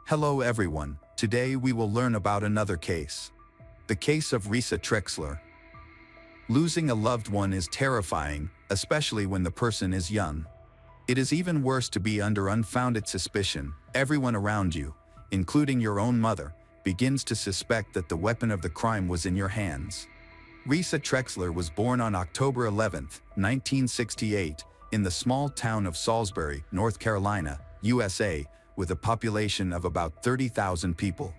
Hello everyone, today we will learn about another case. The case of Risa Trexler. Losing a loved one is terrifying, especially when the person is young. It is even worse to be under unfounded suspicion. Everyone around you, including your own mother, begins to suspect that the weapon of the crime was in your hands. Risa Trexler was born on October 11, 1968, in the small town of Salisbury, North Carolina, USA, with a population of about 30,000 people.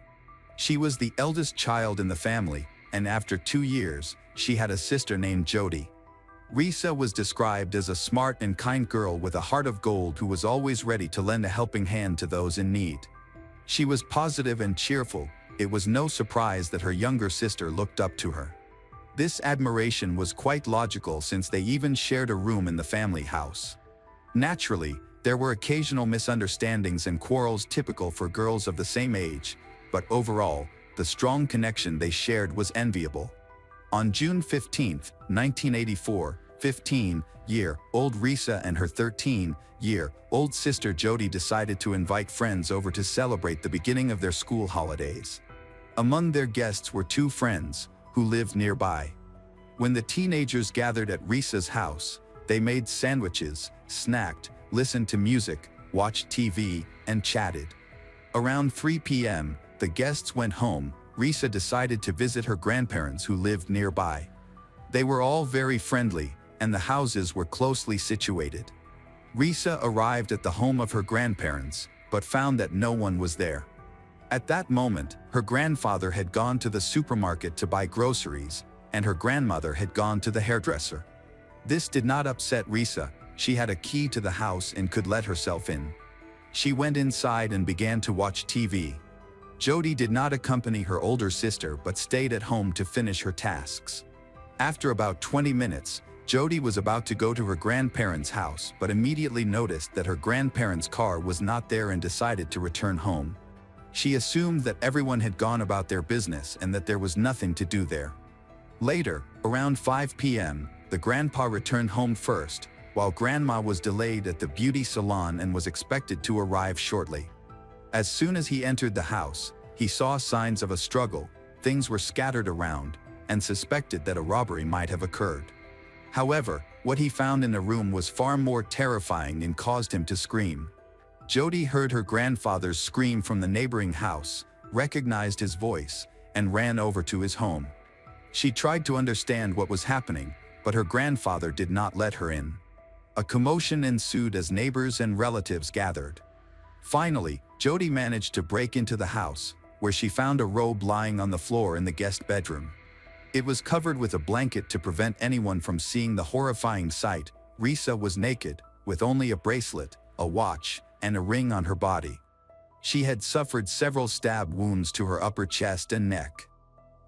She was the eldest child in the family, and after 2 years, she had a sister named Jody. Risa was described as a smart and kind girl with a heart of gold who was always ready to lend a helping hand to those in need. She was positive and cheerful. It was no surprise that her younger sister looked up to her. This admiration was quite logical since they even shared a room in the family house. Naturally, there were occasional misunderstandings and quarrels typical for girls of the same age, but overall, the strong connection they shared was enviable. On June 15, 1984, 15-year-old Risa and her 13-year-old sister Jody decided to invite friends over to celebrate the beginning of their school holidays. Among their guests were 2 friends, who lived nearby. When the teenagers gathered at Risa's house, they made sandwiches, snacked, listened to music, watched TV, and chatted. Around 3 p.m., the guests went home. Risa decided to visit her grandparents who lived nearby. They were all very friendly, and the houses were closely situated. Risa arrived at the home of her grandparents, but found that no one was there. At that moment, her grandfather had gone to the supermarket to buy groceries, and her grandmother had gone to the hairdresser. This did not upset Risa. She had a key to the house and could let herself in. She went inside and began to watch TV. Jody did not accompany her older sister but stayed at home to finish her tasks. After about 20 minutes, Jody was about to go to her grandparents' house but immediately noticed that her grandparents' car was not there and decided to return home. She assumed that everyone had gone about their business and that there was nothing to do there. Later, around 5 p.m., the grandpa returned home first, while grandma was delayed at the beauty salon and was expected to arrive shortly. As soon as he entered the house, he saw signs of a struggle. Things were scattered around, and suspected that a robbery might have occurred. However, what he found in the room was far more terrifying and caused him to scream. Jody heard her grandfather's scream from the neighboring house, recognized his voice, and ran over to his home. She tried to understand what was happening, but her grandfather did not let her in. A commotion ensued as neighbors and relatives gathered. Finally, Jody managed to break into the house, where she found a robe lying on the floor in the guest bedroom. It was covered with a blanket to prevent anyone from seeing the horrifying sight. Risa was naked, with only a bracelet, a watch, and a ring on her body. She had suffered several stab wounds to her upper chest and neck.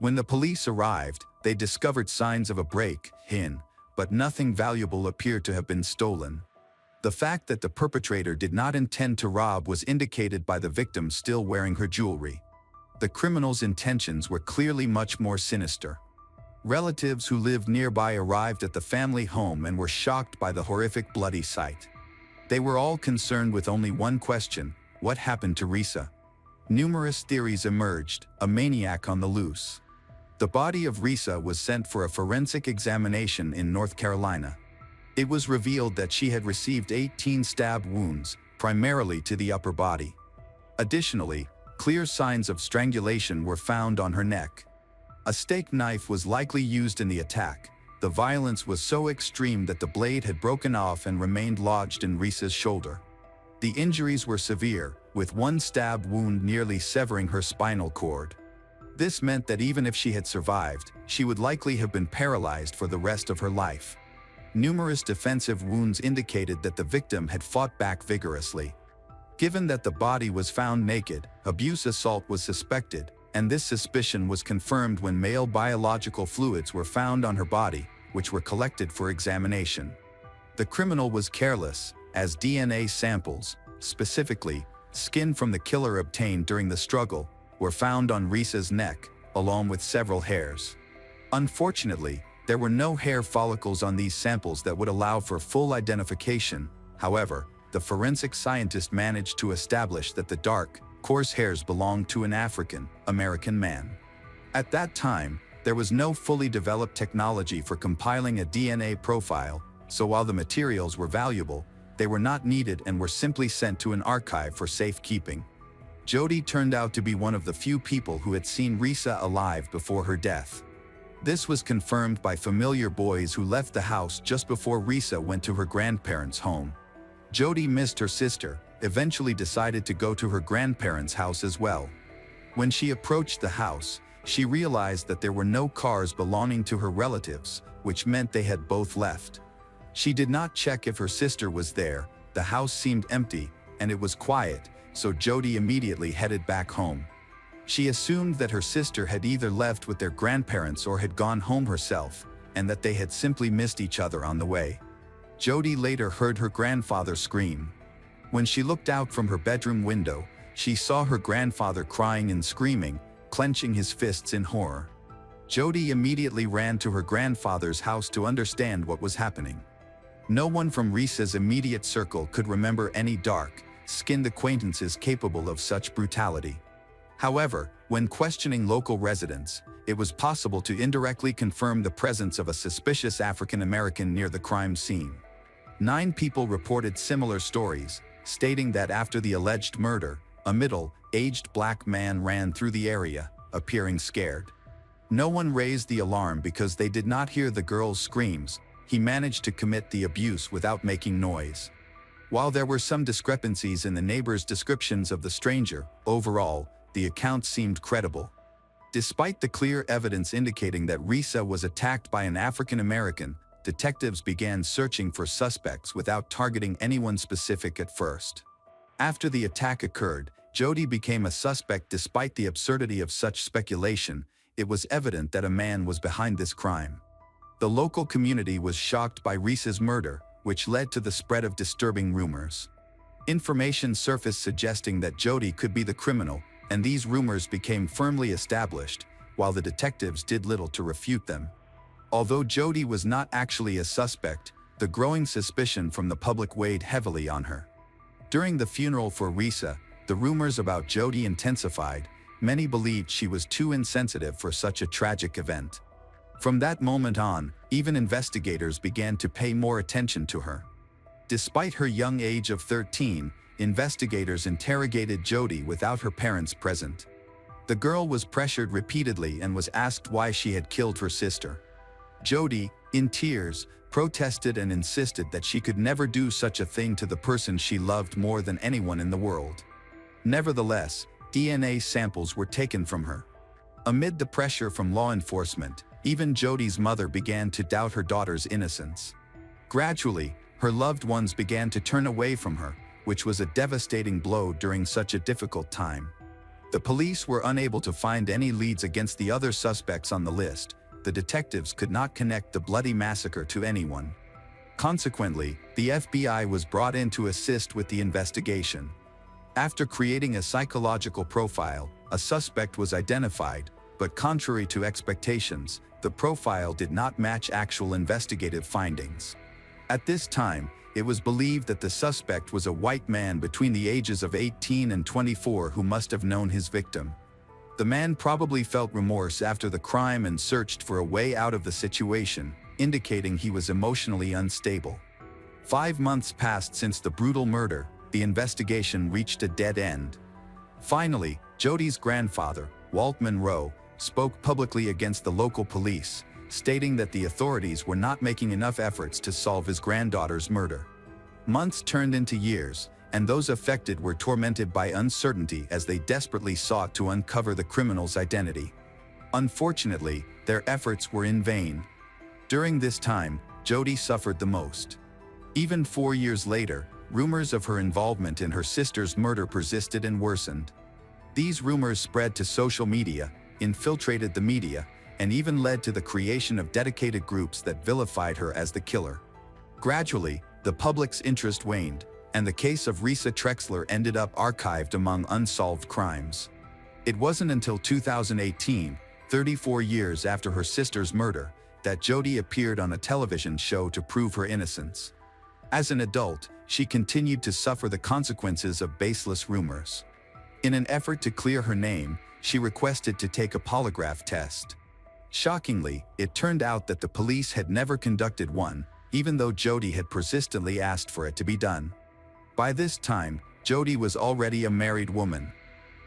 When the police arrived, they discovered signs of a break-in, but nothing valuable appeared to have been stolen. The fact that the perpetrator did not intend to rob was indicated by the victim still wearing her jewelry. The criminal's intentions were clearly much more sinister. Relatives who lived nearby arrived at the family home and were shocked by the horrific bloody sight. They were all concerned with only one question: what happened to Risa? Numerous theories emerged: a maniac on the loose. The body of Risa was sent for a forensic examination in North Carolina. It was revealed that she had received 18 stab wounds, primarily to the upper body. Additionally, clear signs of strangulation were found on her neck. A steak knife was likely used in the attack. The violence was so extreme that the blade had broken off and remained lodged in Risa's shoulder. The injuries were severe, with one stab wound nearly severing her spinal cord. This meant that even if she had survived, she would likely have been paralyzed for the rest of her life. Numerous defensive wounds indicated that the victim had fought back vigorously. Given that the body was found naked, abuse assault was suspected, and this suspicion was confirmed when male biological fluids were found on her body, which were collected for examination. The criminal was careless, as DNA samples, specifically skin from the killer obtained during the struggle, were found on Risa's neck, along with several hairs. Unfortunately, there were no hair follicles on these samples that would allow for full identification. However, the forensic scientist managed to establish that the dark, Coarse hairs belonged to an African-American man. At that time, there was no fully developed technology for compiling a DNA profile, so while the materials were valuable, they were not needed and were simply sent to an archive for safekeeping. Jody turned out to be one of the few people who had seen Risa alive before her death. This was confirmed by familiar boys who left the house just before Risa went to her grandparents' home. Jody missed her sister, eventually decided to go to her grandparents' house as well. When she approached the house, she realized that there were no cars belonging to her relatives, which meant they had both left. She did not check if her sister was there. The house seemed empty, and it was quiet, so Jody immediately headed back home. She assumed that her sister had either left with their grandparents or had gone home herself, and that they had simply missed each other on the way. Jody later heard her grandfather scream. When she looked out from her bedroom window, she saw her grandfather crying and screaming, clenching his fists in horror. Jody immediately ran to her grandfather's house to understand what was happening. No one from Risa's immediate circle could remember any dark-skinned acquaintances capable of such brutality. However, when questioning local residents, it was possible to indirectly confirm the presence of a suspicious African American near the crime scene. 9 people reported similar stories, stating that after the alleged murder, a middle-aged black man ran through the area, appearing scared. No one raised the alarm because they did not hear the girl's screams. He managed to commit the abuse without making noise. While there were some discrepancies in the neighbors' descriptions of the stranger, overall, the accounts seemed credible. Despite the clear evidence indicating that Risa was attacked by an African American, detectives began searching for suspects without targeting anyone specific at first. After the attack occurred, Jody became a suspect despite the absurdity of such speculation. It was evident that a man was behind this crime. The local community was shocked by Risa's murder, which led to the spread of disturbing rumors. Information surfaced suggesting that Jody could be the criminal, and these rumors became firmly established, while the detectives did little to refute them. Although Jody was not actually a suspect, the growing suspicion from the public weighed heavily on her. During the funeral for Risa, the rumors about Jody intensified. Many believed she was too insensitive for such a tragic event. From that moment on, even investigators began to pay more attention to her. Despite her young age of 13, investigators interrogated Jody without her parents present. The girl was pressured repeatedly and was asked why she had killed her sister. Jody, in tears, protested and insisted that she could never do such a thing to the person she loved more than anyone in the world. Nevertheless, DNA samples were taken from her. Amid the pressure from law enforcement, even Jody's mother began to doubt her daughter's innocence. Gradually, her loved ones began to turn away from her, which was a devastating blow during such a difficult time. The police were unable to find any leads against the other suspects on the list. The detectives could not connect the bloody massacre to anyone. Consequently, the FBI was brought in to assist with the investigation. After creating a psychological profile, a suspect was identified, but contrary to expectations, the profile did not match actual investigative findings. At this time, it was believed that the suspect was a white man between the ages of 18 and 24 who must have known his victim. The man probably felt remorse after the crime and searched for a way out of the situation, indicating he was emotionally unstable. 5 months passed since the brutal murder. The investigation reached a dead end. Finally, Jody's grandfather, Walt Monroe, spoke publicly against the local police, stating that the authorities were not making enough efforts to solve his granddaughter's murder. Months turned into years, and those affected were tormented by uncertainty as they desperately sought to uncover the criminal's identity. Unfortunately, their efforts were in vain. During this time, Jody suffered the most. Even 4 years later, rumors of her involvement in her sister's murder persisted and worsened. These rumors spread to social media, infiltrated the media, and even led to the creation of dedicated groups that vilified her as the killer. Gradually, the public's interest waned, and the case of Risa Trexler ended up archived among unsolved crimes. It wasn't until 2018, 34 years after her sister's murder, that Jody appeared on a television show to prove her innocence. As an adult, she continued to suffer the consequences of baseless rumors. In an effort to clear her name, she requested to take a polygraph test. Shockingly, it turned out that the police had never conducted one, even though Jody had persistently asked for it to be done. By this time, Jody was already a married woman.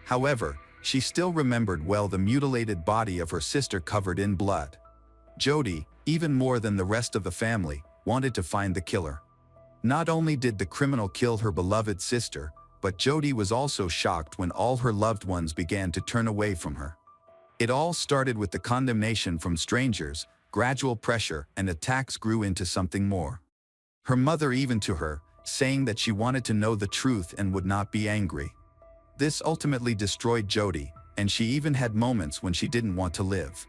However, she still remembered well the mutilated body of her sister covered in blood. Jody, even more than the rest of the family, wanted to find the killer. Not only did the criminal kill her beloved sister, but Jody was also shocked when all her loved ones began to turn away from her. It all started with the condemnation from strangers, gradual pressure, and attacks grew into something more. Her mother even to her, saying that she wanted to know the truth and would not be angry. This ultimately destroyed Jody, and she even had moments when she didn't want to live.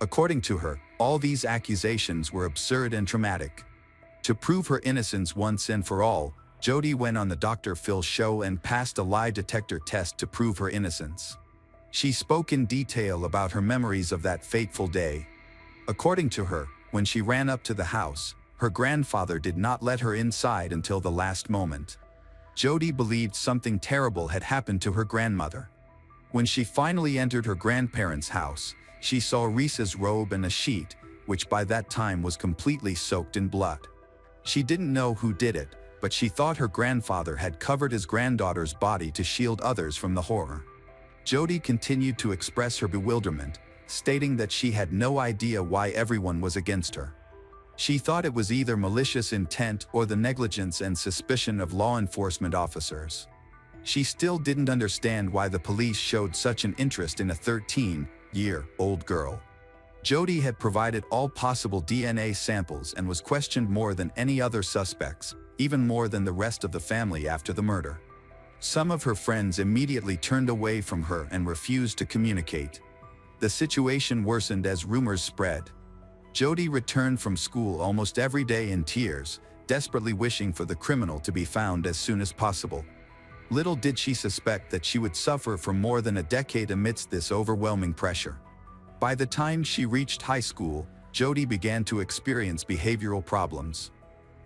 According to her, all these accusations were absurd and traumatic. To prove her innocence once and for all, Jody went on the Dr. Phil show and passed a lie detector test to prove her innocence. She spoke in detail about her memories of that fateful day. According to her, when she ran up to the house, her grandfather did not let her inside until the last moment. Jody believed something terrible had happened to her grandmother. When she finally entered her grandparents' house, she saw Risa's robe and a sheet, which by that time was completely soaked in blood. She didn't know who did it, but she thought her grandfather had covered his granddaughter's body to shield others from the horror. Jody continued to express her bewilderment, stating that she had no idea why everyone was against her. She thought it was either malicious intent or the negligence and suspicion of law enforcement officers. She still didn't understand why the police showed such an interest in a 13-year-old girl. Jody had provided all possible DNA samples and was questioned more than any other suspects, even more than the rest of the family after the murder. Some of her friends immediately turned away from her and refused to communicate. The situation worsened as rumors spread. Jody returned from school almost every day in tears, desperately wishing for the criminal to be found as soon as possible. Little did she suspect that she would suffer for more than a decade amidst this overwhelming pressure. By the time she reached high school, Jody began to experience behavioral problems.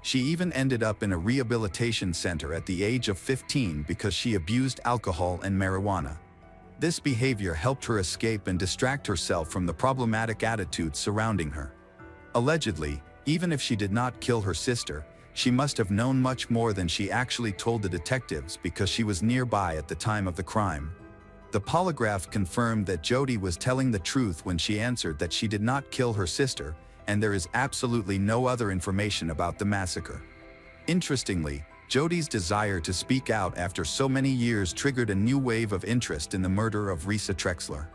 She even ended up in a rehabilitation center at the age of 15 because she abused alcohol and marijuana. This behavior helped her escape and distract herself from the problematic attitudes surrounding her. Allegedly, even if she did not kill her sister, she must have known much more than she actually told the detectives because she was nearby at the time of the crime. The polygraph confirmed that Jody was telling the truth when she answered that she did not kill her sister, and there is absolutely no other information about the massacre. Interestingly, Jody's desire to speak out after so many years triggered a new wave of interest in the murder of Risa Trexler.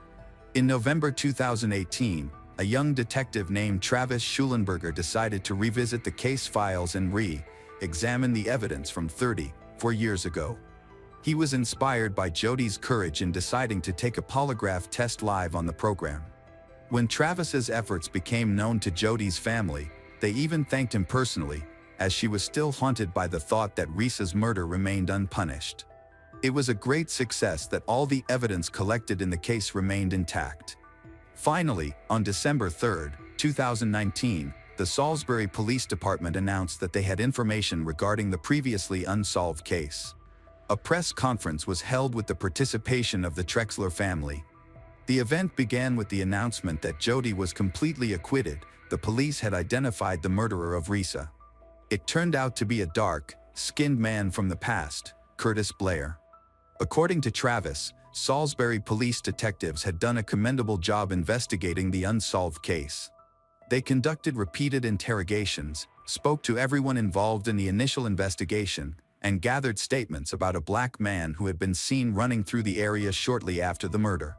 In November 2018, a young detective named Travis Schulenberger decided to revisit the case files and re-examine the evidence from 34 years ago. He was inspired by Jody's courage in deciding to take a polygraph test live on the program. When Travis's efforts became known to Jody's family, they even thanked him personally, as she was still haunted by the thought that Risa's murder remained unpunished. It was a great success that all the evidence collected in the case remained intact. Finally, on December 3, 2019, the Salisbury Police Department announced that they had information regarding the previously unsolved case. A press conference was held with the participation of the Trexler family. The event began with the announcement that Jody was completely acquitted. The police had identified the murderer of Risa. It turned out to be a dark-skinned man from the past, Curtis Blair. According to Travis, Salisbury police detectives had done a commendable job investigating the unsolved case. They conducted repeated interrogations, spoke to everyone involved in the initial investigation, and gathered statements about a black man who had been seen running through the area shortly after the murder.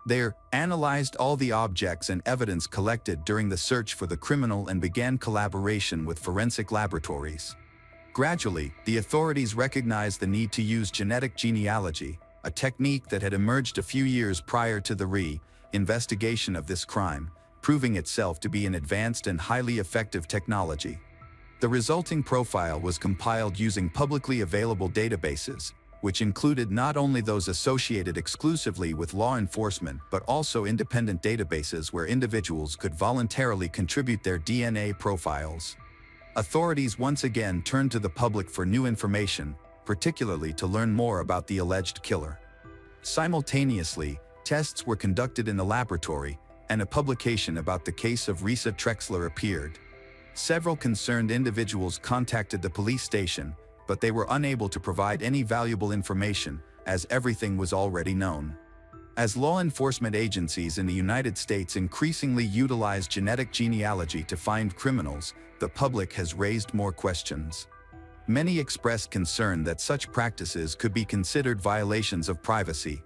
They analyzed all the objects and evidence collected during the search for the criminal and began collaboration with forensic laboratories. Gradually, the authorities recognized the need to use genetic genealogy, a technique that had emerged a few years prior to the re-investigation of this crime, proving itself to be an advanced and highly effective technology. The resulting profile was compiled using publicly available databases, which included not only those associated exclusively with law enforcement but also independent databases where individuals could voluntarily contribute their DNA profiles. Authorities once again turned to the public for new information, particularly to learn more about the alleged killer. Simultaneously, tests were conducted in the laboratory, and a publication about the case of Risa Trexler appeared. Several concerned individuals contacted the police station, but they were unable to provide any valuable information, as everything was already known. As law enforcement agencies in the United States increasingly utilize genetic genealogy to find criminals, the public has raised more questions. Many expressed concern that such practices could be considered violations of privacy.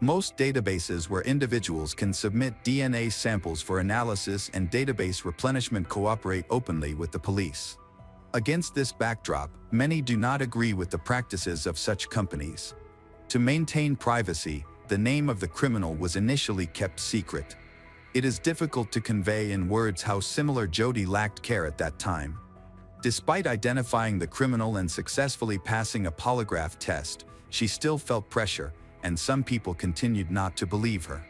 Most databases where individuals can submit DNA samples for analysis and database replenishment cooperate openly with the police. Against this backdrop, many do not agree with the practices of such companies. To maintain privacy, the name of the criminal was initially kept secret. It is difficult to convey in words how similar Jodi lacked care at that time. Despite identifying the criminal and successfully passing a polygraph test, she still felt pressure, and some people continued not to believe her.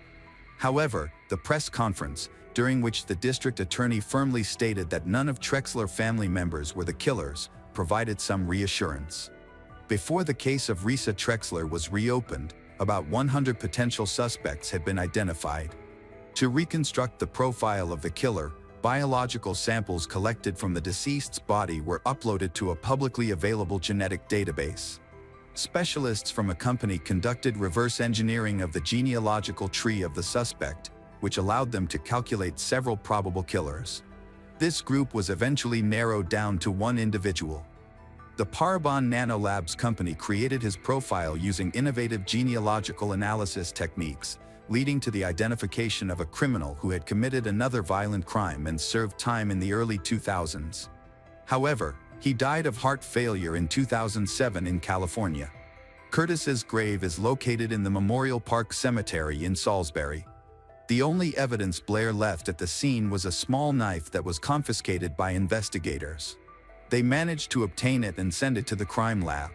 However, the press conference, during which the district attorney firmly stated that none of Trexler family members were the killers, provided some reassurance. Before the case of Risa Trexler was reopened, about 100 potential suspects had been identified. To reconstruct the profile of the killer, biological samples collected from the deceased's body were uploaded to a publicly available genetic database. Specialists from a company conducted reverse engineering of the genealogical tree of the suspect, which allowed them to calculate several probable killers. This group was eventually narrowed down to one individual. The Parabon Nanolabs company created his profile using innovative genealogical analysis techniques, leading to the identification of a criminal who had committed another violent crime and served time in the early 2000s. However, he died of heart failure in 2007 in California. Curtis's grave is located in the Memorial Park Cemetery in Salisbury. The only evidence Blair left at the scene was a small knife that was confiscated by investigators. They managed to obtain it and send it to the crime lab.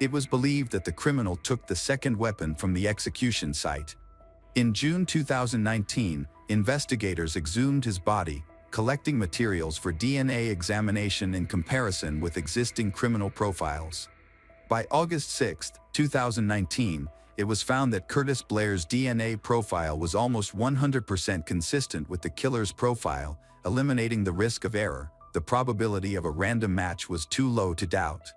It was believed that the criminal took the second weapon from the execution site. In June 2019, investigators exhumed his body, collecting materials for DNA examination in comparison with existing criminal profiles. By August 6, 2019, it was found that Curtis Blair's DNA profile was almost 100% consistent with the killer's profile, eliminating the risk of error. The probability of a random match was too low to doubt.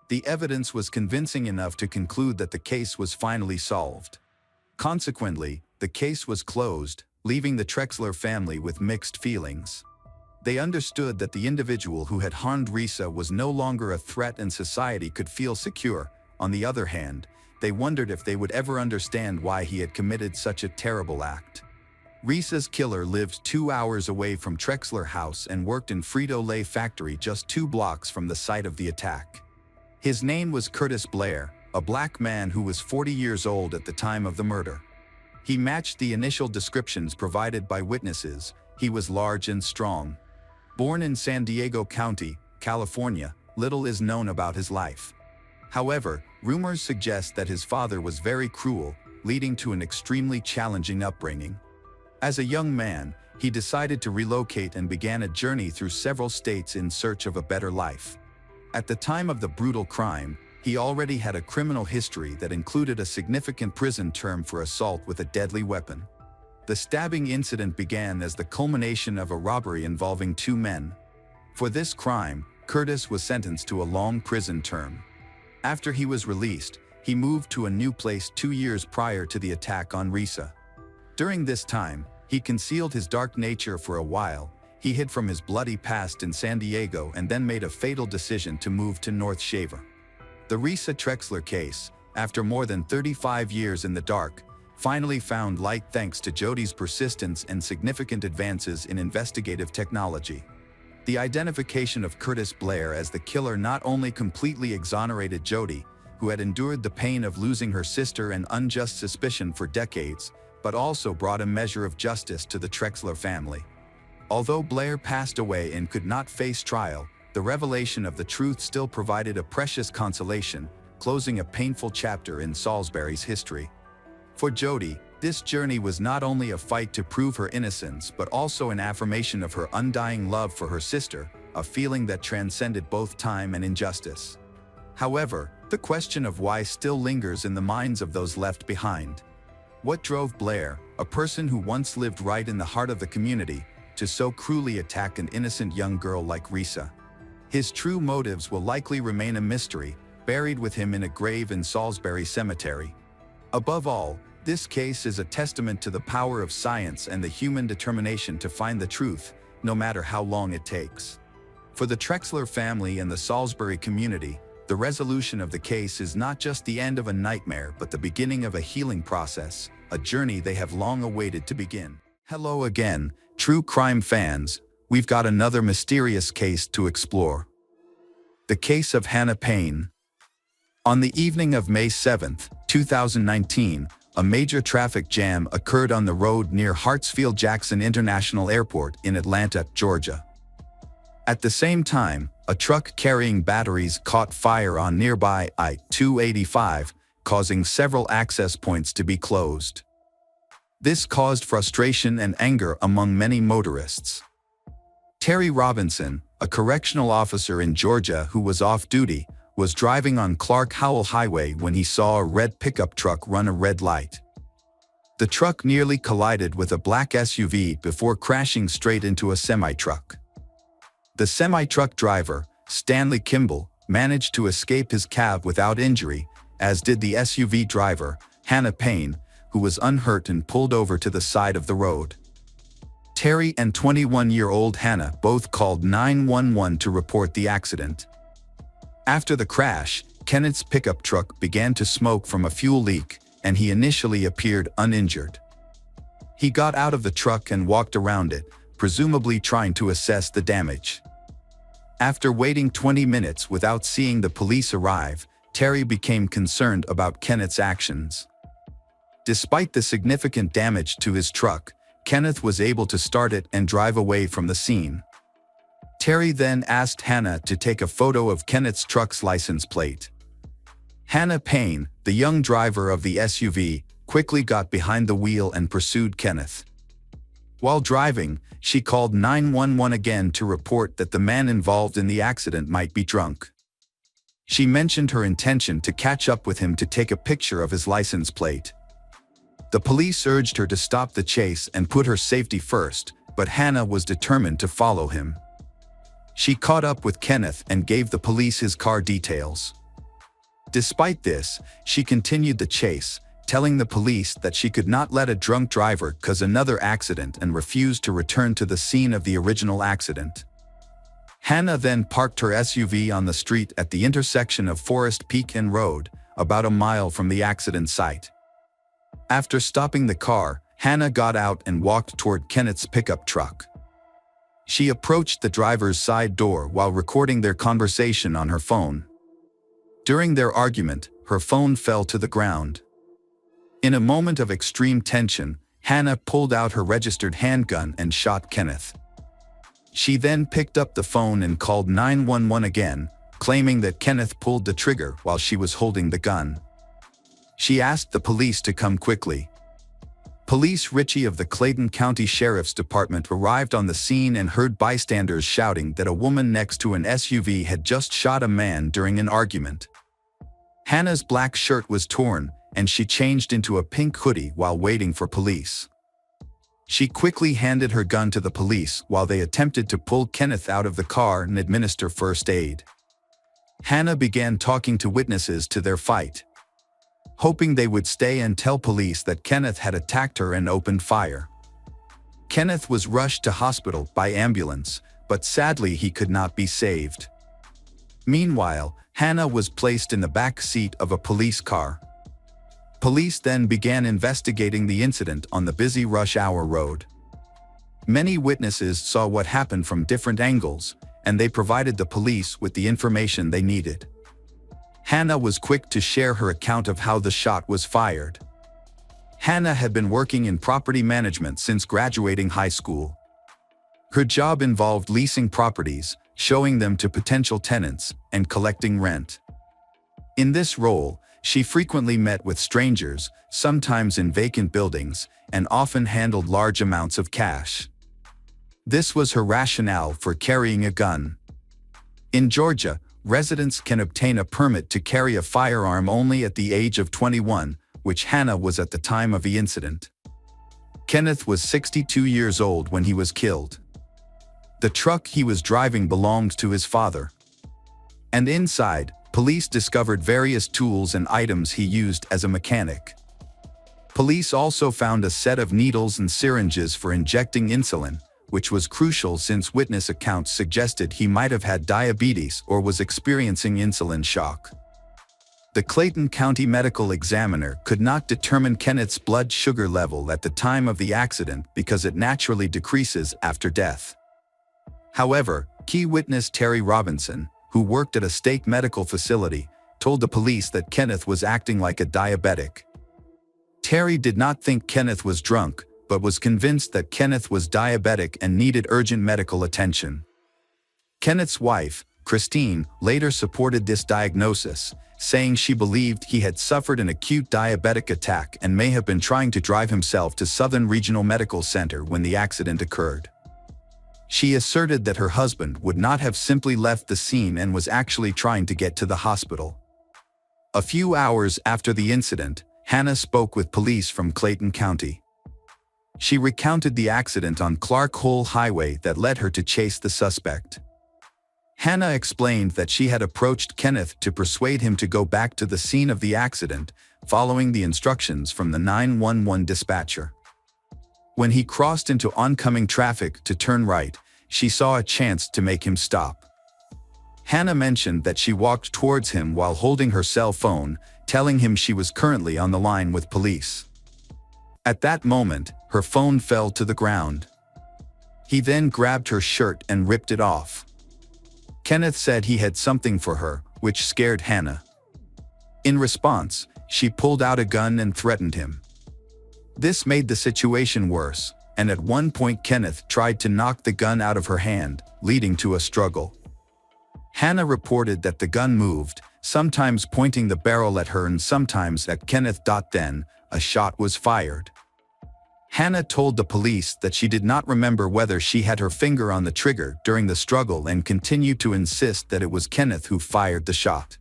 The evidence was convincing enough to conclude that the case was finally solved. Consequently, the case was closed, leaving the Trexler family with mixed feelings. They understood that the individual who had harmed Risa was no longer a threat and society could feel secure. On the other hand, they wondered if they would ever understand why he had committed such a terrible act. Risa's killer lived 2 hours away from Trexler House and worked in Frito-Lay factory just 2 blocks from the site of the attack. His name was Curtis Blair, a black man who was 40 years old at the time of the murder. He matched the initial descriptions provided by witnesses. He was large and strong. Born in San Diego County, California, little is known about his life. However, rumors suggest that his father was very cruel, leading to an extremely challenging upbringing. As a young man, he decided to relocate and began a journey through several states in search of a better life. At the time of the brutal crime, he already had a criminal history that included a significant prison term for assault with a deadly weapon. The stabbing incident began as the culmination of a robbery involving 2 men. For this crime, Curtis was sentenced to a long prison term. After he was released, he moved to a new place 2 years prior to the attack on Risa. During this time, he concealed his dark nature for a while. He hid from his bloody past in San Diego and then made a fatal decision to move to North Shaver. The Risa Trexler case, after more than 35 years in the dark, finally found light thanks to Jodi's persistence and significant advances in investigative technology. The identification of Curtis Blair as the killer not only completely exonerated Jodi, who had endured the pain of losing her sister and unjust suspicion for decades, but also brought a measure of justice to the Trexler family. Although Blair passed away and could not face trial, the revelation of the truth still provided a precious consolation, closing a painful chapter in Salisbury's history. For Jodi, this journey was not only a fight to prove her innocence but also an affirmation of her undying love for her sister, a feeling that transcended both time and injustice. However, The question of why still lingers in the minds of those left behind. What drove Blair, a person who once lived right in the heart of the community, to so cruelly attack an innocent young girl like Risa? His true motives will likely remain a mystery, buried with him in a grave in Salisbury Cemetery. Above all, this case is a testament to the power of science and the human determination to find the truth, no matter how long it takes. For the Trexler family and the Salisbury community, the resolution of the case is not just the end of a nightmare but the beginning of a healing process, a journey they have long awaited to begin. Hello again, true crime fans. We've got another mysterious case to explore. The case of Hannah Payne. On the evening of May 7, 2019, a major traffic jam occurred on the road near Hartsfield-Jackson International Airport in Atlanta, Georgia. At the same time, a truck carrying batteries caught fire on nearby I-285, causing several access points to be closed. This caused frustration and anger among many motorists. Terry Robinson, a correctional officer in Georgia who was off duty, was driving on Clark Howell Highway when he saw a red pickup truck run a red light. The truck nearly collided with a black SUV before crashing straight into a semi-truck. The semi-truck driver, Stanley Kimball, managed to escape his cab without injury, as did the SUV driver, Hannah Payne, who was unhurt and pulled over to the side of the road. Terry and 21-year-old Hannah both called 911 to report the accident. After the crash, Kenneth's pickup truck began to smoke from a fuel leak, and he initially appeared uninjured. He got out of the truck and walked around it, presumably trying to assess the damage. After waiting 20 minutes without seeing the police arrive, Terry became concerned about Kenneth's actions. Despite the significant damage to his truck, Kenneth was able to start it and drive away from the scene. Terry then asked Hannah to take a photo of Kenneth's truck's license plate. Hannah Payne, the young driver of the SUV, quickly got behind the wheel and pursued Kenneth. While driving, she called 911 again to report that the man involved in the accident might be drunk. She mentioned her intention to catch up with him to take a picture of his license plate. The police urged her to stop the chase and put her safety first, but Hannah was determined to follow him. She caught up with Kenneth and gave the police his car details. Despite this, she continued the chase, telling the police that she could not let a drunk driver cause another accident and refused to return to the scene of the original accident. Hannah then parked her SUV on the street at the intersection of Forest Peak and Road, about a mile from the accident site. After stopping the car, Hannah got out and walked toward Kenneth's pickup truck. She approached the driver's side door while recording their conversation on her phone. During their argument, her phone fell to the ground. In a moment of extreme tension, Hannah pulled out her registered handgun and shot Kenneth. She then picked up the phone and called 911 again, claiming that Kenneth pulled the trigger while she was holding the gun. She asked the police to come quickly. Police Ritchie of the Clayton County Sheriff's Department arrived on the scene and heard bystanders shouting that a woman next to an SUV had just shot a man during an argument. Hannah's black shirt was torn, and she changed into a pink hoodie while waiting for police. She quickly handed her gun to the police while they attempted to pull Kenneth out of the car and administer first aid. Hannah began talking to witnesses to their fight, hoping they would stay and tell police that Kenneth had attacked her and opened fire. Kenneth was rushed to hospital by ambulance, but sadly he could not be saved. Meanwhile, Hannah was placed in the back seat of a police car. Police then began investigating the incident on the busy rush hour road. Many witnesses saw what happened from different angles, and they provided the police with the information they needed. Hannah was quick to share her account of how the shot was fired. Hannah had been working in property management since graduating high school. Her job involved leasing properties, showing them to potential tenants, and collecting rent. In this role, she frequently met with strangers, sometimes in vacant buildings, and often handled large amounts of cash. This was her rationale for carrying a gun. In Georgia, residents can obtain a permit to carry a firearm only at the age of 21, which Hannah was at the time of the incident. Kenneth was 62 years old when he was killed. The truck he was driving belonged to his father. And inside, police discovered various tools and items he used as a mechanic. Police also found a set of needles and syringes for injecting insulin, which was crucial since witness accounts suggested he might have had diabetes or was experiencing insulin shock. The Clayton County Medical Examiner could not determine Kenneth's blood sugar level at the time of the accident because it naturally decreases after death. However, key witness Terry Robinson, who worked at a state medical facility, told the police that Kenneth was acting like a diabetic. Terry did not think Kenneth was drunk, but was convinced that Kenneth was diabetic and needed urgent medical attention. Kenneth's wife, Christine, later supported this diagnosis, saying she believed he had suffered an acute diabetic attack and may have been trying to drive himself to Southern Regional Medical Center when the accident occurred. She asserted that her husband would not have simply left the scene and was actually trying to get to the hospital. A few hours after the incident, Hannah spoke with police from Clayton County. She recounted the accident on Clark Hole Highway that led her to chase the suspect. Hannah explained that she had approached Kenneth to persuade him to go back to the scene of the accident, following the instructions from the 911 dispatcher. When he crossed into oncoming traffic to turn right, she saw a chance to make him stop. Hannah mentioned that she walked towards him while holding her cell phone, telling him she was currently on the line with police. At that moment, her phone fell to the ground. He then grabbed her shirt and ripped it off. Kenneth said he had something for her, which scared Hannah. In response, she pulled out a gun and threatened him. This made the situation worse, and at one point Kenneth tried to knock the gun out of her hand, leading to a struggle. Hannah reported that the gun moved, sometimes pointing the barrel at her and sometimes at Kenneth. Then, a shot was fired. Hannah told the police that she did not remember whether she had her finger on the trigger during the struggle and continued to insist that it was Kenneth who fired the shot.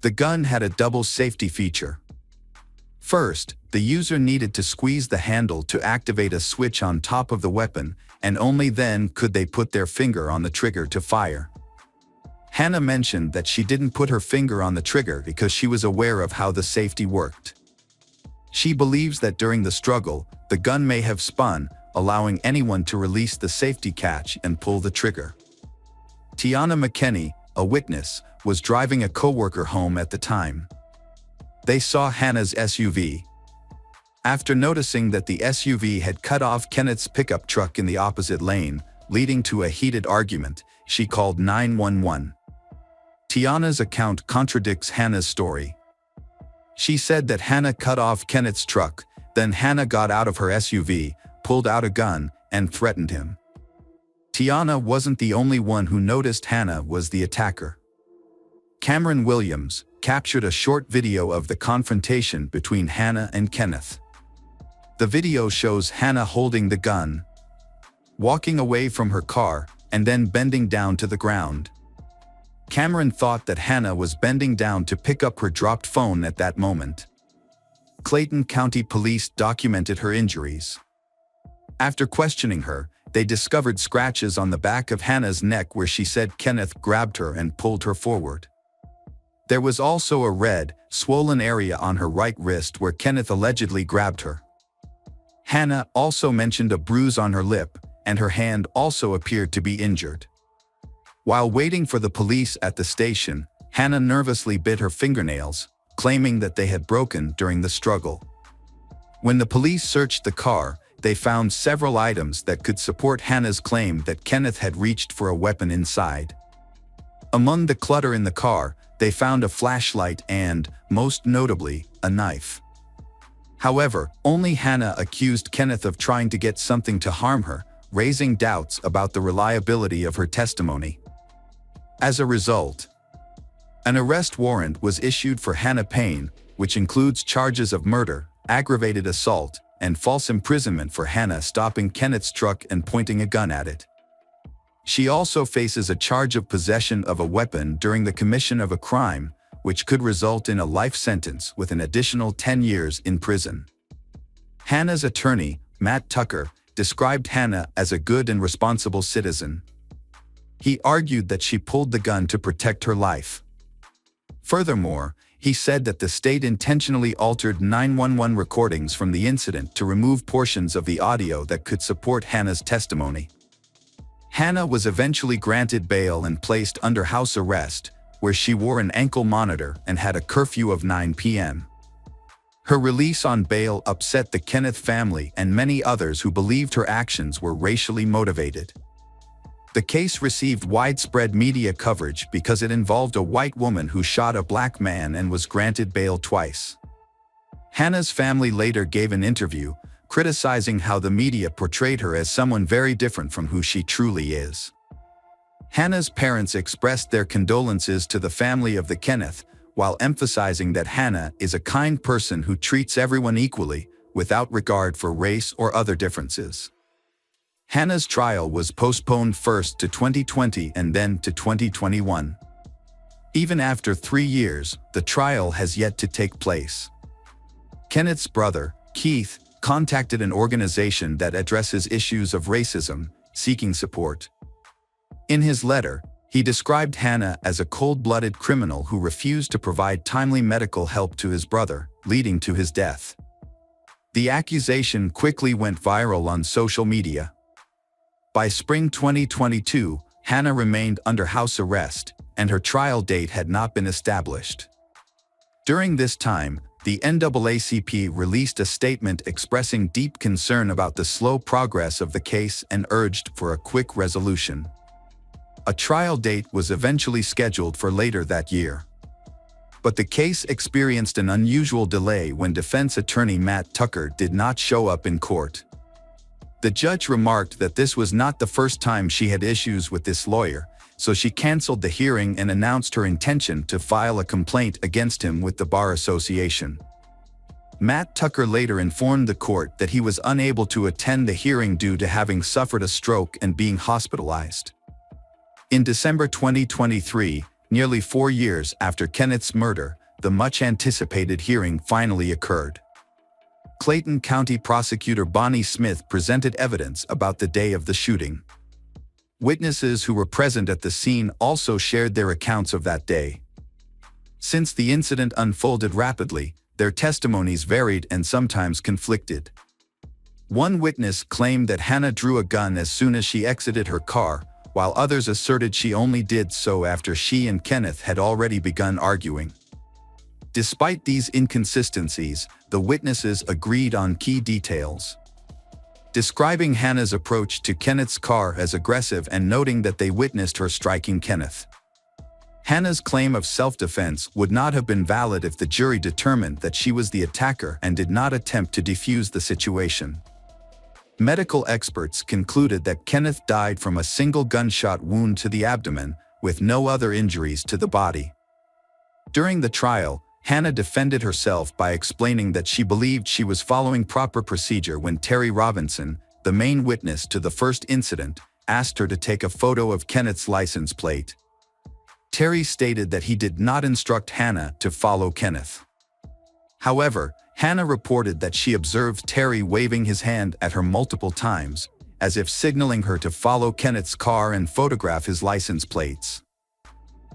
The gun had a double safety feature. First, the user needed to squeeze the handle to activate a switch on top of the weapon, and only then could they put their finger on the trigger to fire. Hannah mentioned that she didn't put her finger on the trigger because she was aware of how the safety worked. She believes that during the struggle, the gun may have spun, allowing anyone to release the safety catch and pull the trigger. Tiana McKinney, a witness, was driving a coworker home at the time. They saw Hannah's SUV. After noticing that the SUV had cut off Kenneth's pickup truck in the opposite lane, leading to a heated argument, she called 911. Tiana's account contradicts Hannah's story. She said that Hannah cut off Kenneth's truck, then Hannah got out of her SUV, pulled out a gun, and threatened him. Tiana wasn't the only one who noticed Hannah was the attacker. Cameron Williams captured a short video of the confrontation between Hannah and Kenneth. The video shows Hannah holding the gun, walking away from her car, and then bending down to the ground. Cameron thought that Hannah was bending down to pick up her dropped phone at that moment. Clayton County Police documented her injuries. After questioning her, they discovered scratches on the back of Hannah's neck where she said Kenneth grabbed her and pulled her forward. There was also a red, swollen area on her right wrist where Kenneth allegedly grabbed her. Hannah also mentioned a bruise on her lip, and her hand also appeared to be injured. While waiting for the police at the station, Hannah nervously bit her fingernails, claiming that they had broken during the struggle. When the police searched the car, they found several items that could support Hannah's claim that Kenneth had reached for a weapon inside. Among the clutter in the car, they found a flashlight and, most notably, a knife. However, only Hannah accused Kenneth of trying to get something to harm her, raising doubts about the reliability of her testimony. As a result, an arrest warrant was issued for Hannah Payne, which includes charges of murder, aggravated assault, and false imprisonment for Hannah stopping Kenneth's truck and pointing a gun at it. She also faces a charge of possession of a weapon during the commission of a crime, which could result in a life sentence with an additional 10 years in prison. Hannah's attorney, Matt Tucker, described Hannah as a good and responsible citizen. He argued that she pulled the gun to protect her life. Furthermore, he said that the state intentionally altered 911 recordings from the incident to remove portions of the audio that could support Hannah's testimony. Hannah was eventually granted bail and placed under house arrest, where she wore an ankle monitor and had a curfew of 9 p.m. Her release on bail upset the Kenneth family and many others who believed her actions were racially motivated. The case received widespread media coverage because it involved a white woman who shot a black man and was granted bail twice. Hannah's family later gave an interview, criticizing how the media portrayed her as someone very different from who she truly is. Hannah's parents expressed their condolences to the family of the Kenneth, while emphasizing that Hannah is a kind person who treats everyone equally, without regard for race or other differences. Hannah's trial was postponed first to 2020 and then to 2021. Even after 3 years, the trial has yet to take place. Kenneth's brother, Keith, contacted an organization that addresses issues of racism, seeking support. In his letter, he described Hannah as a cold-blooded criminal who refused to provide timely medical help to his brother, leading to his death. The accusation quickly went viral on social media. By spring 2022, Hannah remained under house arrest, and her trial date had not been established. During this time, the NAACP released a statement expressing deep concern about the slow progress of the case and urged for a quick resolution. A trial date was eventually scheduled for later that year. But the case experienced an unusual delay when defense attorney Matt Tucker did not show up in court. The judge remarked that this was not the first time she had issues with this lawyer, so she canceled the hearing and announced her intention to file a complaint against him with the Bar Association. Matt Tucker later informed the court that he was unable to attend the hearing due to having suffered a stroke and being hospitalized. In December 2023, nearly 4 years after Kenneth's murder, the much-anticipated hearing finally occurred. Clayton County Prosecutor Bonnie Smith presented evidence about the day of the shooting. Witnesses who were present at the scene also shared their accounts of that day. Since the incident unfolded rapidly, their testimonies varied and sometimes conflicted. One witness claimed that Hannah drew a gun as soon as she exited her car, while others asserted she only did so after she and Kenneth had already begun arguing. Despite these inconsistencies, the witnesses agreed on key details. Describing Hannah's approach to Kenneth's car as aggressive and noting that they witnessed her striking Kenneth. Hannah's claim of self-defense would not have been valid if the jury determined that she was the attacker and did not attempt to defuse the situation. Medical experts concluded that Kenneth died from a single gunshot wound to the abdomen, with no other injuries to the body. During the trial, Hannah defended herself by explaining that she believed she was following proper procedure when Terry Robinson, the main witness to the first incident, asked her to take a photo of Kenneth's license plate. Terry stated that he did not instruct Hannah to follow Kenneth. However, Hannah reported that she observed Terry waving his hand at her multiple times, as if signaling her to follow Kenneth's car and photograph his license plates.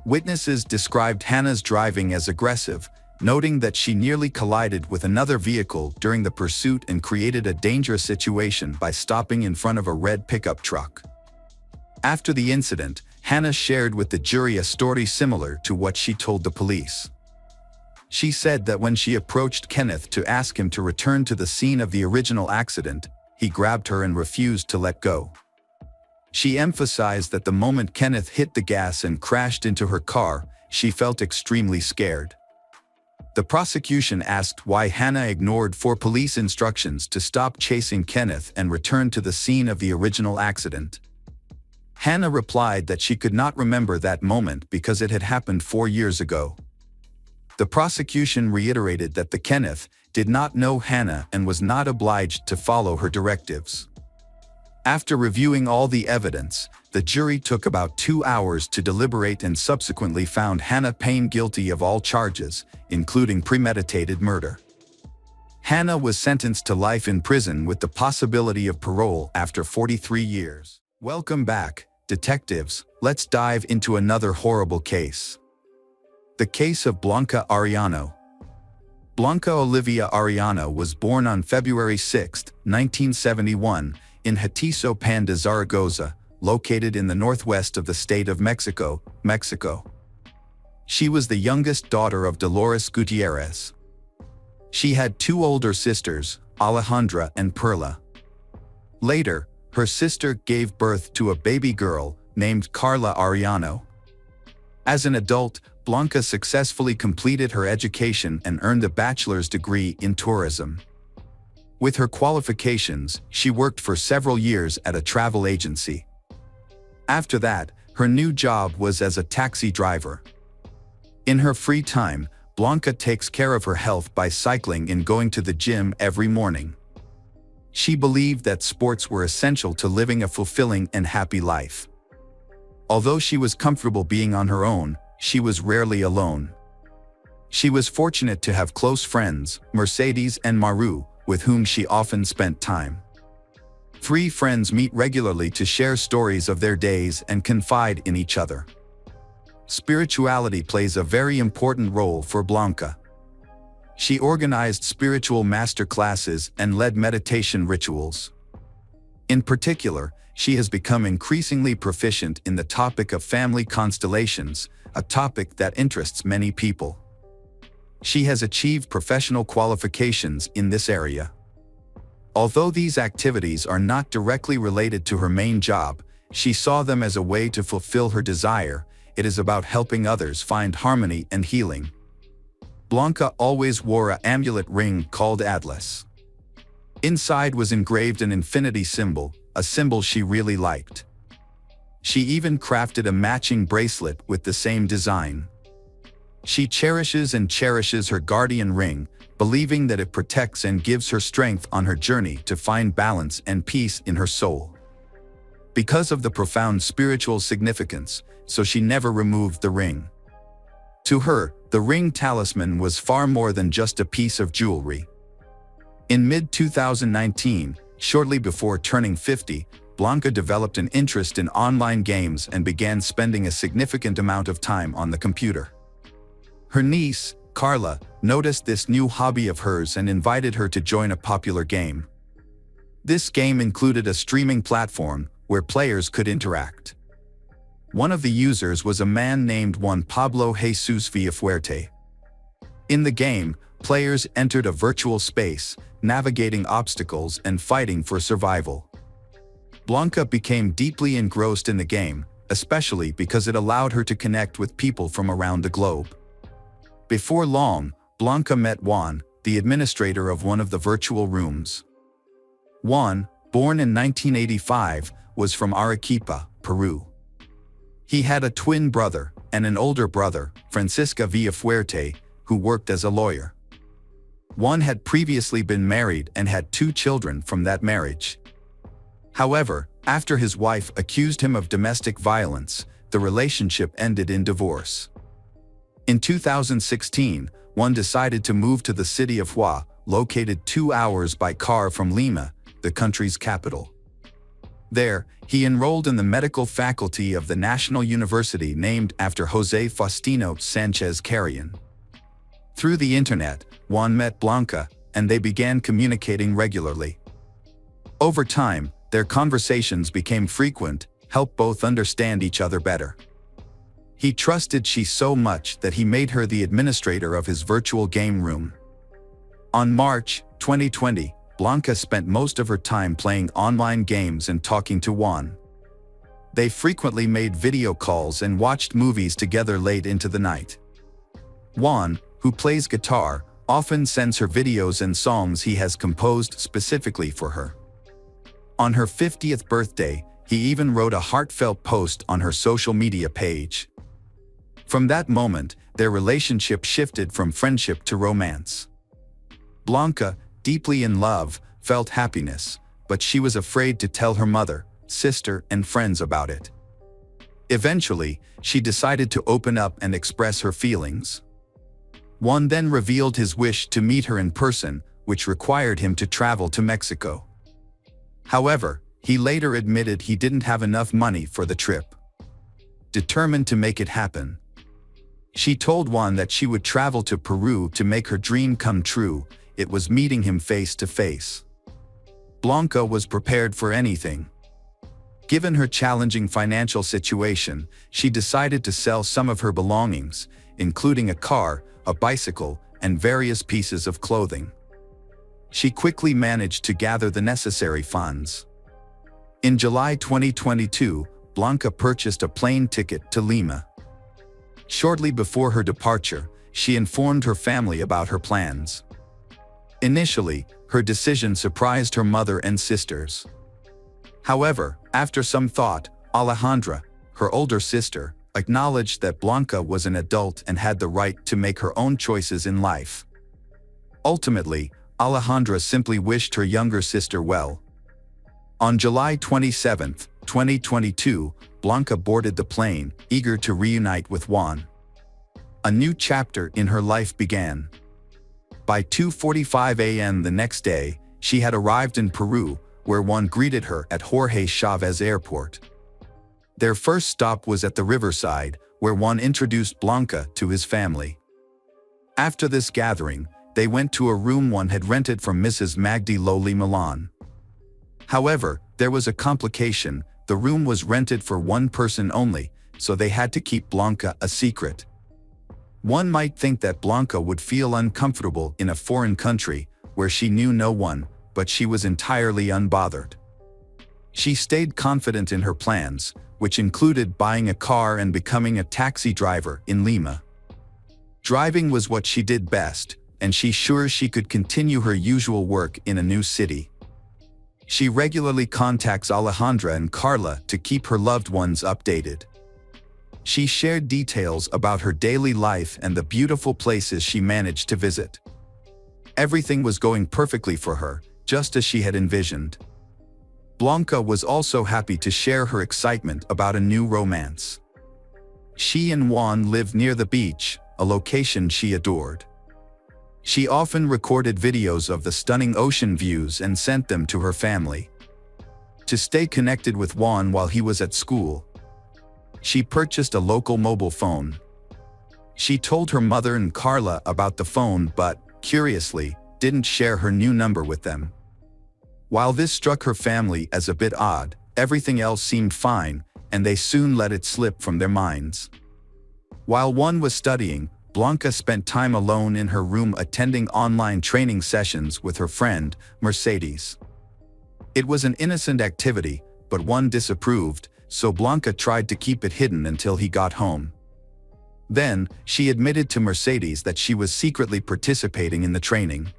Witnesses described Hannah's driving as aggressive, noting that she nearly collided with another vehicle during the pursuit and created a dangerous situation by stopping in front of a red pickup truck. After the incident, Hannah shared with the jury a story similar to what she told the police. She said that when she approached Kenneth to ask him to return to the scene of the original accident, he grabbed her and refused to let go. She emphasized that the moment Kenneth hit the gas and crashed into her car, she felt extremely scared. The prosecution asked why Hannah ignored 4 police instructions to stop chasing Kenneth and return to the scene of the original accident. Hannah replied that she could not remember that moment because it had happened 4 years ago. The prosecution reiterated that the Kenneth did not know Hannah and was not obliged to follow her directives. After reviewing all the evidence, the jury took about 2 hours to deliberate and subsequently found Hannah Payne guilty of all charges, including premeditated murder. Hannah was sentenced to life in prison with the possibility of parole after 43 years. Welcome back, detectives. Let's dive into another horrible case. The case of Blanca Arellano. Blanca Olivia Arellano was born on February 6, 1971, in Hatiso Pan de Zaragoza, located in the northwest of the state of Mexico, Mexico. She was the youngest daughter of Dolores Gutierrez. She had 2 older sisters, Alejandra and Perla. Later, her sister gave birth to a baby girl named Carla Arellano. As an adult, Blanca successfully completed her education and earned a bachelor's degree in tourism. With her qualifications, she worked for several years at a travel agency. After that, her new job was as a taxi driver. In her free time, Blanca takes care of her health by cycling and going to the gym every morning. She believed that sports were essential to living a fulfilling and happy life. Although she was comfortable being on her own, she was rarely alone. She was fortunate to have close friends, Mercedes and Maru, with whom she often spent time. 3 friends meet regularly to share stories of their days and confide in each other. Spirituality plays a very important role for Blanca. She organized spiritual master classes and led meditation rituals. In particular, she has become increasingly proficient in the topic of family constellations, a topic that interests many people. She has achieved professional qualifications in this area. Although these activities are not directly related to her main job, she saw them as a way to fulfill her desire. It is about helping others find harmony and healing. Blanca always wore an amulet ring called Atlas. Inside was engraved an infinity symbol, a symbol she really liked. She even crafted a matching bracelet with the same design. She cherishes her guardian ring, believing that it protects and gives her strength on her journey to find balance and peace in her soul. Because of the profound spiritual significance, so she never removed the ring. To her, the ring talisman was far more than just a piece of jewelry. In mid-2019, shortly before turning 50, Blanca developed an interest in online games and began spending a significant amount of time on the computer. Her niece, Carla, noticed this new hobby of hers and invited her to join a popular game. This game included a streaming platform where players could interact. One of the users was a man named Juan Pablo Jesus Villafuerte. In the game, players entered a virtual space, navigating obstacles and fighting for survival. Blanca became deeply engrossed in the game, especially because it allowed her to connect with people from around the globe. Before long, Blanca met Juan, the administrator of one of the virtual rooms. Juan, born in 1985, was from Arequipa, Peru. He had a twin brother and an older brother, Francisca Villafuerte, who worked as a lawyer. Juan had previously been married and had 2 children from that marriage. However, after his wife accused him of domestic violence, the relationship ended in divorce. In 2016, Juan decided to move to the city of Hua, located 2 hours by car from Lima, the country's capital. There, he enrolled in the medical faculty of the National University named after José Faustino Sánchez Carrion. Through the internet, Juan met Blanca, and they began communicating regularly. Over time, their conversations became frequent, helped both understand each other better. He trusted she so much that he made her the administrator of his virtual game room. On March 2020, Blanca spent most of her time playing online games and talking to Juan. They frequently made video calls and watched movies together late into the night. Juan, who plays guitar, often sends her videos and songs he has composed specifically for her. On her 50th birthday, he even wrote a heartfelt post on her social media page. From that moment, their relationship shifted from friendship to romance. Blanca, deeply in love, felt happiness, but she was afraid to tell her mother, sister, and friends about it. Eventually, she decided to open up and express her feelings. Juan then revealed his wish to meet her in person, which required him to travel to Mexico. However, he later admitted he didn't have enough money for the trip. Determined to make it happen, she told Juan that she would travel to Peru to make her dream come true. It was meeting him face to face. Blanca was prepared for anything. Given her challenging financial situation, she decided to sell some of her belongings, including a car, a bicycle, and various pieces of clothing. She quickly managed to gather the necessary funds. In July 2022, Blanca purchased a plane ticket to Lima. Shortly before her departure, she informed her family about her plans. Initially, her decision surprised her mother and sisters. However, after some thought, Alejandra, her older sister, acknowledged that Blanca was an adult and had the right to make her own choices in life. Ultimately, Alejandra simply wished her younger sister well. On July 27, 2022, Blanca boarded the plane, eager to reunite with Juan. A new chapter in her life began. By 2:45 a.m. the next day, she had arrived in Peru, where Juan greeted her at Jorge Chavez Airport. Their first stop was at the riverside, where Juan introduced Blanca to his family. After this gathering, they went to a room Juan had rented from Mrs. Magdi Loli Milan. However, there was a complication. The room was rented for one person only, so they had to keep Blanca a secret. One might think that Blanca would feel uncomfortable in a foreign country, where she knew no one, but she was entirely unbothered. She stayed confident in her plans, which included buying a car and becoming a taxi driver in Lima. Driving was what she did best, and she's sure she could continue her usual work in a new city. She regularly contacts Alejandra and Carla to keep her loved ones updated. She shared details about her daily life and the beautiful places she managed to visit. Everything was going perfectly for her, just as she had envisioned. Blanca was also happy to share her excitement about a new romance. She and Juan lived near the beach, a location she adored. She often recorded videos of the stunning ocean views and sent them to her family. To stay connected with Juan while he was at school, she purchased a local mobile phone. She told her mother and Carla about the phone but, curiously, didn't share her new number with them. While this struck her family as a bit odd, everything else seemed fine, and they soon let it slip from their minds. While Juan was studying, Blanca spent time alone in her room attending online training sessions with her friend, Mercedes. It was an innocent activity, but Juan disapproved, so Blanca tried to keep it hidden until he got home. Then, she admitted to Mercedes that she was secretly participating in the training.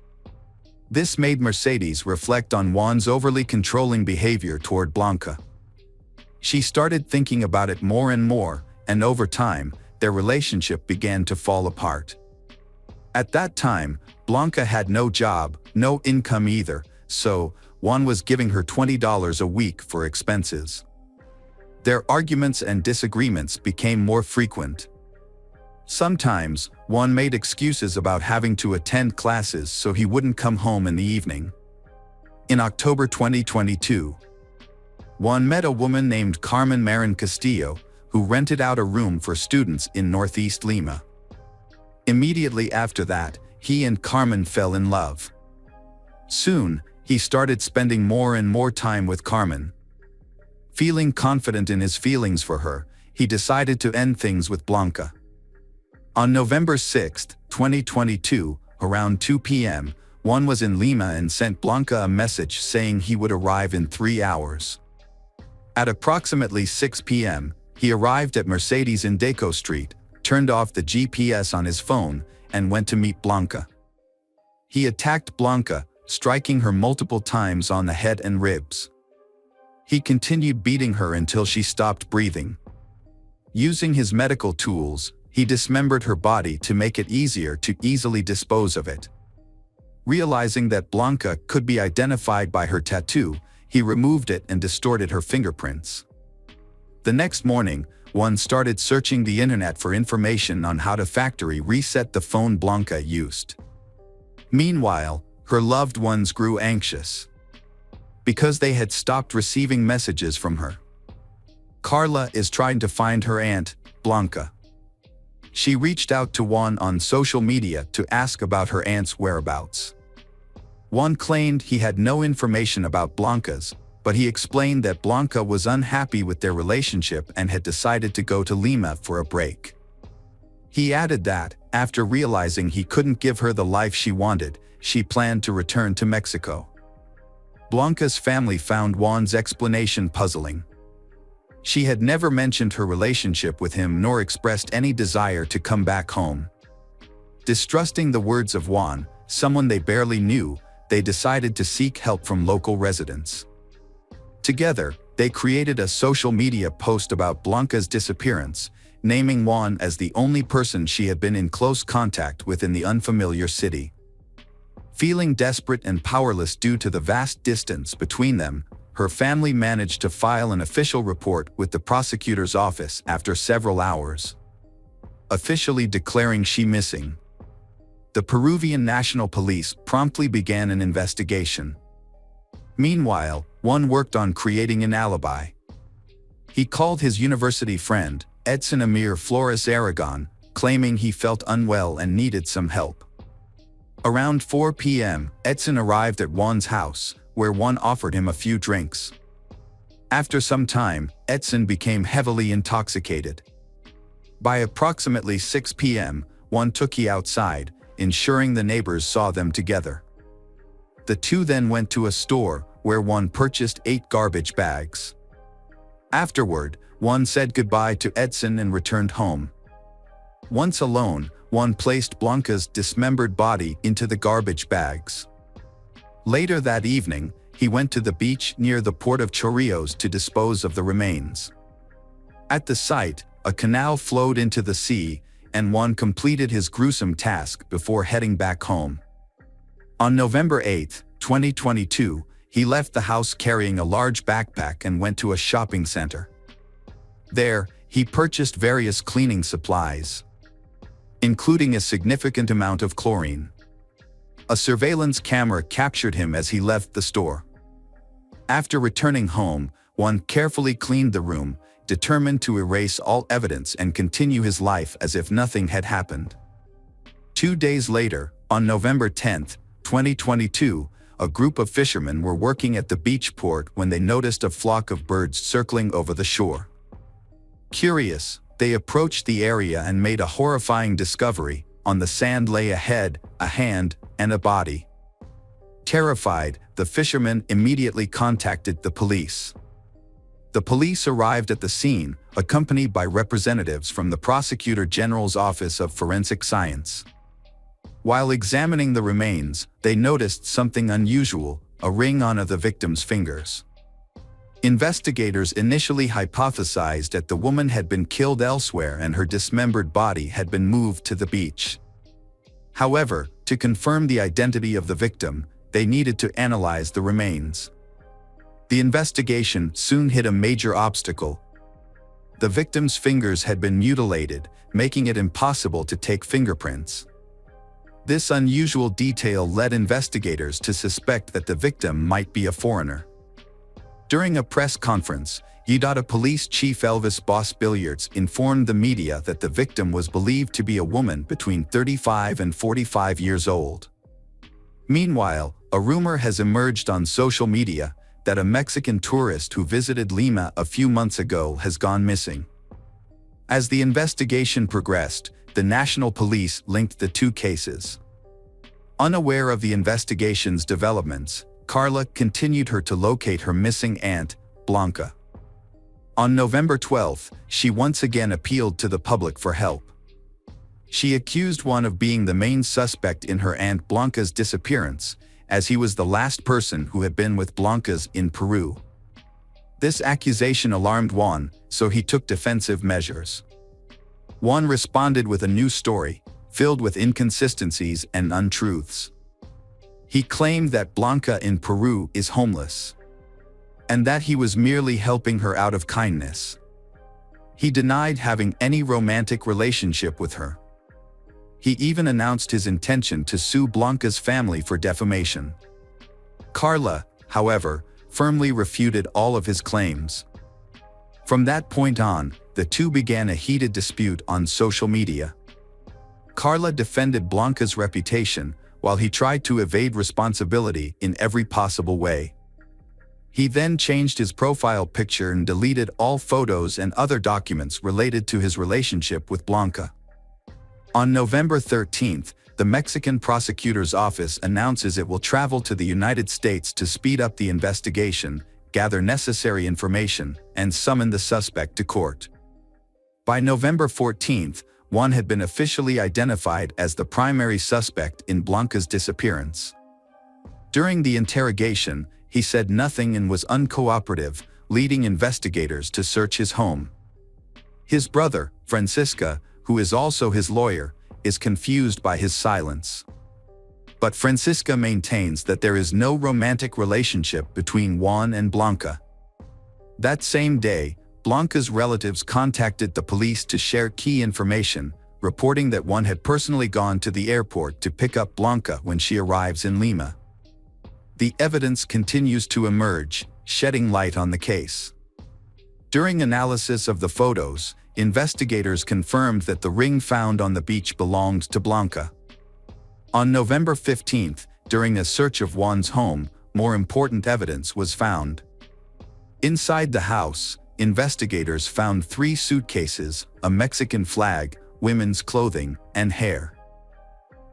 This made Mercedes reflect on Juan's overly controlling behavior toward Blanca. She started thinking about it more and more, and over time, their relationship began to fall apart. At that time, Blanca had no job, no income either, so Juan was giving her $20 a week for expenses. Their arguments and disagreements became more frequent. Sometimes, Juan made excuses about having to attend classes so he wouldn't come home in the evening. In October 2022, Juan met a woman named Carmen Marin Castillo, who rented out a room for students in Northeast Lima. Immediately after that, he and Carmen fell in love. Soon, he started spending more and more time with Carmen. Feeling confident in his feelings for her, he decided to end things with Blanca. On November 6, 2022, around 2 p.m., Juan was in Lima and sent Blanca a message saying he would arrive in 3 hours. At approximately 6 p.m., he arrived at Mercedes in Deco Street, turned off the GPS on his phone, and went to meet Blanca. He attacked Blanca, striking her multiple times on the head and ribs. He continued beating her until she stopped breathing. Using his medical tools, he dismembered her body to make it easier to easily dispose of it. Realizing that Blanca could be identified by her tattoo, he removed it and distorted her fingerprints. The next morning, Juan started searching the internet for information on how to factory reset the phone Blanca used. Meanwhile, her loved ones grew anxious because they had stopped receiving messages from her. Carla is trying to find her aunt, Blanca. She reached out to Juan on social media to ask about her aunt's whereabouts. Juan claimed he had no information about Blanca's, but he explained that Blanca was unhappy with their relationship and had decided to go to Lima for a break. He added that, after realizing he couldn't give her the life she wanted, she planned to return to Mexico. Blanca's family found Juan's explanation puzzling. She had never mentioned her relationship with him nor expressed any desire to come back home. Distrusting the words of Juan, someone they barely knew, they decided to seek help from local residents. Together, they created a social media post about Blanca's disappearance, naming Juan as the only person she had been in close contact with in the unfamiliar city. Feeling desperate and powerless due to the vast distance between them, her family managed to file an official report with the prosecutor's office after several hours, officially declaring she missing. The Peruvian National Police promptly began an investigation. Meanwhile, Juan worked on creating an alibi. He called his university friend, Edson Amir Flores Aragon, claiming he felt unwell and needed some help. Around 4 p.m., Edson arrived at Juan's house, where Juan offered him a few drinks. After some time, Edson became heavily intoxicated. By approximately 6 p.m., Juan took he outside, ensuring the neighbors saw them together. The two then went to a store, where Juan purchased 8 garbage bags. Afterward, Juan said goodbye to Edson and returned home. Once alone, Juan placed Blanca's dismembered body into the garbage bags. Later that evening, he went to the beach near the port of Chorrillos to dispose of the remains. At the site, a canal flowed into the sea, and Juan completed his gruesome task before heading back home. On November 8, 2022, he left the house carrying a large backpack and went to a shopping center. There, he purchased various cleaning supplies, including a significant amount of chlorine. A surveillance camera captured him as he left the store. After returning home, Juan carefully cleaned the room, determined to erase all evidence and continue his life as if nothing had happened. 2 days later, on November 10, 2022, a group of fishermen were working at the beach port when they noticed a flock of birds circling over the shore. Curious, they approached the area and made a horrifying discovery. On the sand lay a head, a hand, and a body. Terrified, the fishermen immediately contacted the police. The police arrived at the scene, accompanied by representatives from the Prosecutor General's Office of Forensic Science. While examining the remains, they noticed something unusual, a ring on the victim's fingers. Investigators initially hypothesized that the woman had been killed elsewhere and her dismembered body had been moved to the beach. However, to confirm the identity of the victim, they needed to analyze the remains. The investigation soon hit a major obstacle. The victim's fingers had been mutilated, making it impossible to take fingerprints. This unusual detail led investigators to suspect that the victim might be a foreigner. During a press conference, Utah Police Chief Elvis Boss Billiards informed the media that the victim was believed to be a woman between 35 and 45 years old. Meanwhile, a rumor has emerged on social media that a Mexican tourist who visited Lima a few months ago has gone missing. As the investigation progressed, the national police linked the two cases. Unaware of the investigation's developments, Carla continued to locate her missing aunt, Blanca. On November 12, she once again appealed to the public for help. She accused Juan of being the main suspect in her aunt Blanca's disappearance, as he was the last person who had been with Blanca's in Peru. This accusation alarmed Juan, so he took defensive measures. Juan responded with a new story, filled with inconsistencies and untruths. He claimed that Blanca in Peru is homeless. and that he was merely helping her out of kindness. He denied having any romantic relationship with her. He even announced his intention to sue Blanca's family for defamation. Carla, however, firmly refuted all of his claims. From that point on, the two began a heated dispute on social media. Carla defended Blanca's reputation, while he tried to evade responsibility in every possible way. He then changed his profile picture and deleted all photos and other documents related to his relationship with Blanca. On November 13th, the Mexican prosecutor's office announces it will travel to the United States to speed up the investigation, gather necessary information, and summon the suspect to court. By November 14th, Juan had been officially identified as the primary suspect in Blanca's disappearance. During the interrogation, he said nothing and was uncooperative, leading investigators to search his home. His brother, Francisca, who is also his lawyer, is confused by his silence. But Francisca maintains that there is no romantic relationship between Juan and Blanca. That same day, Blanca's relatives contacted the police to share key information, reporting that Juan had personally gone to the airport to pick up Blanca when she arrives in Lima. The evidence continues to emerge, shedding light on the case. During analysis of the photos, investigators confirmed that the ring found on the beach belonged to Blanca. On November 15th, during a search of Juan's home, more important evidence was found. Inside the house, investigators found 3 suitcases, a Mexican flag, women's clothing, and hair.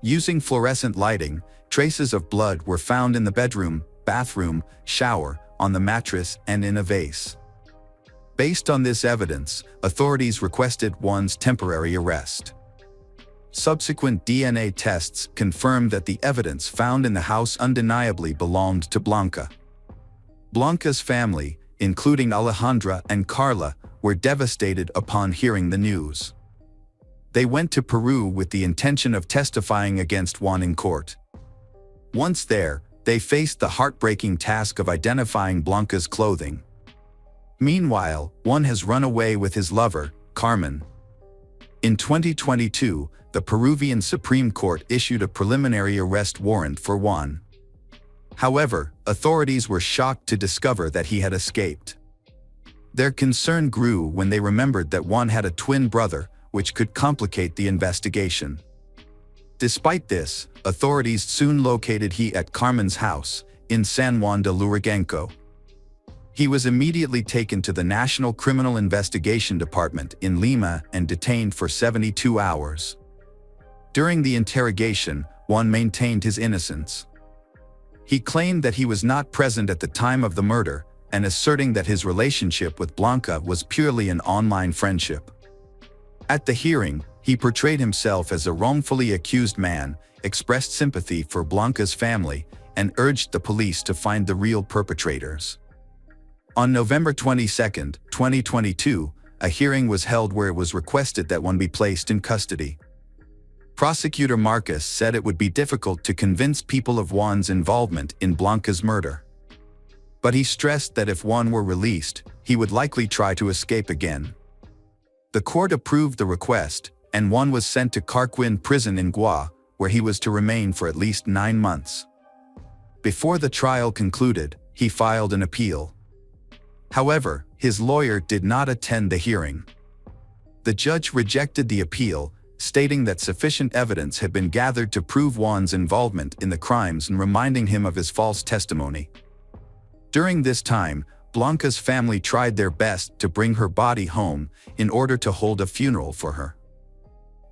Using fluorescent lighting, traces of blood were found in the bedroom, bathroom, shower, on the mattress, and in a vase. Based on this evidence, authorities requested Juan's temporary arrest. Subsequent DNA tests confirmed that the evidence found in the house undeniably belonged to Blanca. Blanca's family, including Alejandra and Carla, were devastated upon hearing the news. They went to Peru with the intention of testifying against Juan in court. Once there, they faced the heartbreaking task of identifying Blanca's clothing. Meanwhile, Juan has run away with his lover, Carmen. In 2022, the Peruvian Supreme Court issued a preliminary arrest warrant for Juan. However, authorities were shocked to discover that he had escaped. Their concern grew when they remembered that Juan had a twin brother, which could complicate the investigation. Despite this, authorities soon located him at Carmen's house, in San Juan de Lurigancho. He was immediately taken to the National Criminal Investigation Department in Lima and detained for 72 hours. During the interrogation, Juan maintained his innocence. He claimed that he was not present at the time of the murder, and asserting that his relationship with Blanca was purely an online friendship. At the hearing, he portrayed himself as a wrongfully accused man, expressed sympathy for Blanca's family, and urged the police to find the real perpetrators. On November 22, 2022, a hearing was held where it was requested that Juan be placed in custody. Prosecutor Marcus said it would be difficult to convince people of Juan's involvement in Blanca's murder. But he stressed that if Juan were released, he would likely try to escape again. The court approved the request, and Juan was sent to Carquin prison in Gua, where he was to remain for at least 9 months. Before the trial concluded, he filed an appeal. However, his lawyer did not attend the hearing. The judge rejected the appeal, stating that sufficient evidence had been gathered to prove Juan's involvement in the crimes and reminding him of his false testimony. During this time, Blanca's family tried their best to bring her body home in order to hold a funeral for her.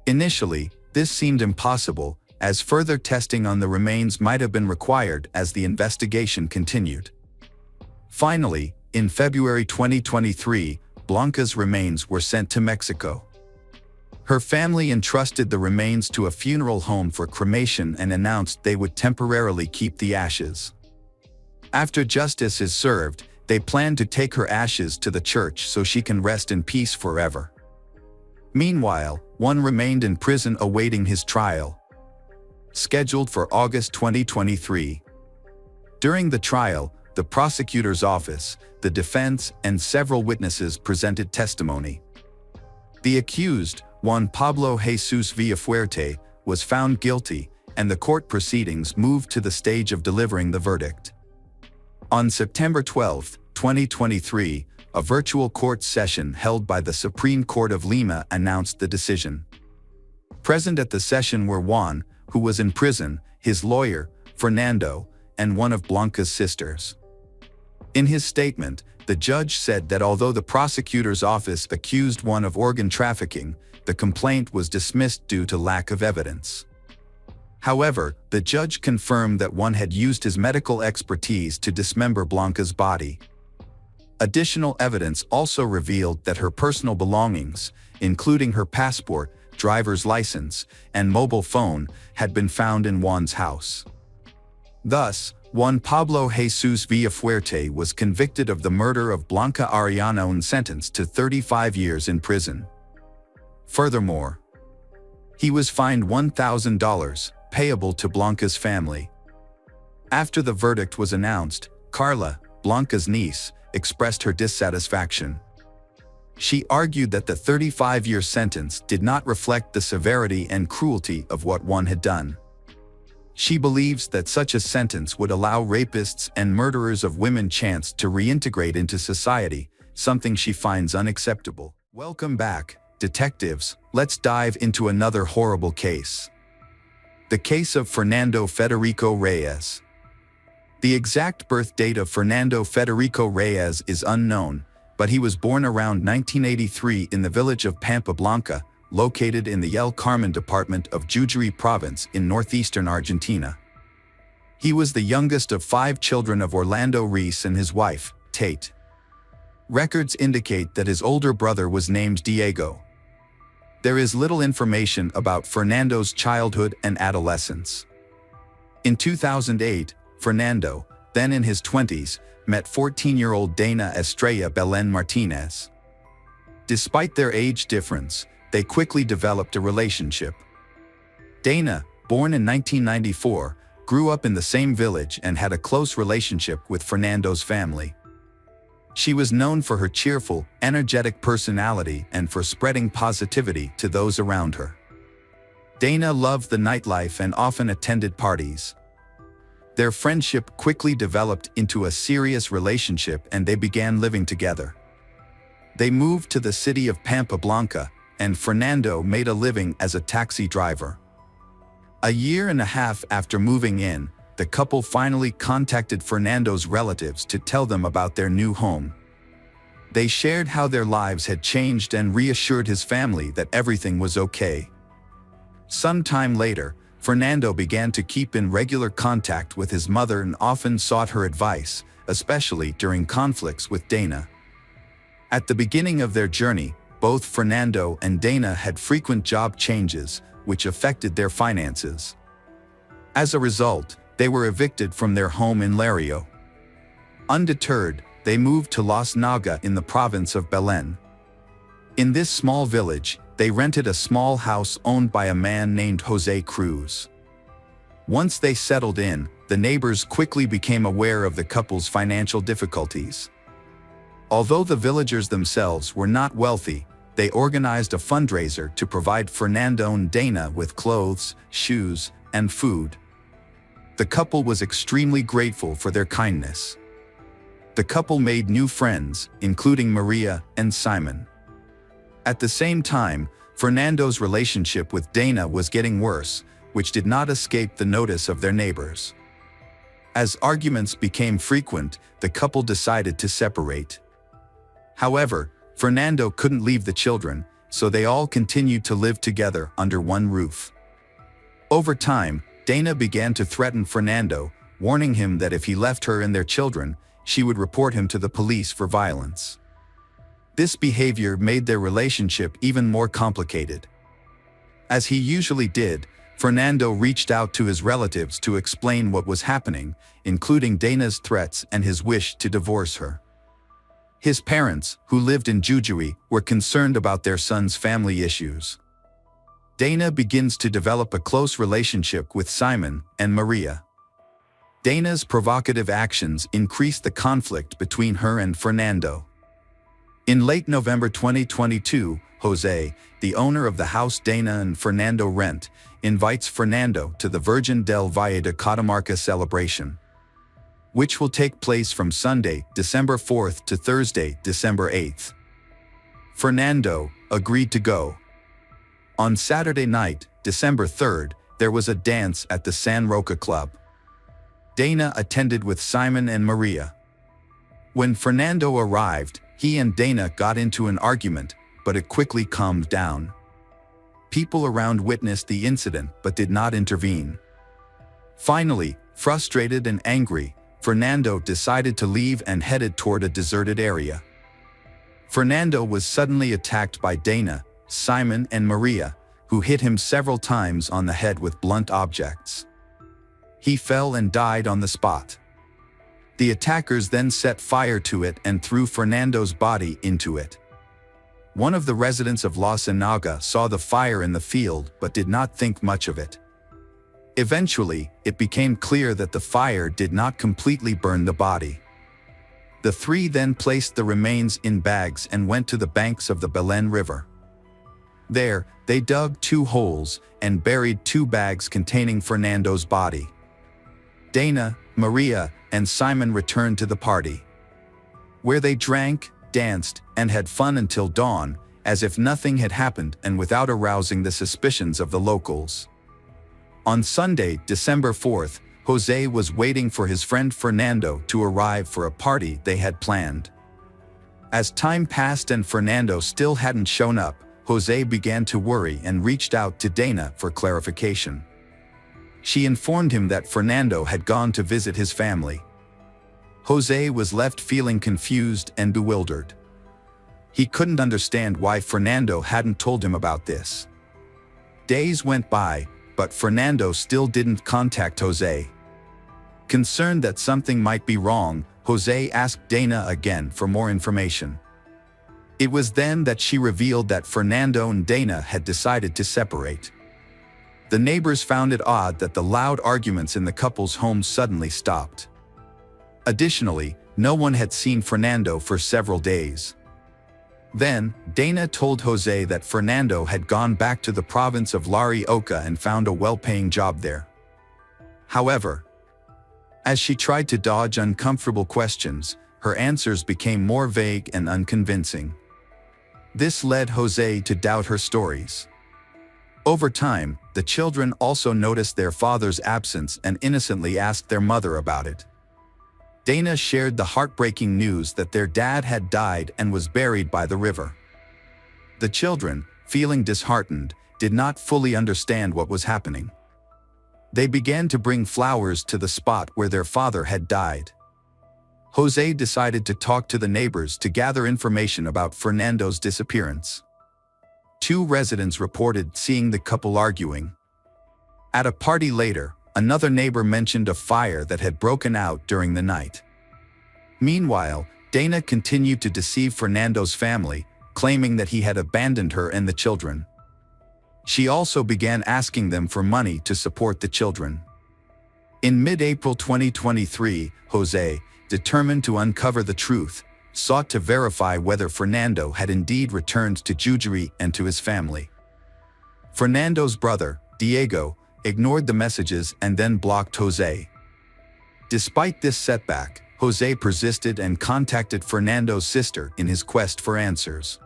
Initially, this seemed impossible, as further testing on the remains might have been required as the investigation continued. Finally, in February 2023, Blanca's remains were sent to Mexico. Her family entrusted the remains to a funeral home for cremation and announced they would temporarily keep the ashes. After justice is served, they plan to take her ashes to the church so she can rest in peace forever. Meanwhile, Juan remained in prison awaiting his trial, scheduled for August 2023. During the trial, the prosecutor's office, the defense, and several witnesses presented testimony. The accused, Juan Pablo Jesus Villafuerte, was found guilty, and the court proceedings moved to the stage of delivering the verdict. On September 12, 2023, a virtual court session held by the Supreme Court of Lima announced the decision. Present at the session were Juan, who was in prison, his lawyer, Fernando, and one of Blanca's sisters. In his statement, the judge said that although the prosecutor's office accused Juan of organ trafficking, the complaint was dismissed due to lack of evidence. However, the judge confirmed that Juan had used his medical expertise to dismember Blanca's body. Additional evidence also revealed that her personal belongings, including her passport, driver's license, and mobile phone, had been found in Juan's house. Thus, Juan Pablo Jesus Villafuerte was convicted of the murder of Blanca Arellano and sentenced to 35 years in prison. Furthermore, he was fined $1,000, payable to Blanca's family. After the verdict was announced, Carla, Blanca's niece, expressed her dissatisfaction. She argued that the 35-year sentence did not reflect the severity and cruelty of what Juan had done. She believes that such a sentence would allow rapists and murderers of women chance to reintegrate into society, something she finds unacceptable. Welcome back, detectives. Let's dive into another horrible case. The case of Fernando Federico Reyes. The exact birth date of Fernando Federico Reyes is unknown, but he was born around 1983 in the village of Pampa Blanca, located in the El Carmen department of Jujuy province in northeastern Argentina. He was the youngest of 5 children of Orlando Reese and his wife, Tate. Records indicate that his older brother was named Diego. There is little information about Fernando's childhood and adolescence. In 2008, Fernando, then in his 20s, met 14-year-old Dana Estrella Belén Martinez. Despite their age difference, they quickly developed a relationship. Dana, born in 1994, grew up in the same village and had a close relationship with Fernando's family. She was known for her cheerful, energetic personality and for spreading positivity to those around her. Dana loved the nightlife and often attended parties. Their friendship quickly developed into a serious relationship and they began living together. They moved to the city of Pampa Blanca, and Fernando made a living as a taxi driver. A year and a half after moving in, the couple finally contacted Fernando's relatives to tell them about their new home. They shared how their lives had changed and reassured his family that everything was okay. Some time later, Fernando began to keep in regular contact with his mother and often sought her advice, especially during conflicts with Dana. At the beginning of their journey, both Fernando and Dana had frequent job changes, which affected their finances. As a result, they were evicted from their home in Lario. Undeterred, they moved to Las Naga in the province of Belén. In this small village, they rented a small house owned by a man named Jose Cruz. Once they settled in, the neighbors quickly became aware of the couple's financial difficulties. Although the villagers themselves were not wealthy, they organized a fundraiser to provide Fernando and Dana with clothes, shoes, and food. The couple was extremely grateful for their kindness. The couple made new friends, including Maria and Simon. At the same time, Fernando's relationship with Dana was getting worse, which did not escape the notice of their neighbors. As arguments became frequent, the couple decided to separate. However, Fernando couldn't leave the children, so they all continued to live together under one roof. Over time, Dana began to threaten Fernando, warning him that if he left her and their children, she would report him to the police for violence. This behavior made their relationship even more complicated. As he usually did, Fernando reached out to his relatives to explain what was happening, including Dana's threats and his wish to divorce her. His parents, who lived in Jujuy, were concerned about their son's family issues. Dana begins to develop a close relationship with Simon and Maria. Dana's provocative actions increased the conflict between her and Fernando. In late November 2022, Jose, the owner of the house Dana and Fernando rent, invites Fernando to the Virgen del Valle de Catamarca celebration, which will take place from Sunday, December 4th to Thursday, December 8th. Fernando agreed to go. On Saturday night, December 3rd, there was a dance at the San Roca Club. Dana attended with Simon and Maria. When Fernando arrived, he and Dana got into an argument, but it quickly calmed down. People around witnessed the incident but did not intervene. Finally, frustrated and angry, Fernando decided to leave and headed toward a deserted area. Fernando was suddenly attacked by Dana, Simon and Maria, who hit him several times on the head with blunt objects. He fell and died on the spot. The attackers then set fire to it and threw Fernando's body into it. One of the residents of La Ciénaga saw the fire in the field but did not think much of it. Eventually, it became clear that the fire did not completely burn the body. The three then placed the remains in bags and went to the banks of the Belén River. There, they dug 2 holes and buried 2 bags containing Fernando's body. Dana, Maria, and Simon returned to the party, where they drank, danced, and had fun until dawn, as if nothing had happened and without arousing the suspicions of the locals. On Sunday, December 4th, Jose was waiting for his friend Fernando to arrive for a party they had planned. As time passed and Fernando still hadn't shown up, Jose began to worry and reached out to Dana for clarification. She informed him that Fernando had gone to visit his family. Jose was left feeling confused and bewildered. He couldn't understand why Fernando hadn't told him about this. Days went by, but Fernando still didn't contact Jose. Concerned that something might be wrong, Jose asked Dana again for more information. It was then that she revealed that Fernando and Dana had decided to separate. The neighbors found it odd that the loud arguments in the couple's home suddenly stopped. Additionally, no one had seen Fernando for several days. Then, Dana told Jose that Fernando had gone back to the province of Larioca and found a well-paying job there. However, as she tried to dodge uncomfortable questions, her answers became more vague and unconvincing. This led Jose to doubt her stories. Over time, the children also noticed their father's absence and innocently asked their mother about it. Dana shared the heartbreaking news that their dad had died and was buried by the river. The children, feeling disheartened, did not fully understand what was happening. They began to bring flowers to the spot where their father had died. Jose decided to talk to the neighbors to gather information about Fernando's disappearance. 2 residents reported seeing the couple arguing. At a party later, another neighbor mentioned a fire that had broken out during the night. Meanwhile, Dana continued to deceive Fernando's family, claiming that he had abandoned her and the children. She also began asking them for money to support the children. In mid-April 2023, Jose, determined to uncover the truth, sought to verify whether Fernando had indeed returned to Jujuri and to his family. Fernando's brother, Diego, ignored the messages and then blocked Jose. Despite this setback, Jose persisted and contacted Fernando's sister in his quest for answers.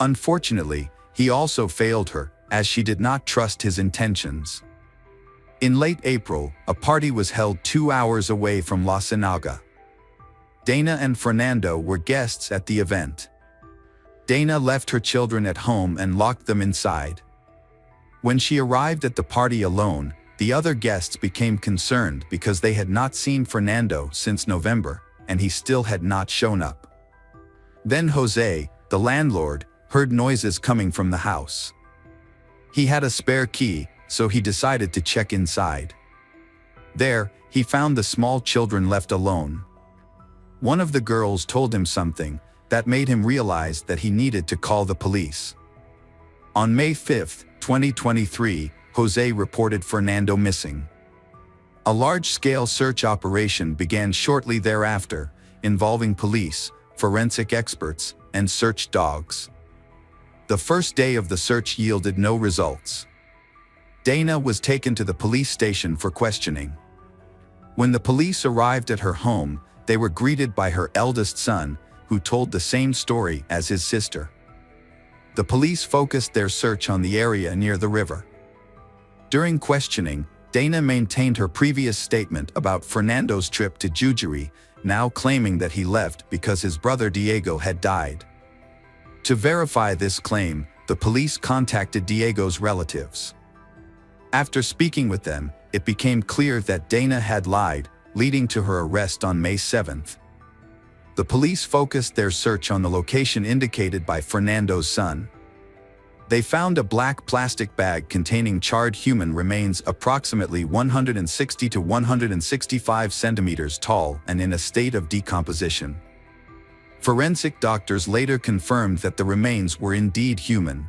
Unfortunately, he also failed her, as she did not trust his intentions. In late April, a party was held 2 hours away from La Ciénaga. Dana and Fernando were guests at the event. Dana left her children at home and locked them inside. When she arrived at the party alone, the other guests became concerned because they had not seen Fernando since November, and he still had not shown up. Then Jose, the landlord, heard noises coming from the house. He had a spare key, so he decided to check inside. There, he found the small children left alone. One of the girls told him something that made him realize that he needed to call the police. On May 5, 2023, Jose reported Fernando missing. A large-scale search operation began shortly thereafter, involving police, forensic experts, and search dogs. The first day of the search yielded no results. Dana was taken to the police station for questioning. When the police arrived at her home, they were greeted by her eldest son, who told the same story as his sister. The police focused their search on the area near the river. During questioning, Dana maintained her previous statement about Fernando's trip to Jujuri, now claiming that he left because his brother Diego had died. To verify this claim, the police contacted Diego's relatives. After speaking with them, it became clear that Dana had lied, leading to her arrest on May 7th. The police focused their search on the location indicated by Fernando's son. They found a black plastic bag containing charred human remains approximately 160 to 165 centimeters tall and in a state of decomposition. Forensic doctors later confirmed that the remains were indeed human.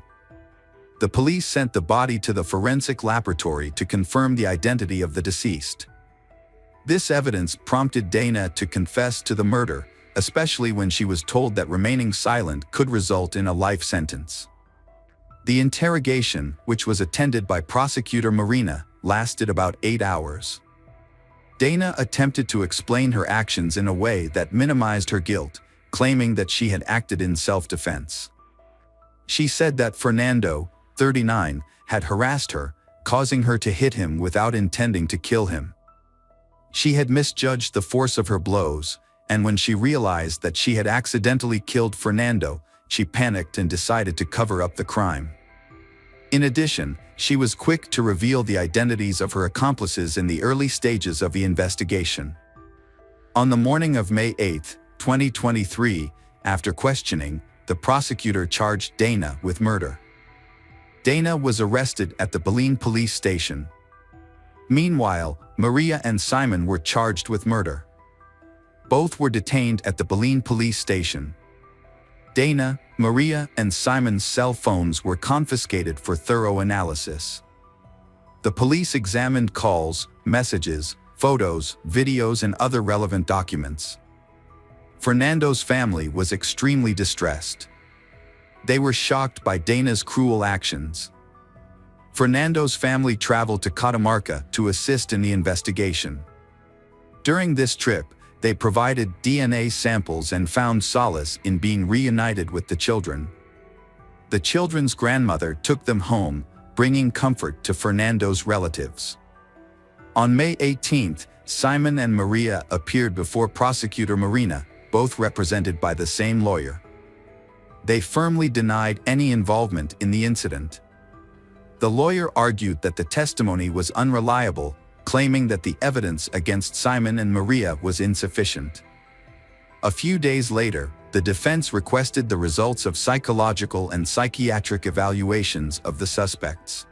The police sent the body to the forensic laboratory to confirm the identity of the deceased. This evidence prompted Dana to confess to the murder, especially when she was told that remaining silent could result in a life sentence. The interrogation, which was attended by Prosecutor Marina, lasted about 8 hours. Dana attempted to explain her actions in a way that minimized her guilt, claiming that she had acted in self-defense. She said that Fernando, 39, had harassed her, causing her to hit him without intending to kill him. She had misjudged the force of her blows, and when she realized that she had accidentally killed Fernando, she panicked and decided to cover up the crime. In addition, she was quick to reveal the identities of her accomplices in the early stages of the investigation. On the morning of May 8, 2023, after questioning, the prosecutor charged Dana with murder. Dana was arrested at the Belém police station. Meanwhile, Maria and Simon were charged with murder. Both were detained at the Belém police station. Dana, Maria, and Simon's cell phones were confiscated for thorough analysis. The police examined calls, messages, photos, videos, and other relevant documents. Fernando's family was extremely distressed. They were shocked by Dana's cruel actions. Fernando's family traveled to Catamarca to assist in the investigation. During this trip, they provided DNA samples and found solace in being reunited with the children. The children's grandmother took them home, bringing comfort to Fernando's relatives. On May 18th, Simon and Maria appeared before Prosecutor Marina, both represented by the same lawyer. They firmly denied any involvement in the incident. The lawyer argued that the testimony was unreliable, claiming that the evidence against Simon and Maria was insufficient. A few days later, the defense requested the results of psychological and psychiatric evaluations of the suspects.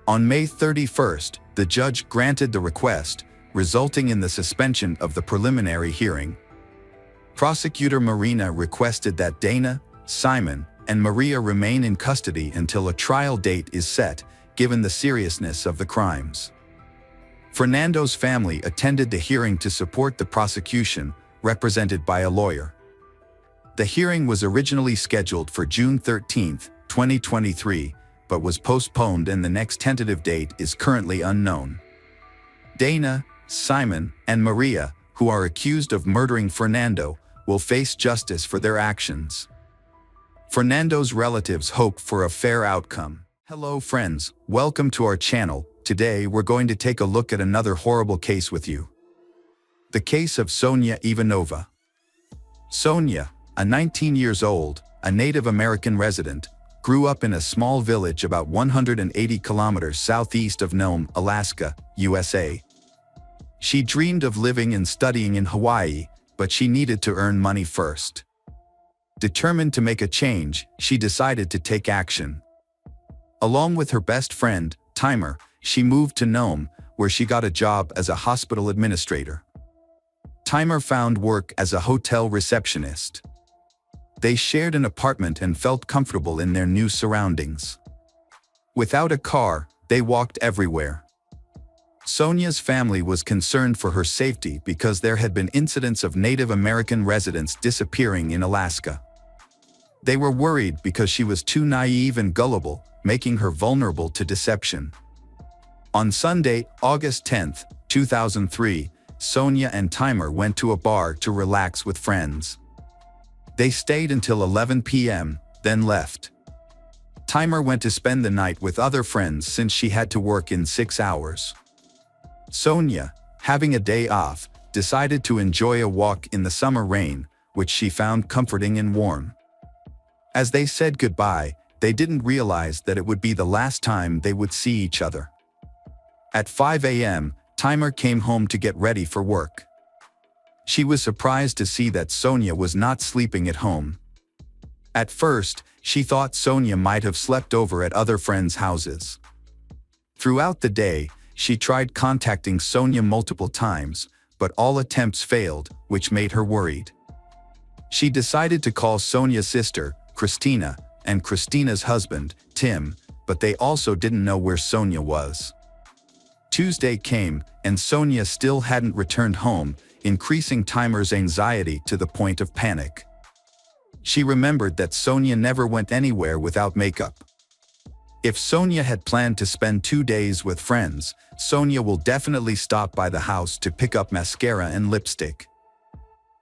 On May 31st, the judge granted the request, resulting in the suspension of the preliminary hearing. Prosecutor Marina requested that Dana, Simon, and Maria remain in custody until a trial date is set, given the seriousness of the crimes. Fernando's family attended the hearing to support the prosecution, represented by a lawyer. The hearing was originally scheduled for June 13, 2023, but was postponed and the next tentative date is currently unknown. Dana, Simon, and Maria, who are accused of murdering Fernando, will face justice for their actions. Fernando's relatives hope for a fair outcome. Hello friends, welcome to our channel. Today we're going to take a look at another horrible case with you. The case of Sonia Ivanova. Sonia, a 19 years old, a Native American resident, grew up in a small village about 180 kilometers southeast of Nome, Alaska, USA. She dreamed of living and studying in Hawaii, but she needed to earn money first. Determined to make a change, she decided to take action. Along with her best friend, Timer, she moved to Nome, where she got a job as a hospital administrator. Timer found work as a hotel receptionist. They shared an apartment and felt comfortable in their new surroundings. Without a car, they walked everywhere. Sonia's family was concerned for her safety because there had been incidents of Native American residents disappearing in Alaska. They were worried because she was too naive and gullible, making her vulnerable to deception. On Sunday, August 10, 2003, Sonia and Timer went to a bar to relax with friends. They stayed until 11 p.m., then left. Timer went to spend the night with other friends since she had to work in 6 hours. Sonia, having a day off, decided to enjoy a walk in the summer rain, which she found comforting and warm. As they said goodbye, they didn't realize that it would be the last time they would see each other. At 5 a.m., Timer came home to get ready for work. She was surprised to see that Sonia was not sleeping at home. At first, she thought Sonia might have slept over at other friends' houses. Throughout the day, she tried contacting Sonia multiple times, but all attempts failed, which made her worried. She decided to call Sonia's sister, Christina, and Christina's husband, Tim, but they also didn't know where Sonia was. Tuesday came, and Sonia still hadn't returned home, increasing Timer's anxiety to the point of panic. She remembered that Sonia never went anywhere without makeup. If Sonia had planned to spend 2 days with friends, Sonia will definitely stop by the house to pick up mascara and lipstick.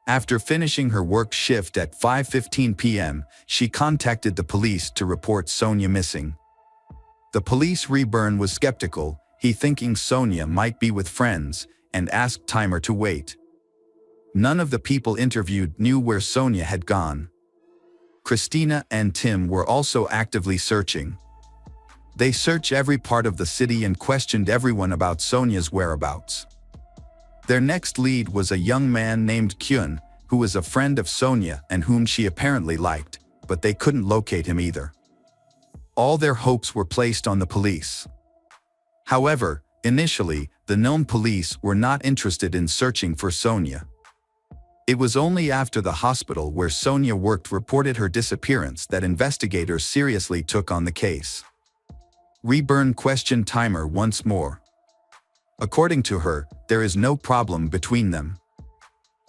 After finishing her work shift at 5:15 p.m., she contacted the police to report Sonia missing. The police Reburn was skeptical, he thinking Sonia might be with friends, and asked Timer to wait. None of the people interviewed knew where Sonia had gone. Christina and Tim were also actively searching. They searched every part of the city and questioned everyone about Sonia's whereabouts. Their next lead was a young man named Kyun, who was a friend of Sonia and whom she apparently liked, but they couldn't locate him either. All their hopes were placed on the police. However, initially, the known police were not interested in searching for Sonia. It was only after the hospital where Sonia worked reported her disappearance that investigators seriously took on the case. Reburn questioned Timer once more. According to her, there is no problem between them.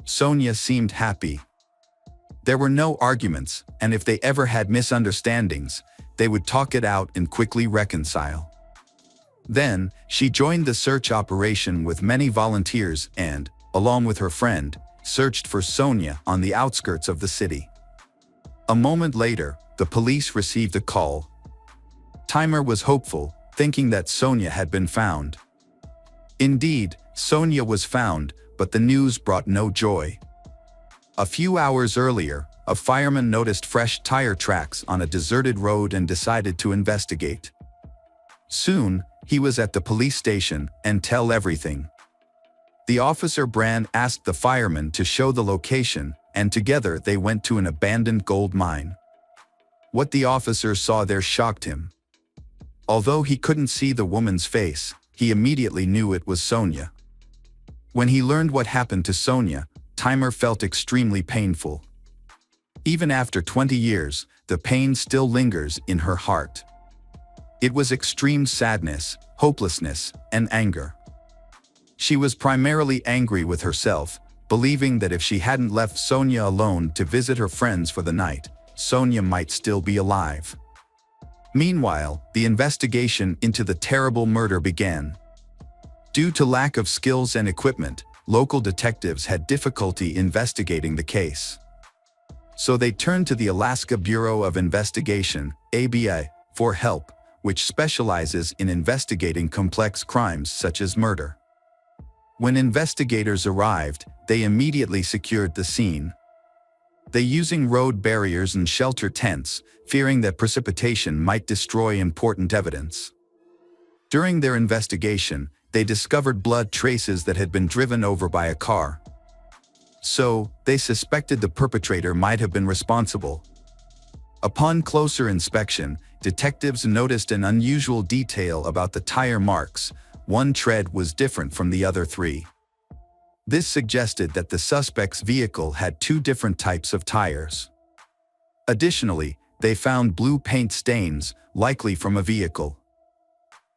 Sonia seemed happy. There were no arguments, and if they ever had misunderstandings, they would talk it out and quickly reconcile. Then, she joined the search operation with many volunteers and, along with her friend, searched for Sonia on the outskirts of the city. A moment later, the police received a call. Timer was hopeful, thinking that Sonia had been found. Indeed, Sonia was found, but the news brought no joy. A few hours earlier, a fireman noticed fresh tire tracks on a deserted road and decided to investigate. Soon, he was at the police station and tell everything. The officer Bran asked the fireman to show the location, and together they went to an abandoned gold mine. What the officer saw there shocked him. Although he couldn't see the woman's face, he immediately knew it was Sonia. When he learned what happened to Sonia, Timer felt extremely painful. Even after 20 years, the pain still lingers in her heart. It was extreme sadness, hopelessness, and anger. She was primarily angry with herself, believing that if she hadn't left Sonia alone to visit her friends for the night, Sonia might still be alive. Meanwhile, the investigation into the terrible murder began. Due to lack of skills and equipment, local detectives had difficulty investigating the case. So they turned to the Alaska Bureau of Investigation, ABI, for help, which specializes in investigating complex crimes such as murder. When investigators arrived, they immediately secured the scene. They using road barriers and shelter tents, fearing that precipitation might destroy important evidence. During their investigation, they discovered blood traces that had been driven over by a car. So, they suspected the perpetrator might have been responsible. Upon closer inspection, detectives noticed an unusual detail about the tire marks. One tread was different from the other three. This suggested that the suspect's vehicle had two different types of tires. Additionally, they found blue paint stains, likely from a vehicle.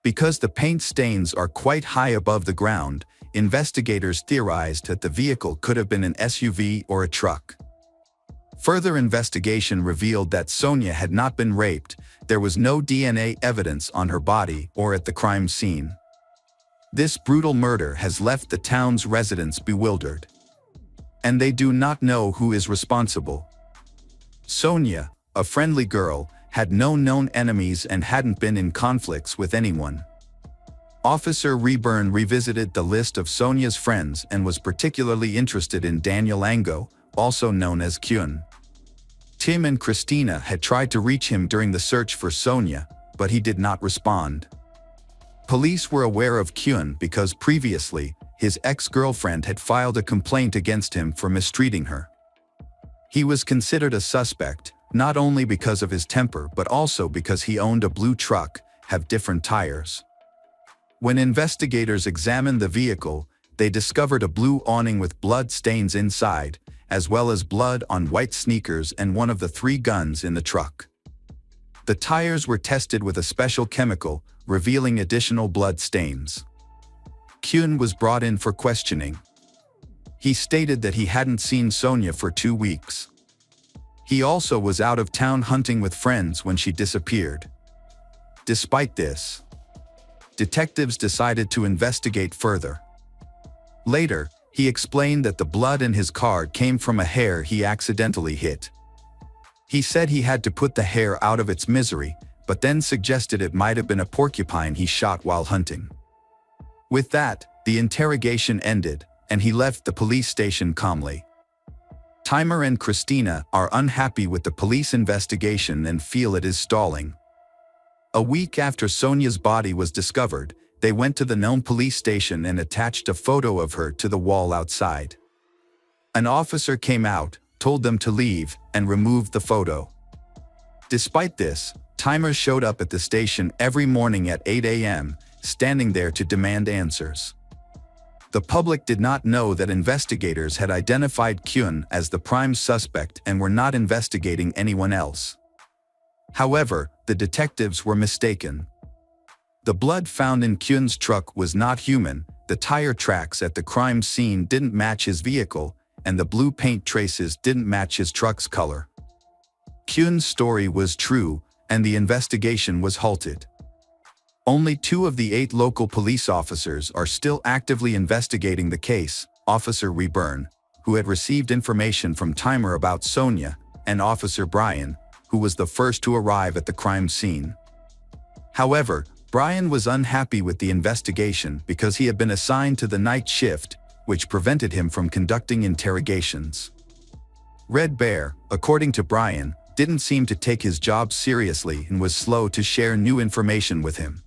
Because the paint stains are quite high above the ground, investigators theorized that the vehicle could have been an SUV or a truck. Further investigation revealed that Sonia had not been raped. There was no DNA evidence on her body or at the crime scene. This brutal murder has left the town's residents bewildered. And they do not know who is responsible. Sonia, a friendly girl, had no known enemies and hadn't been in conflicts with anyone. Officer Reburn revisited the list of Sonia's friends and was particularly interested in Daniel Ango, also known as Kyun. Tim and Christina had tried to reach him during the search for Sonia, but he did not respond. Police were aware of Kyun because previously, his ex-girlfriend had filed a complaint against him for mistreating her. He was considered a suspect, not only because of his temper but also because he owned a blue truck, have different tires. When investigators examined the vehicle, they discovered a blue awning with blood stains inside, as well as blood on white sneakers and one of the 3 guns in the truck. The tires were tested with a special chemical, revealing additional blood stains. Kyun was brought in for questioning. He stated that he hadn't seen Sonia for 2 weeks. He also was out of town hunting with friends when she disappeared. Despite this, detectives decided to investigate further. Later, he explained that the blood in his car came from a hare he accidentally hit. He said he had to put the hare out of its misery, but then suggested it might have been a porcupine he shot while hunting. With that, the interrogation ended, and he left the police station calmly. Timer and Christina are unhappy with the police investigation and feel it is stalling. A week after Sonia's body was discovered, they went to the Nome police station and attached a photo of her to the wall outside. An officer came out, told them to leave, and removed the photo. Despite this, Timer showed up at the station every morning at 8 a.m., standing there to demand answers. The public did not know that investigators had identified Kyun as the prime suspect and were not investigating anyone else. However, the detectives were mistaken. The blood found in Kyun's truck was not human, the tire tracks at the crime scene didn't match his vehicle, and the blue paint traces didn't match his truck's color. Kyun's story was true, and the investigation was halted. Only 2 of the 8 local police officers are still actively investigating the case: Officer Reburn, who had received information from Timer about Sonia, and Officer Brian, who was the first to arrive at the crime scene. However, Brian was unhappy with the investigation because he had been assigned to the night shift, which prevented him from conducting interrogations. Red Bear, according to Brian, didn't seem to take his job seriously and was slow to share new information with him.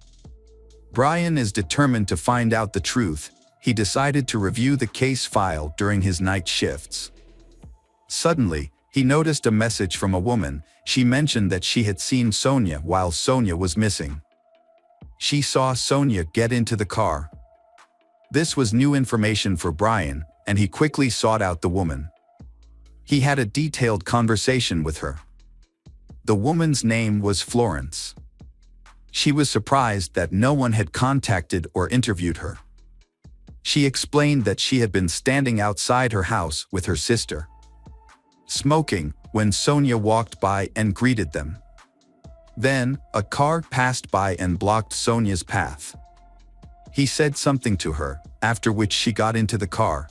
Brian is determined to find out the truth. He decided to review the case file during his night shifts. Suddenly, he noticed a message from a woman. She mentioned that she had seen Sonia while Sonia was missing. She saw Sonia get into the car. This was new information for Brian, and he quickly sought out the woman. He had a detailed conversation with her. The woman's name was Florence. She was surprised that no one had contacted or interviewed her. She explained that she had been standing outside her house with her sister, smoking, when Sonia walked by and greeted them. Then, a car passed by and blocked Sonia's path. He said something to her, after which she got into the car.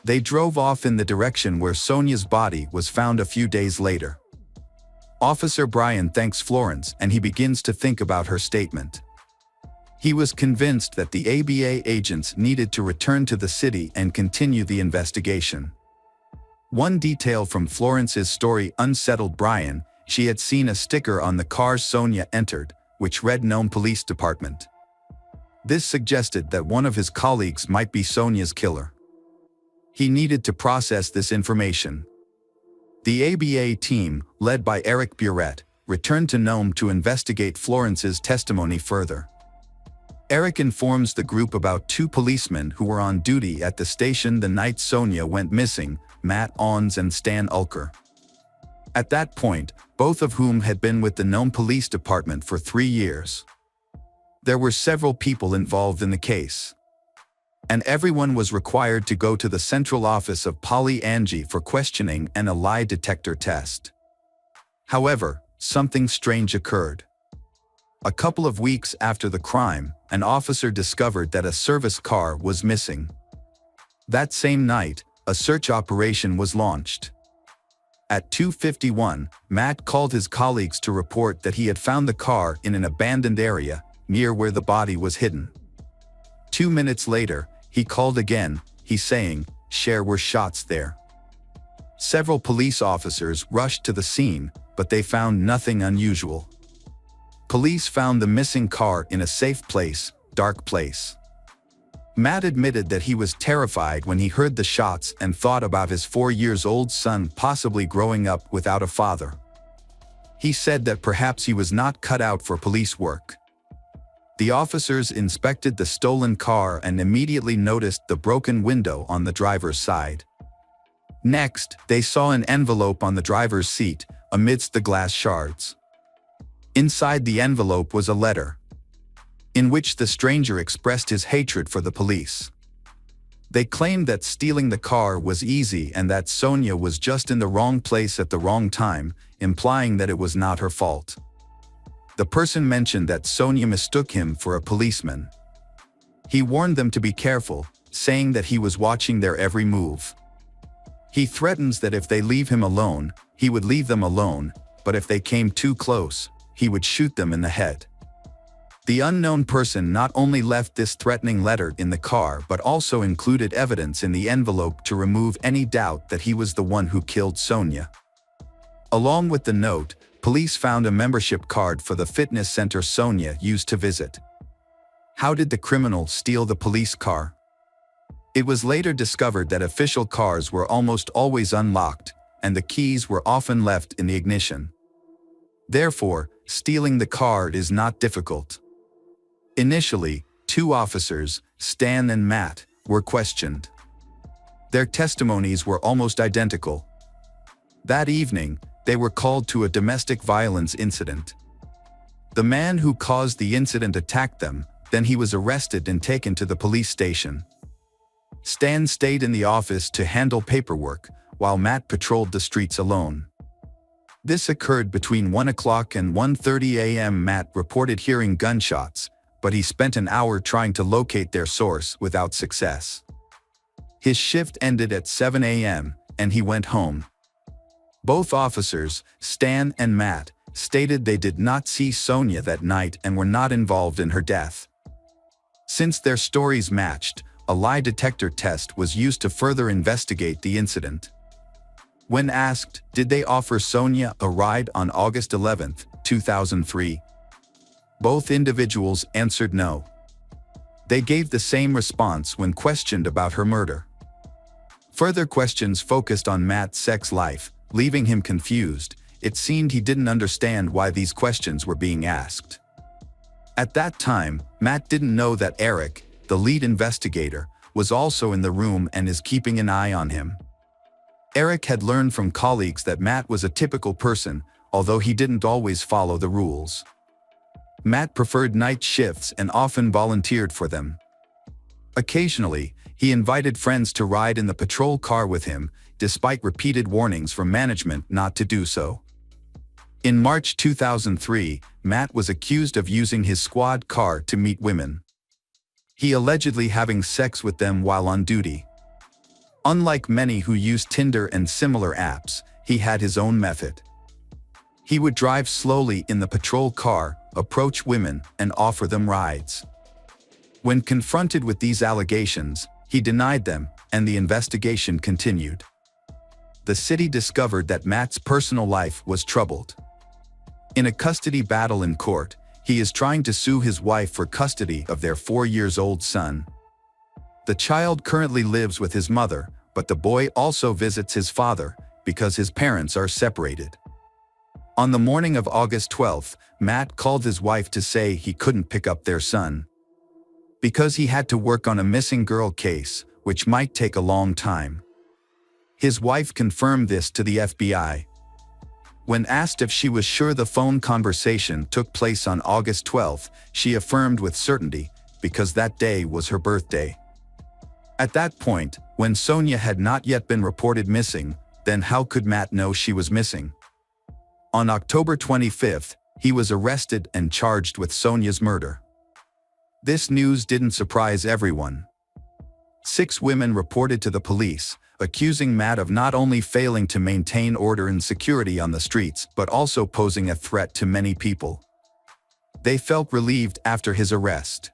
They drove off in the direction where Sonia's body was found a few days later. Officer Brian thanks Florence and he begins to think about her statement. He was convinced that the ABA agents needed to return to the city and continue the investigation. One detail from Florence's story unsettled Brian. She had seen a sticker on the car Sonia entered, which read Nome Police Department. This suggested that one of his colleagues might be Sonia's killer. He needed to process this information. The ABA team, led by Eric Burette, returned to Nome to investigate Florence's testimony further. Eric informs the group about 2 policemen who were on duty at the station the night Sonia went missing, Matt Ons and Stan Ulker. At that point, both of whom had been with the Nome Police Department for 3 years. There were several people involved in the case, and everyone was required to go to the central office of Polly Angie for questioning and a lie detector test. However, something strange occurred. A couple of weeks after the crime, an officer discovered that a service car was missing. That same night, a search operation was launched. At 2:51, Matt called his colleagues to report that he had found the car in an abandoned area, near where the body was hidden. 2 minutes later, he called again, saying, "There were shots there." Several police officers rushed to the scene, but they found nothing unusual. Police found the missing car in a safe place, dark place. Matt admitted that he was terrified when he heard the shots and thought about his 4-year-old son possibly growing up without a father. He said that perhaps he was not cut out for police work. The officers inspected the stolen car and immediately noticed the broken window on the driver's side. Next, they saw an envelope on the driver's seat, amidst the glass shards. Inside the envelope was a letter, in which the stranger expressed his hatred for the police. They claimed that stealing the car was easy and that Sonia was just in the wrong place at the wrong time, implying that it was not her fault. The person mentioned that Sonia mistook him for a policeman. He warned them to be careful, saying that he was watching their every move. He threatens that if they leave him alone, he would leave them alone, but if they came too close, he would shoot them in the head. The unknown person not only left this threatening letter in the car but also included evidence in the envelope to remove any doubt that he was the one who killed Sonia. Along with the note, police found a membership card for the fitness center Sonia used to visit. How did the criminal steal the police car? It was later discovered that official cars were almost always unlocked, and the keys were often left in the ignition. Therefore, stealing the car is not difficult. Initially, 2 officers, Stan and Matt, were questioned. Their testimonies were almost identical. That evening, they were called to a domestic violence incident. The man who caused the incident attacked them, then he was arrested and taken to the police station. Stan stayed in the office to handle paperwork, while Matt patrolled the streets alone. This occurred between 1 o'clock and 1:30 a.m. Matt reported hearing gunshots, but he spent an hour trying to locate their source without success. His shift ended at 7 a.m., and he went home. Both officers, Stan and Matt, stated they did not see Sonia that night and were not involved in her death. Since their stories matched, a lie detector test was used to further investigate the incident. When asked, did they offer Sonia a ride on August 11, 2003? Both individuals answered no. They gave the same response when questioned about her murder. Further questions focused on Matt's sex life, leaving him confused. It seemed he didn't understand why these questions were being asked. At that time, Matt didn't know that Eric, the lead investigator, was also in the room and is keeping an eye on him. Eric had learned from colleagues that Matt was a typical person, although he didn't always follow the rules. Matt preferred night shifts and often volunteered for them. Occasionally, he invited friends to ride in the patrol car with him, despite repeated warnings from management not to do so. In March 2003, Matt was accused of using his squad car to meet women. He allegedly having sex with them while on duty. Unlike many who use Tinder and similar apps, he had his own method. He would drive slowly in the patrol car, approach women, and offer them rides. When confronted with these allegations, he denied them, and the investigation continued. The city discovered that Matt's personal life was troubled. In a custody battle in court, he is trying to sue his wife for custody of their 4-year-old son. The child currently lives with his mother, but the boy also visits his father, because his parents are separated. On the morning of August 12, Matt called his wife to say he couldn't pick up their son, because he had to work on a missing girl case, which might take a long time. His wife confirmed this to the FBI. When asked if she was sure the phone conversation took place on August 12th, she affirmed with certainty, because that day was her birthday. At that point, when Sonia had not yet been reported missing, then how could Matt know she was missing? On October 25th, he was arrested and charged with Sonia's murder. This news didn't surprise everyone. 6 women reported to the police, accusing Matt of not only failing to maintain order and security on the streets but also posing a threat to many people. They felt relieved after his arrest.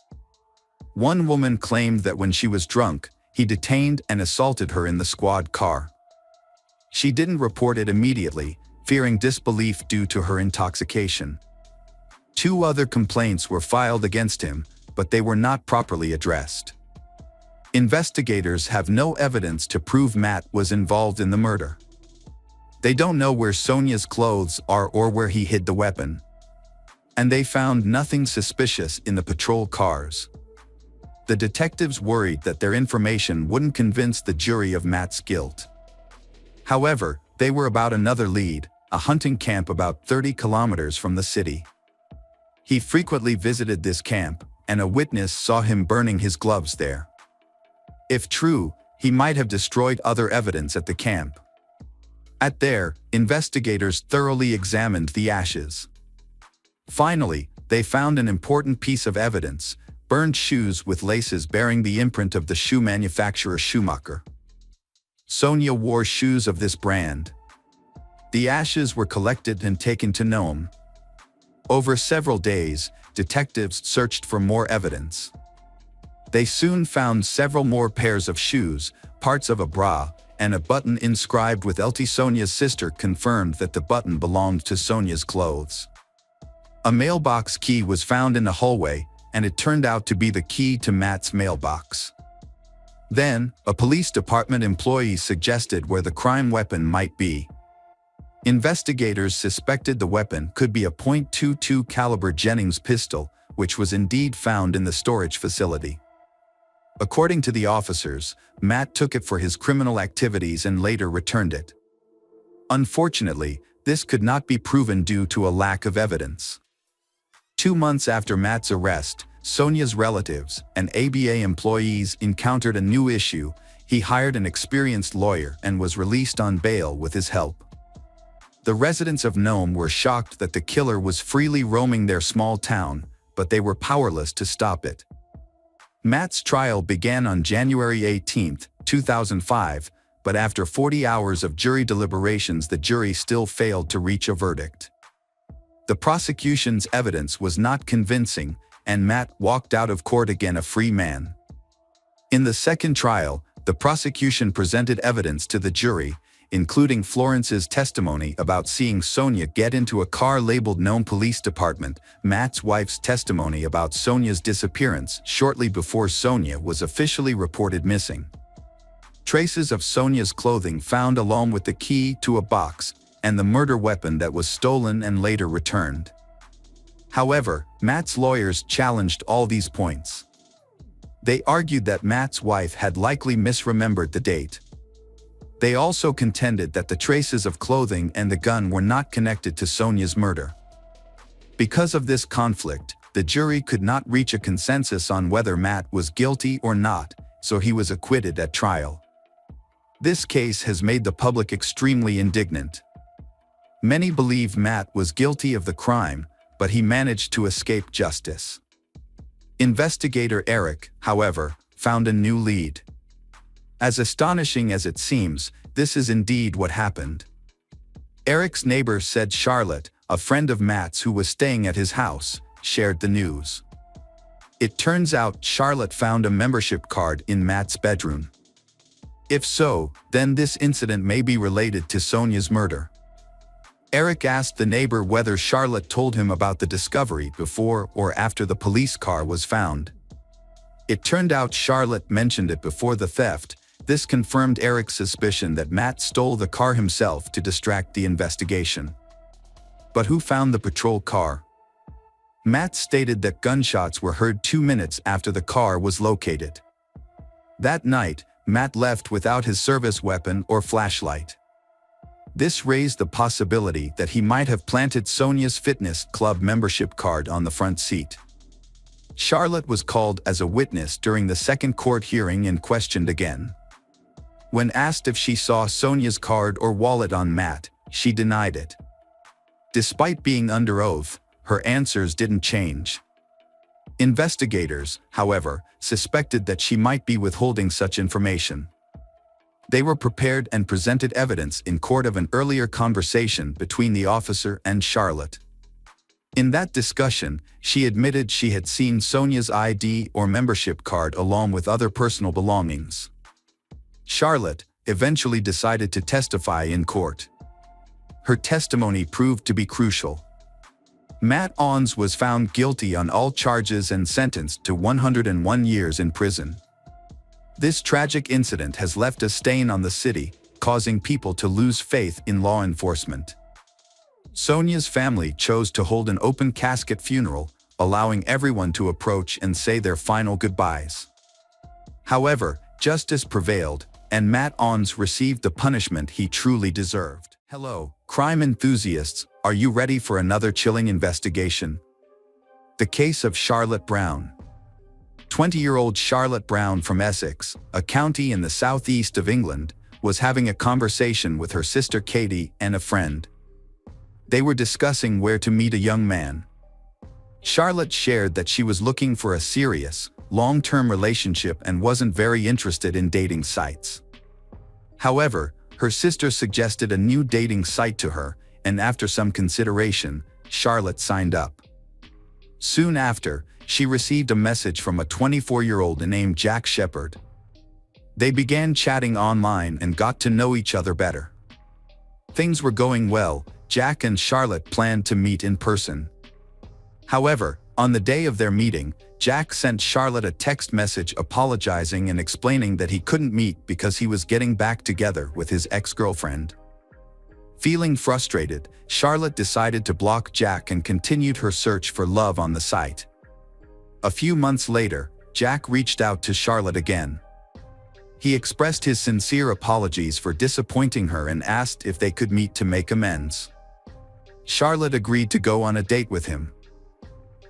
One woman claimed that when she was drunk, he detained and assaulted her in the squad car. She didn't report it immediately, fearing disbelief due to her intoxication. 2 other complaints were filed against him, but they were not properly addressed. Investigators have no evidence to prove Matt was involved in the murder. They don't know where Sonia's clothes are or where he hid the weapon. And they found nothing suspicious in the patrol cars. The detectives worried that their information wouldn't convince the jury of Matt's guilt. However, they were about another lead, a hunting camp about 30 kilometers from the city. He frequently visited this camp, and a witness saw him burning his gloves there. If true, he might have destroyed other evidence at the camp. At there, investigators thoroughly examined the ashes. Finally, they found an important piece of evidence: burned shoes with laces bearing the imprint of the shoe manufacturer Schumacher. Sonia wore shoes of this brand. The ashes were collected and taken to Nome. Over several days, detectives searched for more evidence. They soon found several more pairs of shoes, parts of a bra, and a button inscribed with LT. Sonia's sister confirmed that the button belonged to Sonia's clothes. A mailbox key was found in the hallway, and it turned out to be the key to Matt's mailbox. Then, a police department employee suggested where the crime weapon might be. Investigators suspected the weapon could be a .22 caliber Jennings pistol, which was indeed found in the storage facility. According to the officers, Matt took it for his criminal activities and later returned it. Unfortunately, this could not be proven due to a lack of evidence. 2 months after Matt's arrest, Sonia's relatives and ABA employees encountered a new issue. He hired an experienced lawyer and was released on bail with his help. The residents of Nome were shocked that the killer was freely roaming their small town, but they were powerless to stop it. Matt's trial began on January 18, 2005, but after 40 hours of jury deliberations, the jury still failed to reach a verdict. The prosecution's evidence was not convincing, and Matt walked out of court again a free man. In the second trial, the prosecution presented evidence to the jury, including Florence's testimony about seeing Sonia get into a car labeled Nome Police Department, Matt's wife's testimony about Sonia's disappearance shortly before Sonia was officially reported missing. Traces of Sonia's clothing found along with the key to a box, and the murder weapon that was stolen and later returned. However, Matt's lawyers challenged all these points. They argued that Matt's wife had likely misremembered the date. They also contended that the traces of clothing and the gun were not connected to Sonia's murder. Because of this conflict, the jury could not reach a consensus on whether Matt was guilty or not, so he was acquitted at trial. This case has made the public extremely indignant. Many believe Matt was guilty of the crime, but he managed to escape justice. Investigator Eric, however, found a new lead. As astonishing as it seems, this is indeed what happened. Eric's neighbor said Charlotte, a friend of Matt's who was staying at his house, shared the news. It turns out Charlotte found a membership card in Matt's bedroom. If so, then this incident may be related to Sonia's murder. Eric asked the neighbor whether Charlotte told him about the discovery before or after the police car was found. It turned out Charlotte mentioned it before the theft. This confirmed Eric's suspicion that Matt stole the car himself to distract the investigation. But who found the patrol car? Matt stated that gunshots were heard 2 minutes after the car was located. That night, Matt left without his service weapon or flashlight. This raised the possibility that he might have planted Sonia's fitness club membership card on the front seat. Charlotte was called as a witness during the second court hearing and questioned again. When asked if she saw Sonia's card or wallet on Matt, she denied it. Despite being under oath, her answers didn't change. Investigators, however, suspected that she might be withholding such information. They were prepared and presented evidence in court of an earlier conversation between the officer and Charlotte. In that discussion, she admitted she had seen Sonia's ID or membership card along with other personal belongings. Charlotte eventually decided to testify in court. Her testimony proved to be crucial. Matt Ons was found guilty on all charges and sentenced to 101 years in prison. This tragic incident has left a stain on the city, causing people to lose faith in law enforcement. Sonia's family chose to hold an open casket funeral, allowing everyone to approach and say their final goodbyes. However, justice prevailed, and Matt Ons received the punishment he truly deserved. Hello, crime enthusiasts, are you ready for another chilling investigation? The case of Charlotte Brown. 20-year-old Charlotte Brown from Essex, a county in the southeast of England, was having a conversation with her sister Katie and a friend. They were discussing where to meet a young man. Charlotte shared that she was looking for a serious, long-term relationship and wasn't very interested in dating sites. However, her sister suggested a new dating site to her, and after some consideration, Charlotte signed up. Soon after, she received a message from a 24-year-old named Jack Shepherd. They began chatting online and got to know each other better. Things were going well. Jack and Charlotte planned to meet in person. However, on the day of their meeting, Jack sent Charlotte a text message apologizing and explaining that he couldn't meet because he was getting back together with his ex-girlfriend. Feeling frustrated, Charlotte decided to block Jack and continued her search for love on the site. A few months later, Jack reached out to Charlotte again. He expressed his sincere apologies for disappointing her and asked if they could meet to make amends. Charlotte agreed to go on a date with him.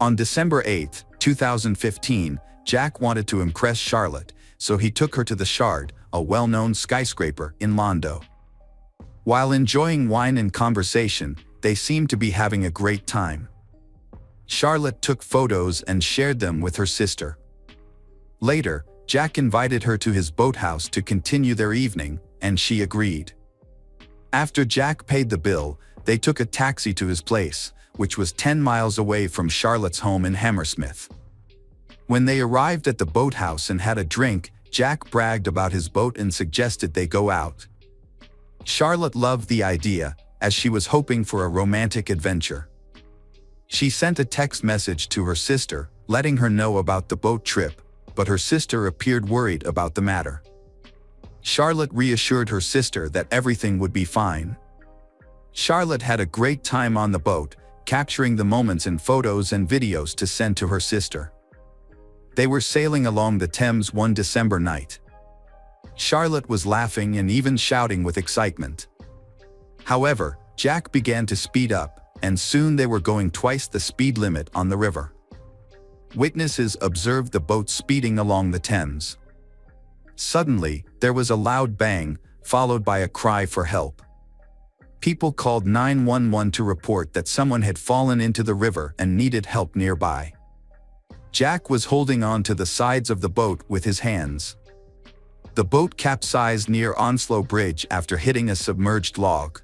On December 8, 2015, Jack wanted to impress Charlotte, so he took her to the Shard, a well-known skyscraper in London. While enjoying wine and conversation, they seemed to be having a great time. Charlotte took photos and shared them with her sister. Later, Jack invited her to his boathouse to continue their evening, and she agreed. After Jack paid the bill, they took a taxi to his place, which was 10 miles away from Charlotte's home in Hammersmith. When they arrived at the boathouse and had a drink, Jack bragged about his boat and suggested they go out. Charlotte loved the idea, as she was hoping for a romantic adventure. She sent a text message to her sister, letting her know about the boat trip, but her sister appeared worried about the matter. Charlotte reassured her sister that everything would be fine. Charlotte had a great time on the boat, capturing the moments in photos and videos to send to her sister. They were sailing along the Thames one December night. Charlotte was laughing and even shouting with excitement. However, Jack began to speed up, and soon they were going twice the speed limit on the river. Witnesses observed the boat speeding along the Thames. Suddenly, there was a loud bang, followed by a cry for help. People called 911 to report that someone had fallen into the river and needed help nearby. Jack was holding on to the sides of the boat with his hands. The boat capsized near Onslow Bridge after hitting a submerged log.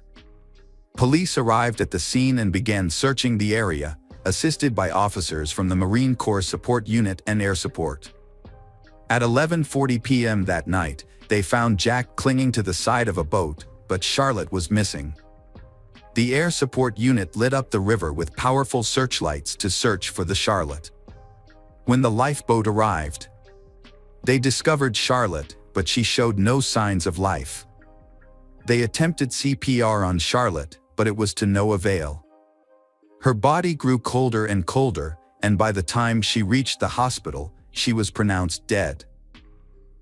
Police arrived at the scene and began searching the area, assisted by officers from the Marine Corps Support Unit and Air Support. At 11:40 p.m. that night, they found Jack clinging to the side of a boat, but Charlotte was missing. The Air Support Unit lit up the river with powerful searchlights to search for the Charlotte. When the lifeboat arrived, they discovered Charlotte, but she showed no signs of life. They attempted CPR on Charlotte, but it was to no avail. Her body grew colder and colder, and by the time she reached the hospital, she was pronounced dead.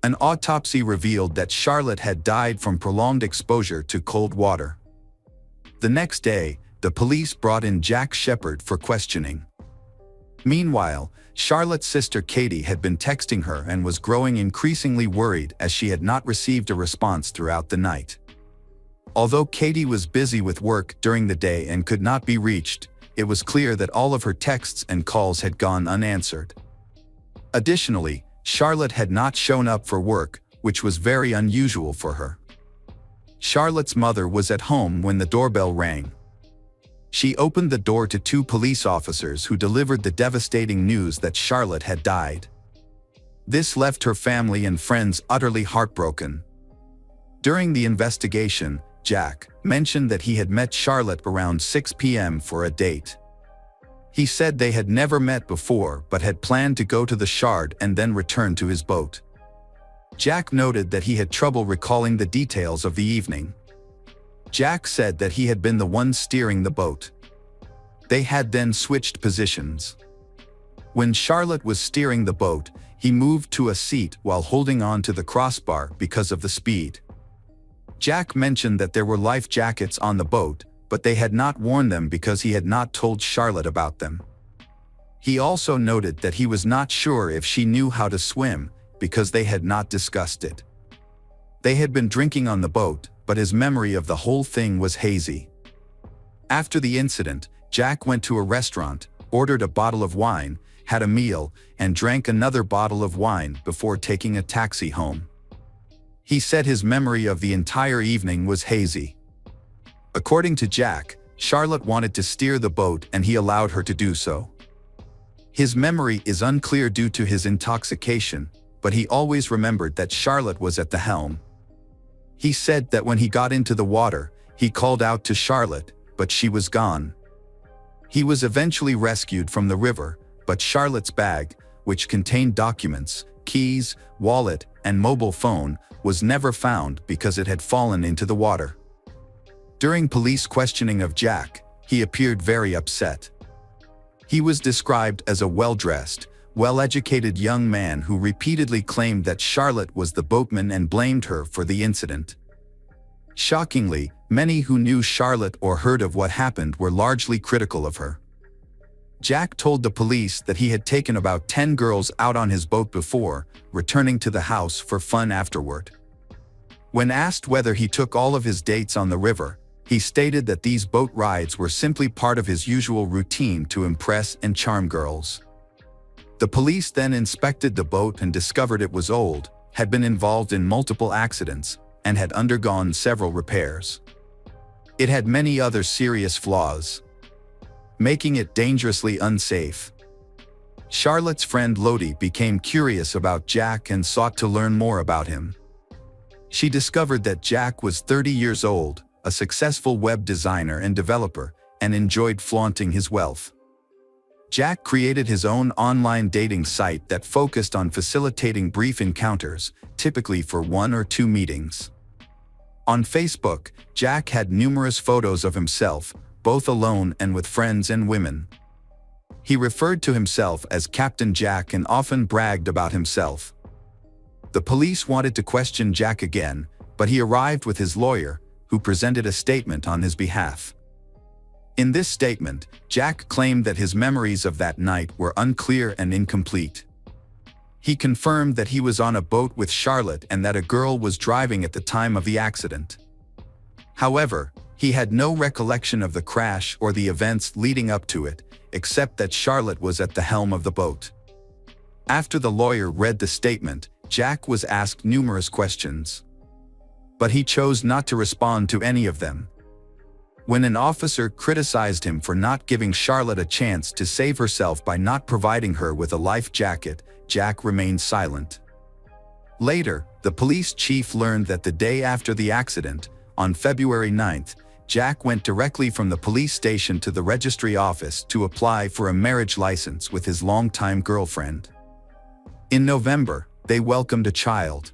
An autopsy revealed that Charlotte had died from prolonged exposure to cold water. The next day, the police brought in Jack Shepherd for questioning. Meanwhile, Charlotte's sister Katie had been texting her and was growing increasingly worried as she had not received a response throughout the night. Although Katie was busy with work during the day and could not be reached, it was clear that all of her texts and calls had gone unanswered. Additionally, Charlotte had not shown up for work, which was very unusual for her. Charlotte's mother was at home when the doorbell rang. She opened the door to two police officers who delivered the devastating news that Charlotte had died. This left her family and friends utterly heartbroken. During the investigation, Jack mentioned that he had met Charlotte around 6 p.m. for a date. He said they had never met before but had planned to go to the Shard and then return to his boat. Jack noted that he had trouble recalling the details of the evening. Jack said that he had been the one steering the boat. They had then switched positions. When Charlotte was steering the boat, he moved to a seat while holding on to the crossbar because of the speed. Jack mentioned that there were life jackets on the boat, but they had not worn them because he had not told Charlotte about them. He also noted that he was not sure if she knew how to swim because they had not discussed it. They had been drinking on the boat, but his memory of the whole thing was hazy. After the incident, Jack went to a restaurant, ordered a bottle of wine, had a meal, and drank another bottle of wine before taking a taxi home. He said his memory of the entire evening was hazy. According to Jack, Charlotte wanted to steer the boat and he allowed her to do so. His memory is unclear due to his intoxication, but he always remembered that Charlotte was at the helm. He said that when he got into the water, he called out to Charlotte, but she was gone. He was eventually rescued from the river, but Charlotte's bag, which contained documents, keys, wallet, and mobile phone, was never found because it had fallen into the water. During police questioning of Jack, he appeared very upset. He was described as a well-dressed, well-educated young man who repeatedly claimed that Charlotte was the boatman and blamed her for the incident. Shockingly, many who knew Charlotte or heard of what happened were largely critical of her. Jack told the police that he had taken about 10 girls out on his boat before, returning to the house for fun afterward. When asked whether he took all of his dates on the river, he stated that these boat rides were simply part of his usual routine to impress and charm girls. The police then inspected the boat and discovered it was old, had been involved in multiple accidents, and had undergone several repairs. It had many other serious flaws, making it dangerously unsafe. Charlotte's friend Lodi became curious about Jack and sought to learn more about him. She discovered that Jack was 30 years old, a successful web designer and developer, and enjoyed flaunting his wealth. Jack created his own online dating site that focused on facilitating brief encounters, typically for 1 or 2 meetings. On Facebook, Jack had numerous photos of himself, both alone and with friends and women. He referred to himself as Captain Jack and often bragged about himself. The police wanted to question Jack again, but he arrived with his lawyer, who presented a statement on his behalf. In this statement, Jack claimed that his memories of that night were unclear and incomplete. He confirmed that he was on a boat with Charlotte and that a girl was driving at the time of the accident. However, he had no recollection of the crash or the events leading up to it, except that Charlotte was at the helm of the boat. After the lawyer read the statement, Jack was asked numerous questions. But he chose not to respond to any of them. When an officer criticized him for not giving Charlotte a chance to save herself by not providing her with a life jacket, Jack remained silent. Later, the police chief learned that the day after the accident, on February 9th, Jack went directly from the police station to the registry office to apply for a marriage license with his longtime girlfriend. In November, they welcomed a child.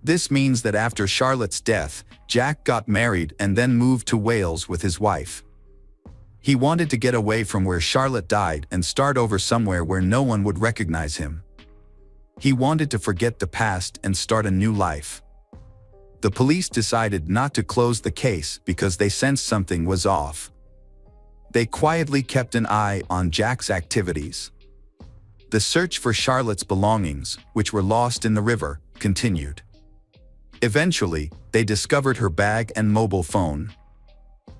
This means that after Charlotte's death, Jack got married and then moved to Wales with his wife. He wanted to get away from where Charlotte died and start over somewhere where no one would recognize him. He wanted to forget the past and start a new life. The police decided not to close the case because they sensed something was off. They quietly kept an eye on Jack's activities. The search for Charlotte's belongings, which were lost in the river, continued. Eventually, they discovered her bag and mobile phone.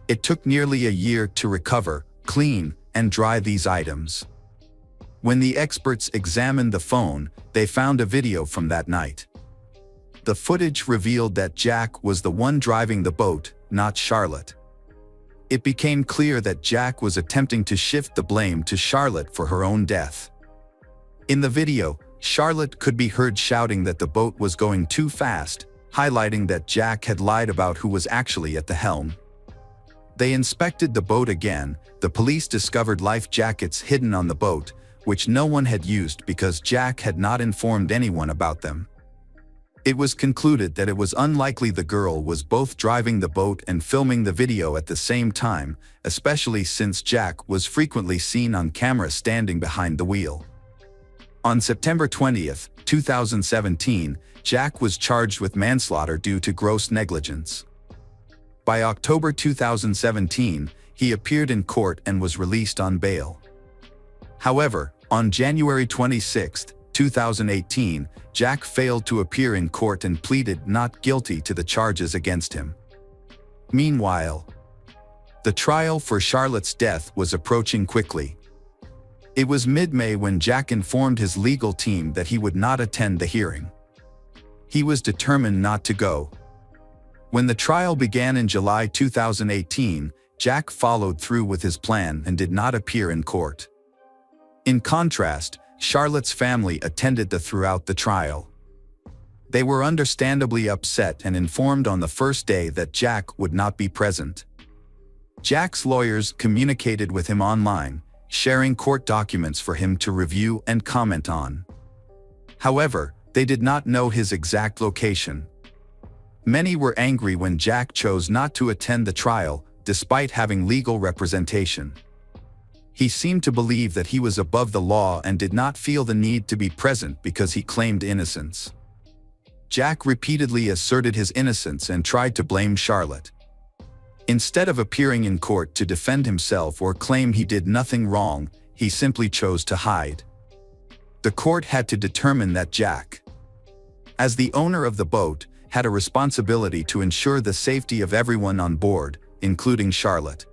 It took nearly a year to recover, clean, and dry these items. When the experts examined the phone, they found a video from that night. The footage revealed that Jack was the one driving the boat, not Charlotte. It became clear that Jack was attempting to shift the blame to Charlotte for her own death. In the video, Charlotte could be heard shouting that the boat was going too fast, highlighting that Jack had lied about who was actually at the helm. They inspected the boat again. The police discovered life jackets hidden on the boat, which no one had used because Jack had not informed anyone about them. It was concluded that it was unlikely the girl was both driving the boat and filming the video at the same time, especially since Jack was frequently seen on camera standing behind the wheel. On September 20, 2017, Jack was charged with manslaughter due to gross negligence. By October 2017, he appeared in court and was released on bail. However, on January 26, 2018, Jack failed to appear in court and pleaded not guilty to the charges against him. Meanwhile, the trial for Charlotte's death was approaching quickly. It was mid-May when Jack informed his legal team that he would not attend the hearing. He was determined not to go. When the trial began in July 2018, Jack followed through with his plan and did not appear in court. In contrast, Charlotte's family attended throughout the trial. They were understandably upset and informed on the first day that Jack would not be present. Jack's lawyers communicated with him online, sharing court documents for him to review and comment on. However, they did not know his exact location. Many were angry when Jack chose not to attend the trial, despite having legal representation. He seemed to believe that he was above the law and did not feel the need to be present because he claimed innocence. Jack repeatedly asserted his innocence and tried to blame Charlotte. Instead of appearing in court to defend himself or claim he did nothing wrong, he simply chose to hide. The court had to determine that Jack, as the owner of the boat, had a responsibility to ensure the safety of everyone on board, including Charlotte.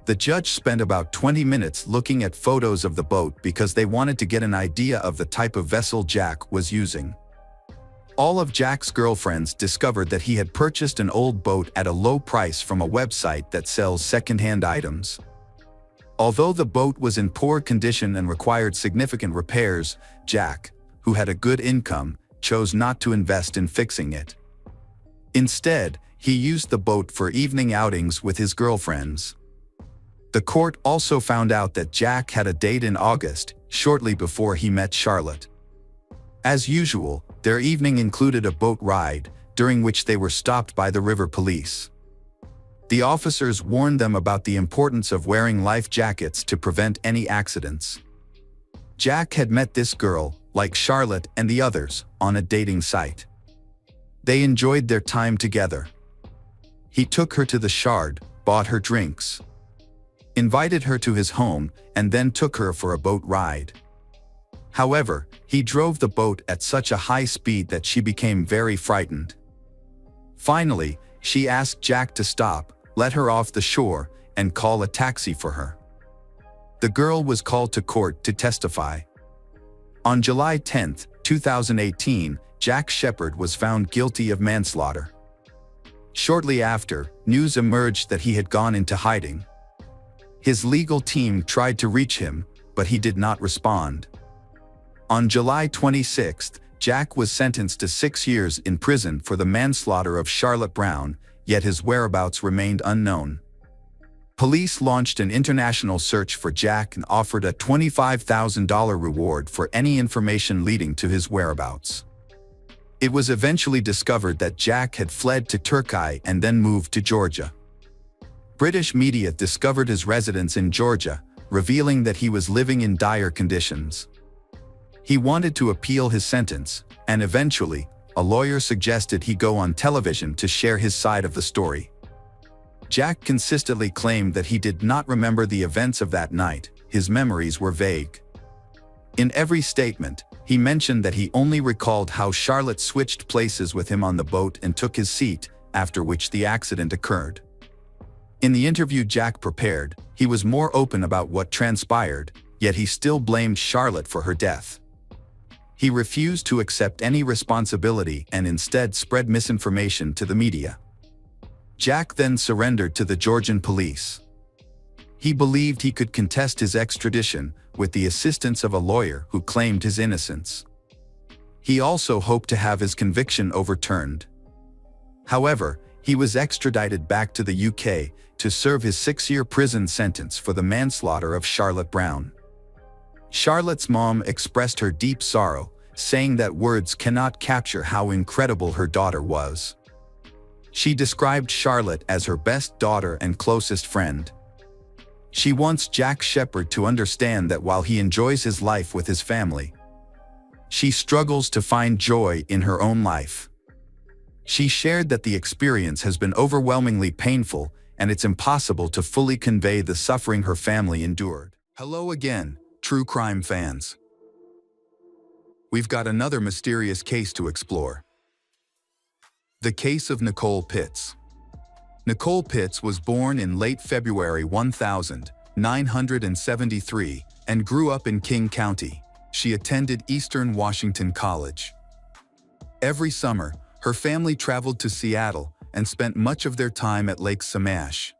The judge spent about 20 minutes looking at photos of the boat because they wanted to get an idea of the type of vessel Jack was using. All of Jack's girlfriends discovered that he had purchased an old boat at a low price from a website that sells second-hand items. Although the boat was in poor condition and required significant repairs, Jack, who had a good income, chose not to invest in fixing it. Instead, he used the boat for evening outings with his girlfriends. The court also found out that Jack had a date in August, shortly before he met Charlotte. As usual, their evening included a boat ride, during which they were stopped by the river police. The officers warned them about the importance of wearing life jackets to prevent any accidents. Jack had met this girl, like Charlotte and the others, on a dating site. They enjoyed their time together. He took her to the Shard, bought her drinks, invited her to his home, and then took her for a boat ride. However, he drove the boat at such a high speed that she became very frightened. Finally, she asked Jack to stop, let her off the shore, and call a taxi for her. The girl was called to court to testify. On July 10, 2018, Jack Shepherd was found guilty of manslaughter. Shortly after, news emerged that he had gone into hiding. His legal team tried to reach him, but he did not respond. On July 26, Jack was sentenced to 6 years in prison for the manslaughter of Charlotte Brown, yet his whereabouts remained unknown. Police launched an international search for Jack and offered a $25,000 reward for any information leading to his whereabouts. It was eventually discovered that Jack had fled to Turkey and then moved to Georgia. British media discovered his residence in Georgia, revealing that he was living in dire conditions. He wanted to appeal his sentence, and eventually, a lawyer suggested he go on television to share his side of the story. Jack consistently claimed that he did not remember the events of that night. His memories were vague. In every statement, he mentioned that he only recalled how Charlotte switched places with him on the boat and took his seat, after which the accident occurred. In the interview Jack prepared, he was more open about what transpired, yet he still blamed Charlotte for her death. He refused to accept any responsibility and instead spread misinformation to the media. Jack then surrendered to the Georgian police. He believed he could contest his extradition with the assistance of a lawyer who claimed his innocence. He also hoped to have his conviction overturned. However, he was extradited back to the UK to serve his 6-year prison sentence for the manslaughter of Charlotte Brown. Charlotte's mom expressed her deep sorrow, saying that words cannot capture how incredible her daughter was. She described Charlotte as her best daughter and closest friend. She wants Jack Shepherd to understand that while he enjoys his life with his family, she struggles to find joy in her own life. She shared that the experience has been overwhelmingly painful and it's impossible to fully convey the suffering her family endured. Hello again, true crime fans. We've got another mysterious case to explore. The case of Nicole Pitts. Nicole Pitts was born in late February 1973 and grew up in King County. She attended Eastern Washington College. Every summer, her family traveled to Seattle and spent much of their time at Lake Samash.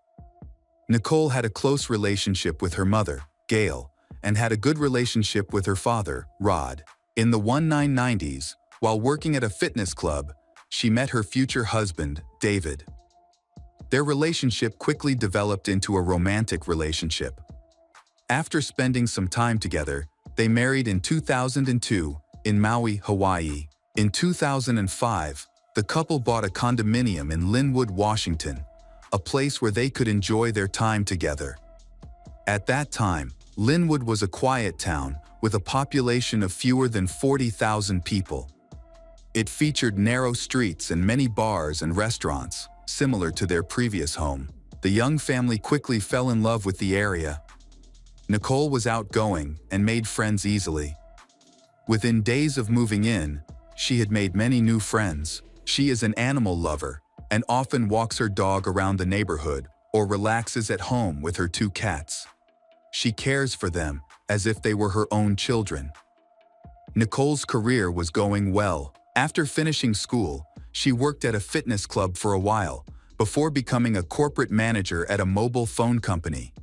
Nicole had a close relationship with her mother, Gail, and had a good relationship with her father, Rod. In the 1990s, while working at a fitness club, she met her future husband, David. Their relationship quickly developed into a romantic relationship. After spending some time together, they married in 2002 in Maui, Hawaii. In 2005, the couple bought a condominium in Linwood, Washington, a place where they could enjoy their time together. At that time, Linwood was a quiet town with a population of fewer than 40,000 people. It featured narrow streets and many bars and restaurants, similar to their previous home. The young family quickly fell in love with the area. Nicole was outgoing and made friends easily. Within days of moving in, she had made many new friends. She is an animal lover and often walks her dog around the neighborhood or relaxes at home with her 2 cats. She cares for them as if they were her own children. Nicole's career was going well. After finishing school, she worked at a fitness club for a while, before becoming a corporate manager at a mobile phone company.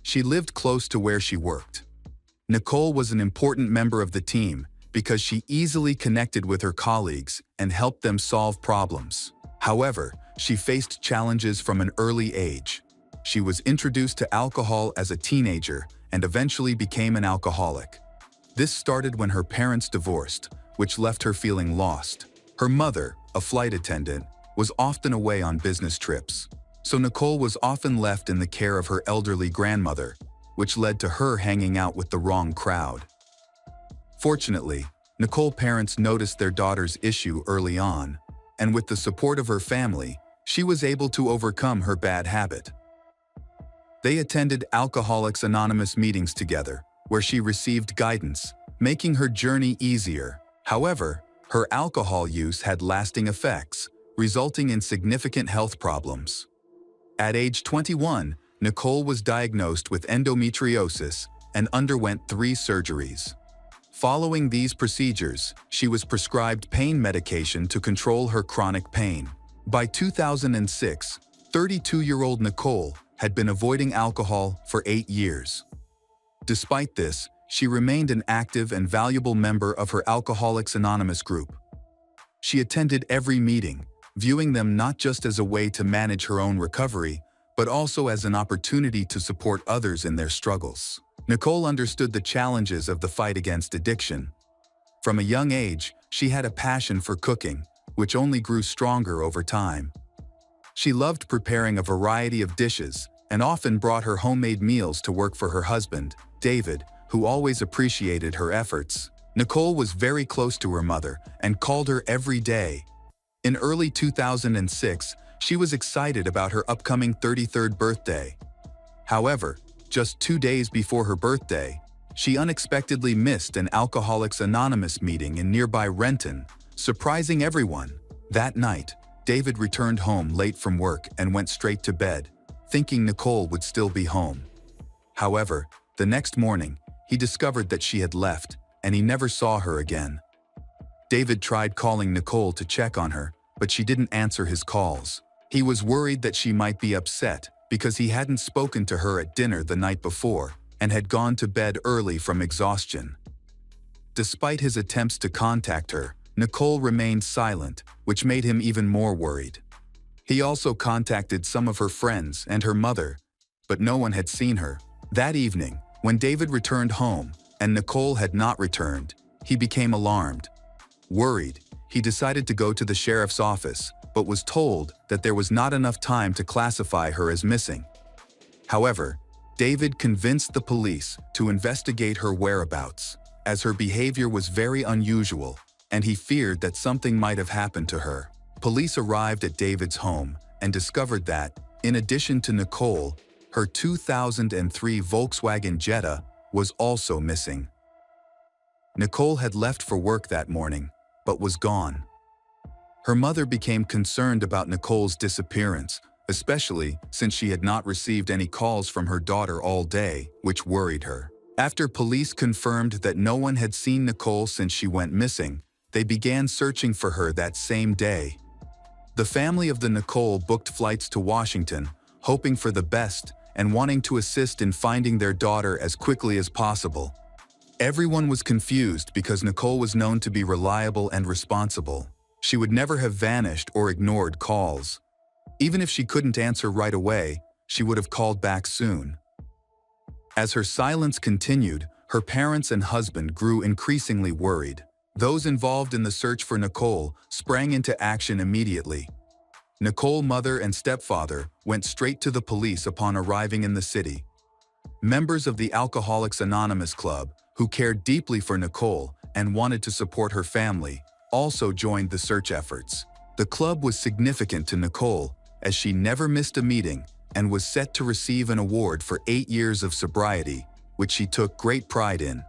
She lived close to where she worked. Nicole was an important member of the team because she easily connected with her colleagues and helped them solve problems. However, she faced challenges from an early age. She was introduced to alcohol as a teenager and eventually became an alcoholic. This started when her parents divorced, which left her feeling lost. Her mother, a flight attendant, was often away on business trips, so Nicole was often left in the care of her elderly grandmother, which led to her hanging out with the wrong crowd. Fortunately, Nicole's parents noticed their daughter's issue early on, and with the support of her family, she was able to overcome her bad habit. They attended Alcoholics Anonymous meetings together, where she received guidance, making her journey easier. However, her alcohol use had lasting effects, resulting in significant health problems. At age 21, Nicole was diagnosed with endometriosis and underwent 3 surgeries. Following these procedures, she was prescribed pain medication to control her chronic pain. By 2006, 32-year-old Nicole had been avoiding alcohol for 8 years. Despite this, she remained an active and valuable member of her Alcoholics Anonymous group. She attended every meeting, viewing them not just as a way to manage her own recovery, but also as an opportunity to support others in their struggles. Nicole understood the challenges of the fight against addiction. From a young age, she had a passion for cooking, which only grew stronger over time. She loved preparing a variety of dishes and often brought her homemade meals to work for her husband, David, who always appreciated her efforts. Nicole was very close to her mother and called her every day. In early 2006, she was excited about her upcoming 33rd birthday. However, just 2 days before her birthday, she unexpectedly missed an Alcoholics Anonymous meeting in nearby Renton, surprising everyone. That night, David returned home late from work and went straight to bed, thinking Nicole would still be home. However, the next morning, he discovered that she had left, and he never saw her again. David tried calling Nicole to check on her, but she didn't answer his calls. He was worried that she might be upset because he hadn't spoken to her at dinner the night before and had gone to bed early from exhaustion. Despite his attempts to contact her, Nicole remained silent, which made him even more worried. He also contacted some of her friends and her mother, but no one had seen her. That evening, when David returned home and Nicole had not returned, he became alarmed. Worried, he decided to go to the sheriff's office, but was told that there was not enough time to classify her as missing. However, David convinced the police to investigate her whereabouts, as her behavior was very unusual, and he feared that something might have happened to her. Police arrived at David's home and discovered that, in addition to Nicole, her 2003 Volkswagen Jetta was also missing. Nicole had left for work that morning, but was gone. Her mother became concerned about Nicole's disappearance, especially since she had not received any calls from her daughter all day, which worried her. After police confirmed that no one had seen Nicole since she went missing, they began searching for her that same day. The family of the Nicole booked flights to Washington, hoping for the best and wanting to assist in finding their daughter as quickly as possible. Everyone was confused because Nicole was known to be reliable and responsible. She would never have vanished or ignored calls. Even if she couldn't answer right away, she would have called back soon. As her silence continued, her parents and husband grew increasingly worried. Those involved in the search for Nicole sprang into action immediately. Nicole's mother and stepfather went straight to the police upon arriving in the city. Members of the Alcoholics Anonymous Club, who cared deeply for Nicole and wanted to support her family, also joined the search efforts. The club was significant to Nicole, as she never missed a meeting and was set to receive an award for 8 years of sobriety, which she took great pride in.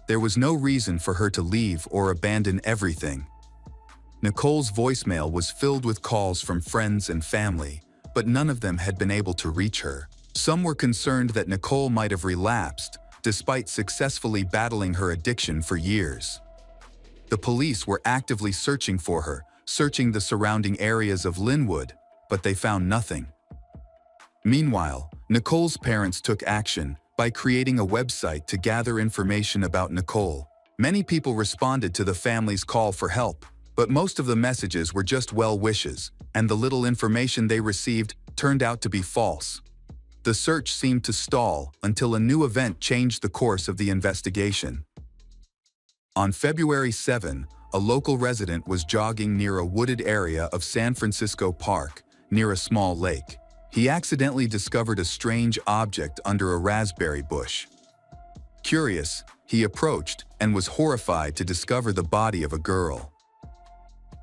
There was no reason for her to leave or abandon everything. Nicole's voicemail was filled with calls from friends and family, but none of them had been able to reach her. Some were concerned that Nicole might have relapsed, despite successfully battling her addiction for years. The police were actively searching for her, searching the surrounding areas of Linwood, but they found nothing. Meanwhile, Nicole's parents took action by creating a website to gather information about Nicole. Many people responded to the family's call for help, but most of the messages were just well wishes, and the little information they received turned out to be false. The search seemed to stall until a new event changed the course of the investigation. On February 7, a local resident was jogging near a wooded area of San Francisco Park, near a small lake. He accidentally discovered a strange object under a raspberry bush. Curious, he approached and was horrified to discover the body of a girl.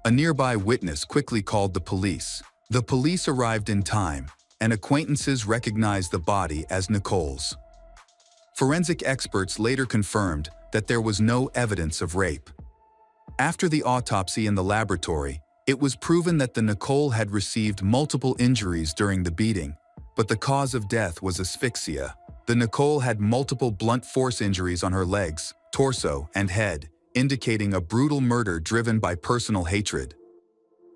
A nearby witness quickly called the police. The police arrived in time, and acquaintances recognized the body as Nicole's. Forensic experts later confirmed that there was no evidence of rape. After the autopsy in the laboratory, it was proven that the Nicole had received multiple injuries during the beating, but the cause of death was asphyxia. The Nicole had multiple blunt force injuries on her legs, torso, and head, indicating a brutal murder driven by personal hatred.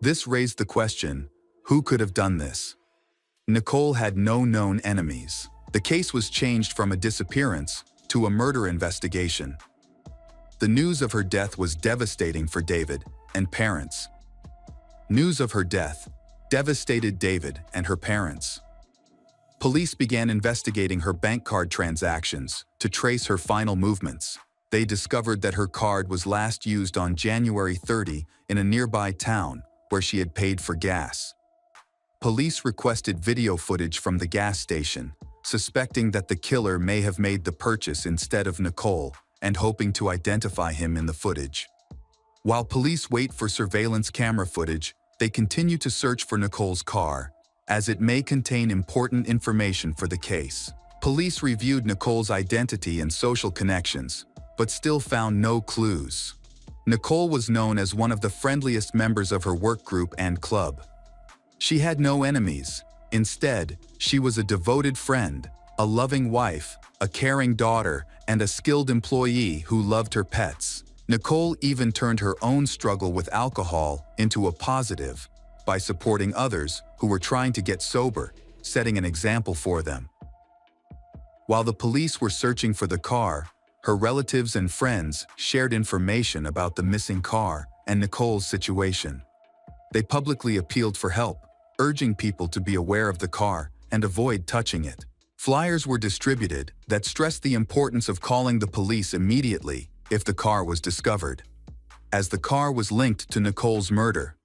This raised the question, who could have done this? Nicole had no known enemies. The case was changed from a disappearance to a murder investigation. The news of her death was devastating for David and parents. News of her death devastated David and her parents. Police began investigating her bank card transactions to trace her final movements. They discovered that her card was last used on January 30 in a nearby town where she had paid for gas. Police requested video footage from the gas station, suspecting that the killer may have made the purchase instead of Nicole, and hoping to identify him in the footage. While police wait for surveillance camera footage, they continue to search for Nicole's car, as it may contain important information for the case. Police reviewed Nicole's identity and social connections, but still found no clues. Nicole was known as one of the friendliest members of her work group and club. She had no enemies. Instead, she was a devoted friend, a loving wife, a caring daughter, and a skilled employee who loved her pets. Nicole even turned her own struggle with alcohol into a positive by supporting others who were trying to get sober, setting an example for them. While the police were searching for the car, her relatives and friends shared information about the missing car and Nicole's situation. They publicly appealed for help, urging people to be aware of the car and avoid touching it. Flyers were distributed that stressed the importance of calling the police immediately if the car was discovered, as the car was linked to Nicole's murder.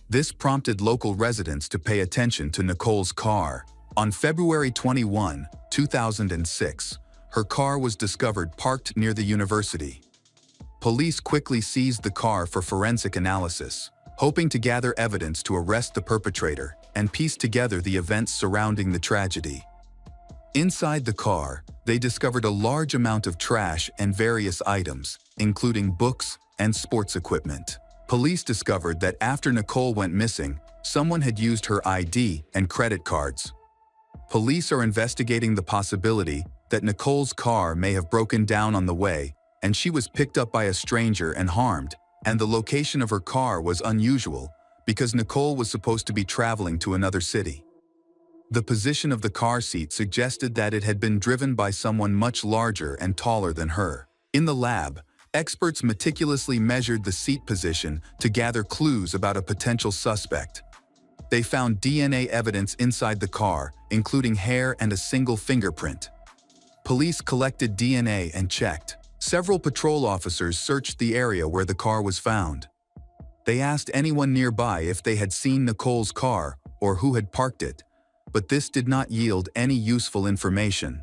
This prompted local residents to pay attention to Nicole's car. On February 21, 2006, her car was discovered parked near the university. Police quickly seized the car for forensic analysis, hoping to gather evidence to arrest the perpetrator and piece together the events surrounding the tragedy. Inside the car, they discovered a large amount of trash and various items, including books and sports equipment. Police discovered that after Nicole went missing, someone had used her ID and credit cards. Police are investigating the possibility that Nicole's car may have broken down on the way, and she was picked up by a stranger and harmed, and the location of her car was unusual because Nicole was supposed to be traveling to another city. The position of the car seat suggested that it had been driven by someone much larger and taller than her. In the lab, experts meticulously measured the seat position to gather clues about a potential suspect. They found DNA evidence inside the car, including hair and a single fingerprint. Police collected DNA and checked. Several patrol officers searched the area where the car was found. They asked anyone nearby if they had seen Nicole's car or who had parked it, but this did not yield any useful information.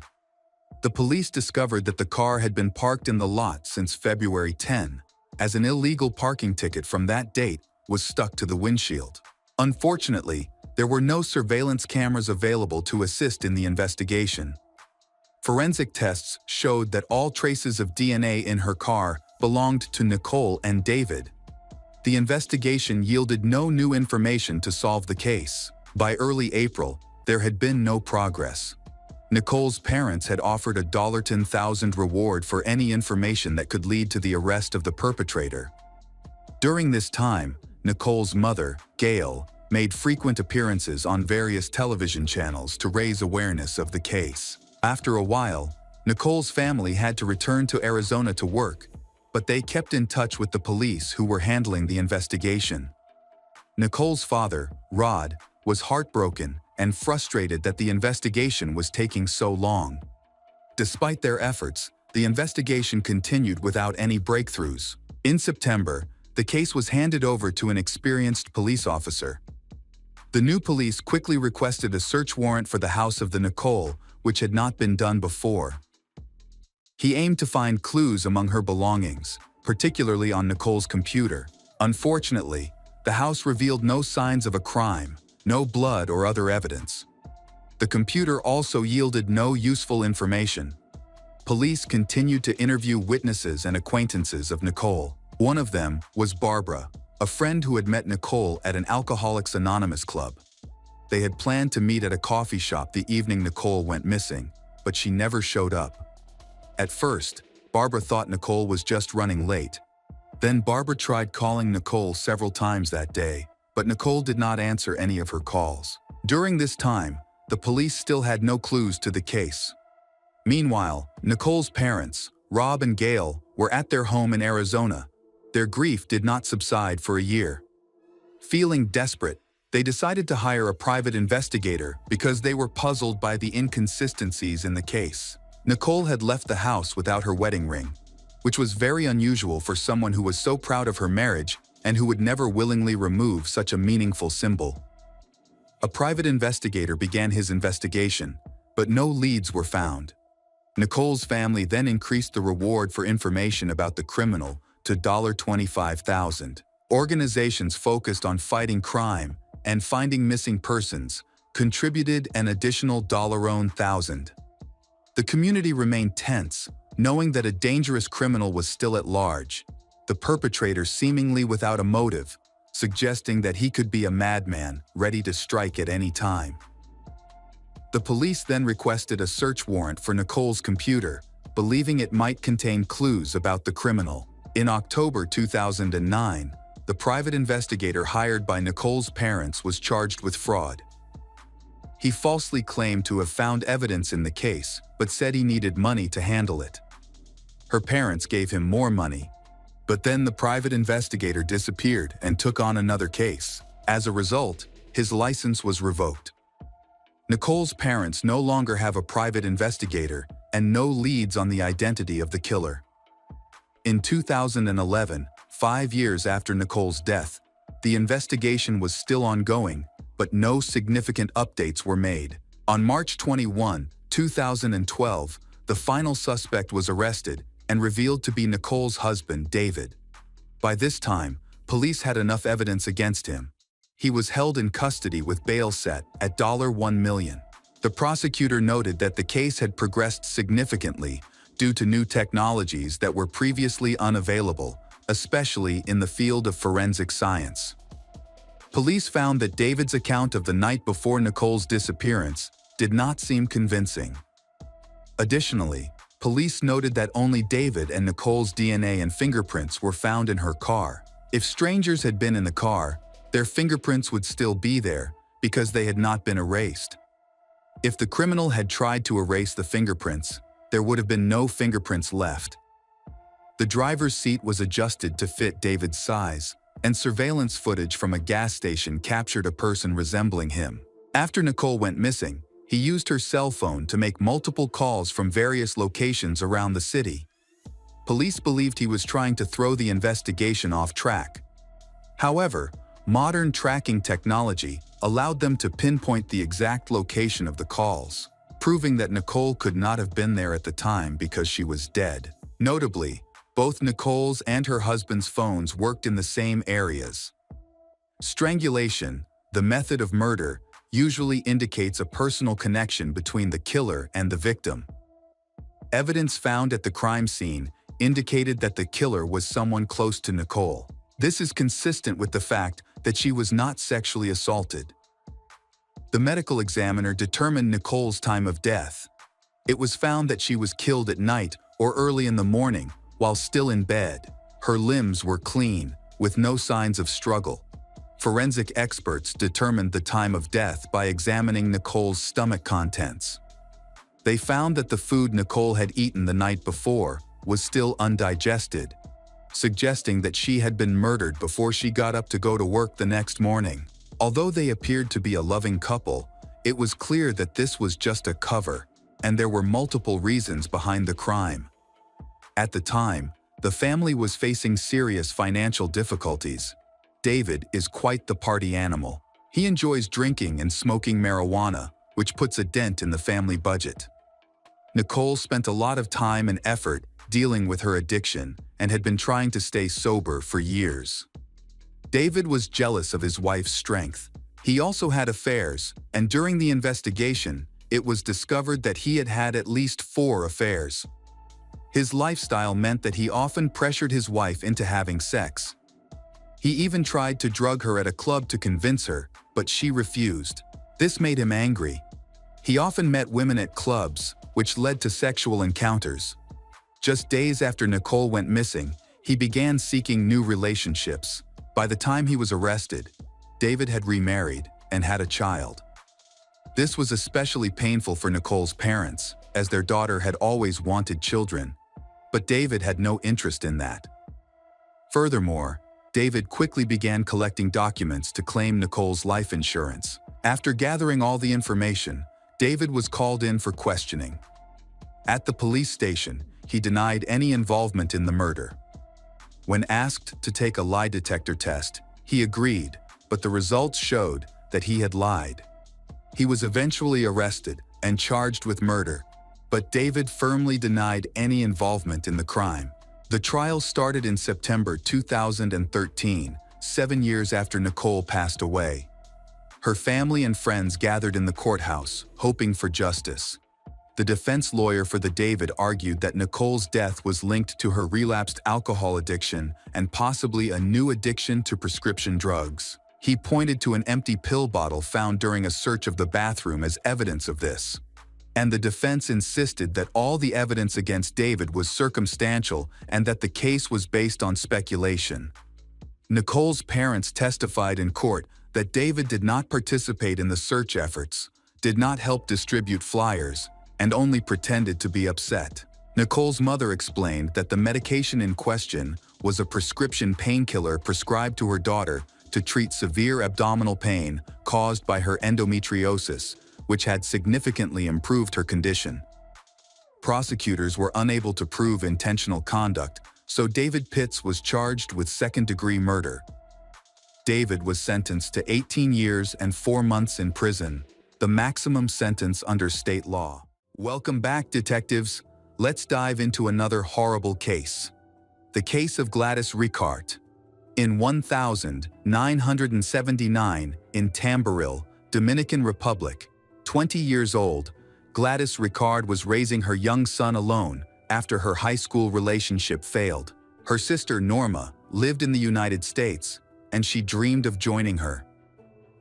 The police discovered that the car had been parked in the lot since February 10, as an illegal parking ticket from that date was stuck to the windshield. Unfortunately, there were no surveillance cameras available to assist in the investigation. Forensic tests showed that all traces of DNA in her car belonged to Nicole and David. The investigation yielded no new information to solve the case. By early April, there had been no progress. Nicole's parents had offered a $10,000 reward for any information that could lead to the arrest of the perpetrator. During this time, Nicole's mother, Gail, made frequent appearances on various television channels to raise awareness of the case. After a while, Nicole's family had to return to Arizona to work, but they kept in touch with the police who were handling the investigation. Nicole's father, Rod, was heartbroken and frustrated that the investigation was taking so long. Despite their efforts, the investigation continued without any breakthroughs. In September, the case was handed over to an experienced police officer. The new police quickly requested a search warrant for the house of the Nicole, which had not been done before. He aimed to find clues among her belongings, particularly on Nicole's computer. Unfortunately, the house revealed no signs of a crime, no blood or other evidence. The computer also yielded no useful information. Police continued to interview witnesses and acquaintances of Nicole. One of them was Barbara, a friend who had met Nicole at an Alcoholics Anonymous club. They had planned to meet at a coffee shop the evening Nicole went missing, but she never showed up. At first, Barbara thought Nicole was just running late. Then Barbara tried calling Nicole several times that day, but Nicole did not answer any of her calls. During this time, the police still had no clues to the case. Meanwhile, Nicole's parents, Rob and Gail, were at their home in Arizona. Their grief did not subside for a year. Feeling desperate, they decided to hire a private investigator because they were puzzled by the inconsistencies in the case. Nicole had left the house without her wedding ring, which was very unusual for someone who was so proud of her marriage and who would never willingly remove such a meaningful symbol. A private investigator began his investigation, but no leads were found. Nicole's family then increased the reward for information about the criminal to $25,000. Organizations focused on fighting crime and finding missing persons contributed an additional $1,000. The community remained tense, knowing that a dangerous criminal was still at large, the perpetrator seemingly without a motive, suggesting that he could be a madman ready to strike at any time. The police then requested a search warrant for Nicole's computer, believing it might contain clues about the criminal. In October 2009, the private investigator hired by Nicole's parents was charged with fraud. He falsely claimed to have found evidence in the case, but said he needed money to handle it. Her parents gave him more money, but then the private investigator disappeared and took on another case. As a result, his license was revoked. Nicole's parents no longer have a private investigator and no leads on the identity of the killer. In 2011, 5 years after Nicole's death, the investigation was still ongoing, but no significant updates were made. On March 21, 2012, the final suspect was arrested and revealed to be Nicole's husband, David. By this time, police had enough evidence against him. He was held in custody with bail set at $1 million. The prosecutor noted that the case had progressed significantly due to new technologies that were previously unavailable, especially in the field of forensic science. Police found that David's account of the night before Nicole's disappearance did not seem convincing. Additionally, police noted that only David and Nicole's DNA and fingerprints were found in her car. If strangers had been in the car, their fingerprints would still be there because they had not been erased. If the criminal had tried to erase the fingerprints, there would have been no fingerprints left. The driver's seat was adjusted to fit David's size, and surveillance footage from a gas station captured a person resembling him. After Nicole went missing, he used her cell phone to make multiple calls from various locations around the city. Police believed he was trying to throw the investigation off track. However, modern tracking technology allowed them to pinpoint the exact location of the calls, proving that Nicole could not have been there at the time because she was dead. Notably, both Nicole's and her husband's phones worked in the same areas. Strangulation, the method of murder, usually indicates a personal connection between the killer and the victim. Evidence found at the crime scene indicated that the killer was someone close to Nicole. This is consistent with the fact that she was not sexually assaulted. The medical examiner determined Nicole's time of death. It was found that she was killed at night or early in the morning while still in bed. Her limbs were clean, with no signs of struggle. Forensic experts determined the time of death by examining Nicole's stomach contents. They found that the food Nicole had eaten the night before was still undigested, suggesting that she had been murdered before she got up to go to work the next morning. Although they appeared to be a loving couple, it was clear that this was just a cover, and there were multiple reasons behind the crime. At the time, the family was facing serious financial difficulties. David is quite the party animal. He enjoys drinking and smoking marijuana, which puts a dent in the family budget. Nicole spent a lot of time and effort dealing with her addiction and had been trying to stay sober for years. David was jealous of his wife's strength. He also had affairs, and during the investigation, it was discovered that he had had at least 4 affairs. His lifestyle meant that he often pressured his wife into having sex. He even tried to drug her at a club to convince her, but she refused. This made him angry. He often met women at clubs, which led to sexual encounters. Just days after Nicole went missing, he began seeking new relationships. By the time he was arrested, David had remarried and had a child. This was especially painful for Nicole's parents, as their daughter had always wanted children. But David had no interest in that. Furthermore, David quickly began collecting documents to claim Nicole's life insurance. After gathering all the information, David was called in for questioning. At the police station, he denied any involvement in the murder. When asked to take a lie detector test, he agreed, but the results showed that he had lied. He was eventually arrested and charged with murder. But David firmly denied any involvement in the crime. The trial started in September 2013, 7 years after Nicole passed away. Her family and friends gathered in the courthouse, hoping for justice. The defense lawyer for the David argued that Nicole's death was linked to her relapsed alcohol addiction and possibly a new addiction to prescription drugs. He pointed to an empty pill bottle found during a search of the bathroom as evidence of this. And the defense insisted that all the evidence against David was circumstantial and that the case was based on speculation. Nicole's parents testified in court that David did not participate in the search efforts, did not help distribute flyers, and only pretended to be upset. Nicole's mother explained that the medication in question was a prescription painkiller prescribed to her daughter to treat severe abdominal pain caused by her endometriosis, which had significantly improved her condition. Prosecutors were unable to prove intentional conduct, so David Pitts was charged with second-degree murder. David was sentenced to 18 years and 4 months in prison, the maximum sentence under state law. Welcome back, detectives. Let's dive into another horrible case. The case of Gladys Ricart. In 1979, in Tamboril, Dominican Republic, 20 years old, Gladys Ricart was raising her young son alone after her high school relationship failed. Her sister Norma lived in the United States, and she dreamed of joining her.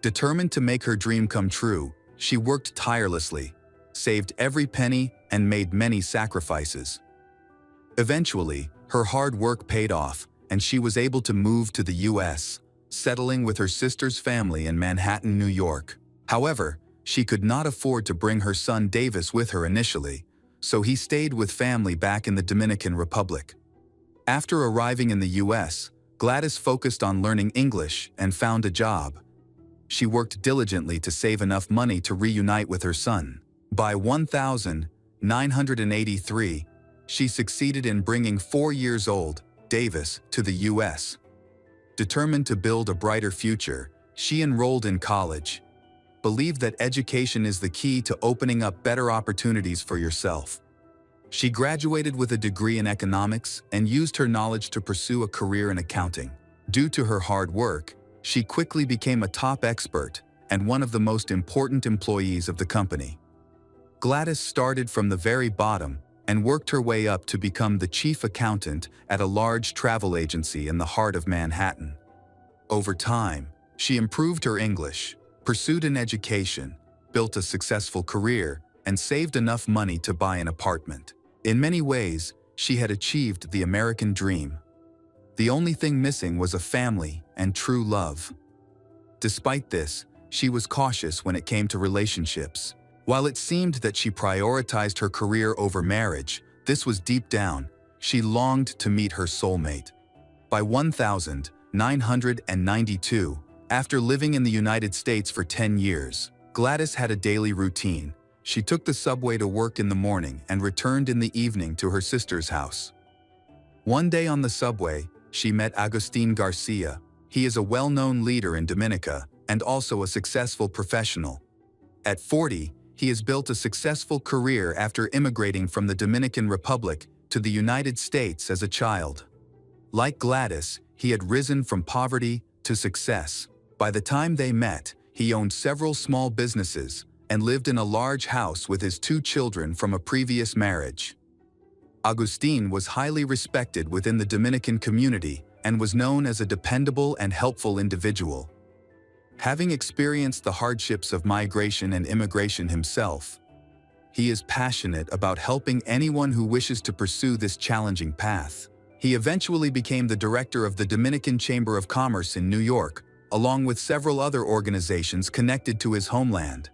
Determined to make her dream come true, she worked tirelessly, saved every penny, and made many sacrifices. Eventually, her hard work paid off, and she was able to move to the U.S., settling with her sister's family in Manhattan, New York. However, she could not afford to bring her son Davis with her initially, so he stayed with family back in the Dominican Republic. After arriving in the U.S., Gladys focused on learning English and found a job. She worked diligently to save enough money to reunite with her son. By 1983, she succeeded in bringing 4-year-old Davis to the U.S. Determined to build a brighter future, she enrolled in college. Believed that education is the key to opening up better opportunities for yourself. She graduated with a degree in economics and used her knowledge to pursue a career in accounting. Due to her hard work, she quickly became a top expert and one of the most important employees of the company. Gladys started from the very bottom and worked her way up to become the chief accountant at a large travel agency in the heart of Manhattan. Over time, she improved her English, pursued an education, built a successful career, and saved enough money to buy an apartment. In many ways, she had achieved the American dream. The only thing missing was a family and true love. Despite this, she was cautious when it came to relationships. While it seemed that she prioritized her career over marriage, this was deep down. She longed to meet her soulmate. By 1992, after living in the United States for 10 years, Gladys had a daily routine. She took the subway to work in the morning and returned in the evening to her sister's house. One day on the subway, she met Agustin Garcia. He is a well-known leader in Dominica and also a successful professional. At 40, he has built a successful career after immigrating from the Dominican Republic to the United States as a child. Like Gladys, he had risen from poverty to success. By the time they met, he owned several small businesses and lived in a large house with his 2 children from a previous marriage. Agustin was highly respected within the Dominican community and was known as a dependable and helpful individual. Having experienced the hardships of migration and immigration himself, he is passionate about helping anyone who wishes to pursue this challenging path. He eventually became the director of the Dominican Chamber of Commerce in New York, along with several other organizations connected to his homeland.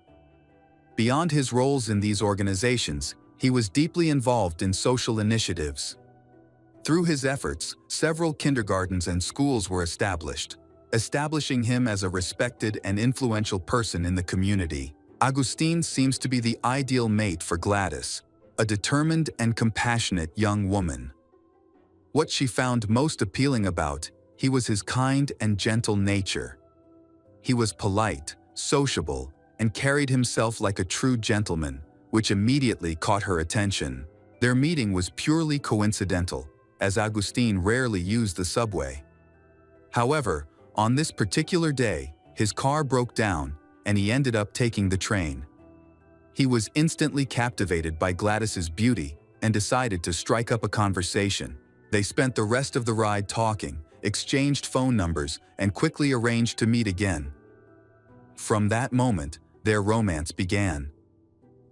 Beyond his roles in these organizations, he was deeply involved in social initiatives. Through his efforts, several kindergartens and schools were established, establishing him as a respected and influential person in the community. Agustin seems to be the ideal mate for Gladys, a determined and compassionate young woman. What she found most appealing about him was his kind and gentle nature. He was polite, sociable, and carried himself like a true gentleman, which immediately caught her attention. Their meeting was purely coincidental, as Agustin rarely used the subway. However, on this particular day, his car broke down and he ended up taking the train. He was instantly captivated by Gladys's beauty and decided to strike up a conversation. They spent the rest of the ride talking, exchanged phone numbers, and quickly arranged to meet again. From that moment, their romance began.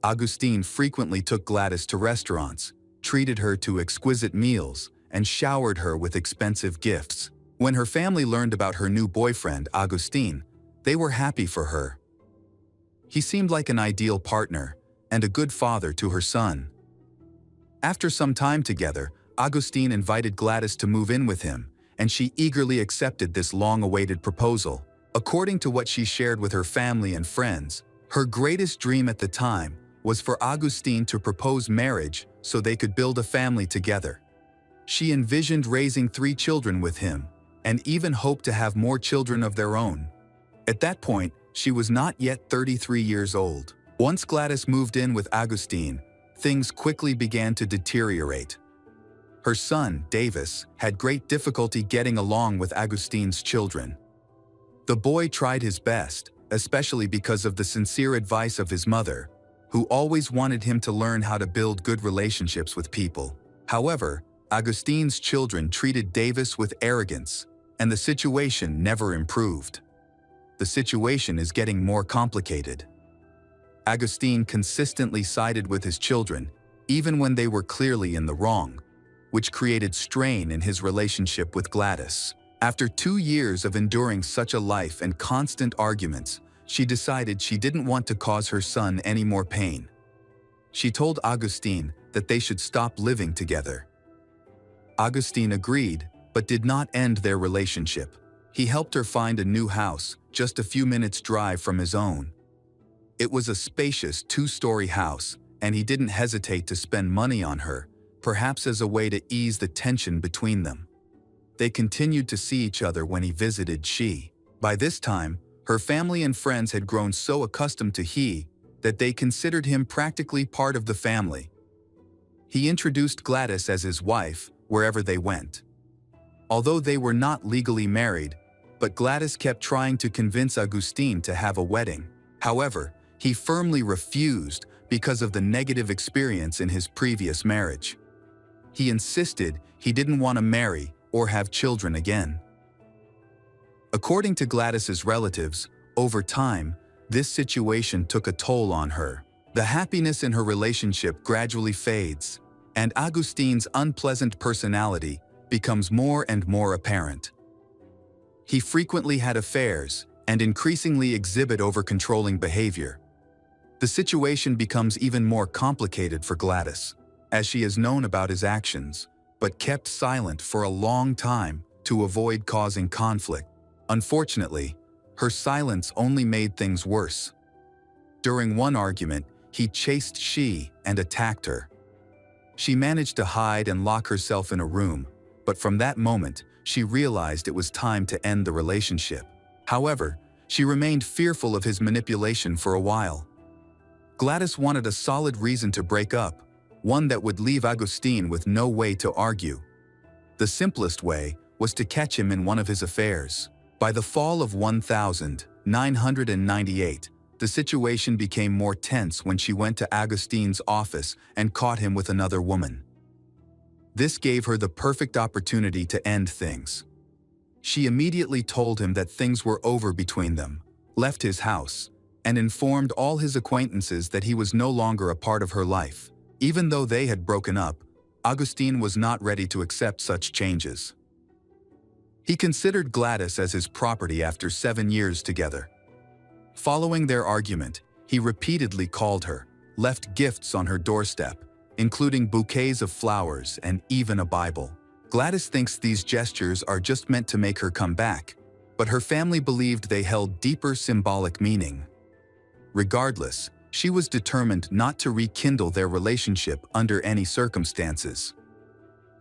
Agustin frequently took Gladys to restaurants, treated her to exquisite meals, and showered her with expensive gifts. When her family learned about her new boyfriend, Agustin, they were happy for her. He seemed like an ideal partner and a good father to her son. After some time together, Agustin invited Gladys to move in with him, and she eagerly accepted this long-awaited proposal. According to what she shared with her family and friends, her greatest dream at the time was for Agustin to propose marriage so they could build a family together. She envisioned raising 3 children with him, and even hoped to have more children of their own. At that point, she was not yet 33 years old. Once Gladys moved in with Agustin, things quickly began to deteriorate. Her son, Davis, had great difficulty getting along with Agustin's children. The boy tried his best, especially because of the sincere advice of his mother, who always wanted him to learn how to build good relationships with people. However, Agustin's children treated Davis with arrogance, and the situation never improved. The situation is getting more complicated. Agustin consistently sided with his children, even when they were clearly in the wrong, which created strain in his relationship with Gladys. After 2 years of enduring such a life and constant arguments, she decided she didn't want to cause her son any more pain. She told Agustin that they should stop living together. Agustin agreed, but did not end their relationship. He helped her find a new house, just a few minutes' drive from his own. It was a spacious 2-story house, and he didn't hesitate to spend money on her, perhaps as a way to ease the tension between them. They continued to see each other when he visited she. By this time, her family and friends had grown so accustomed to he that they considered him practically part of the family. He introduced Gladys as his wife wherever they went. Although they were not legally married, but Gladys kept trying to convince Agustin to have a wedding. However, he firmly refused because of the negative experience in his previous marriage. He insisted he didn't want to marry or have children again. According to Gladys's relatives, over time, this situation took a toll on her. The happiness in her relationship gradually fades, and Agustin's unpleasant personality becomes more and more apparent. He frequently had affairs and increasingly exhibit over-controlling behavior. The situation becomes even more complicated for Gladys, as she has known about his actions, but kept silent for a long time to avoid causing conflict. Unfortunately, her silence only made things worse. During one argument, he chased she and attacked her. She managed to hide and lock herself in a room, but from that moment, she realized it was time to end the relationship. However, she remained fearful of his manipulation for a while. Gladys wanted a solid reason to break up, one that would leave Agustin with no way to argue. The simplest way was to catch him in one of his affairs. By the fall of 1998, the situation became more tense when she went to Agustin's office and caught him with another woman. This gave her the perfect opportunity to end things. She immediately told him that things were over between them, left his house, and informed all his acquaintances that he was no longer a part of her life. Even though they had broken up, Agustin was not ready to accept such changes. He considered Gladys as his property after 7 years together. Following their argument, he repeatedly called her, left gifts on her doorstep, including bouquets of flowers and even a Bible. Gladys thinks these gestures are just meant to make her come back, but her family believed they held deeper symbolic meaning. Regardless, she was determined not to rekindle their relationship under any circumstances.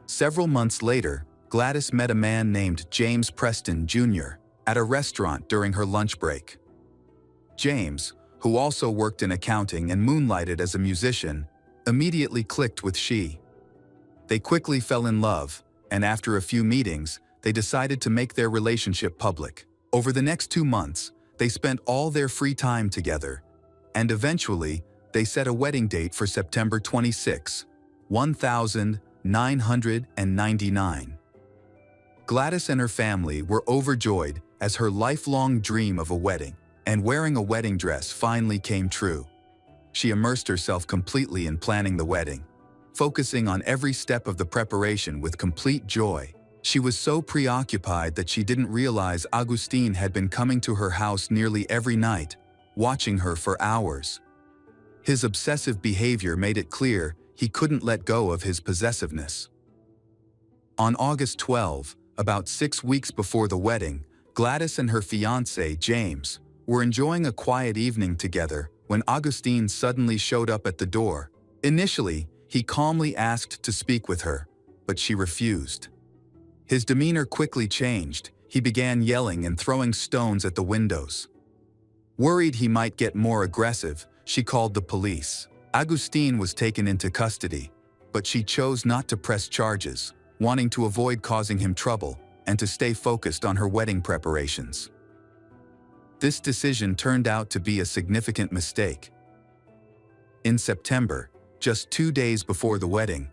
Several months later, Gladys met a man named James Preston Jr. at a restaurant during her lunch break. James, who also worked in accounting and moonlighted as a musician, immediately clicked with she. They quickly fell in love, and after a few meetings, they decided to make their relationship public. Over the next 2 months, they spent all their free time together, and eventually, they set a wedding date for September 26, 1999. Gladys and her family were overjoyed as her lifelong dream of a wedding and wearing a wedding dress finally came true. She immersed herself completely in planning the wedding, focusing on every step of the preparation with complete joy. She was so preoccupied that she didn't realize Agustin had been coming to her house nearly every night, watching her for hours. His obsessive behavior made it clear he couldn't let go of his possessiveness. On August 12, about 6 weeks before the wedding, Gladys and her fiancé, James, were enjoying a quiet evening together when Agustin suddenly showed up at the door. Initially, he calmly asked to speak with her, but she refused. His demeanor quickly changed. He began yelling and throwing stones at the windows. Worried he might get more aggressive, she called the police. Agustin was taken into custody, but she chose not to press charges, wanting to avoid causing him trouble and to stay focused on her wedding preparations. This decision turned out to be a significant mistake. In September, just 2 days before the wedding,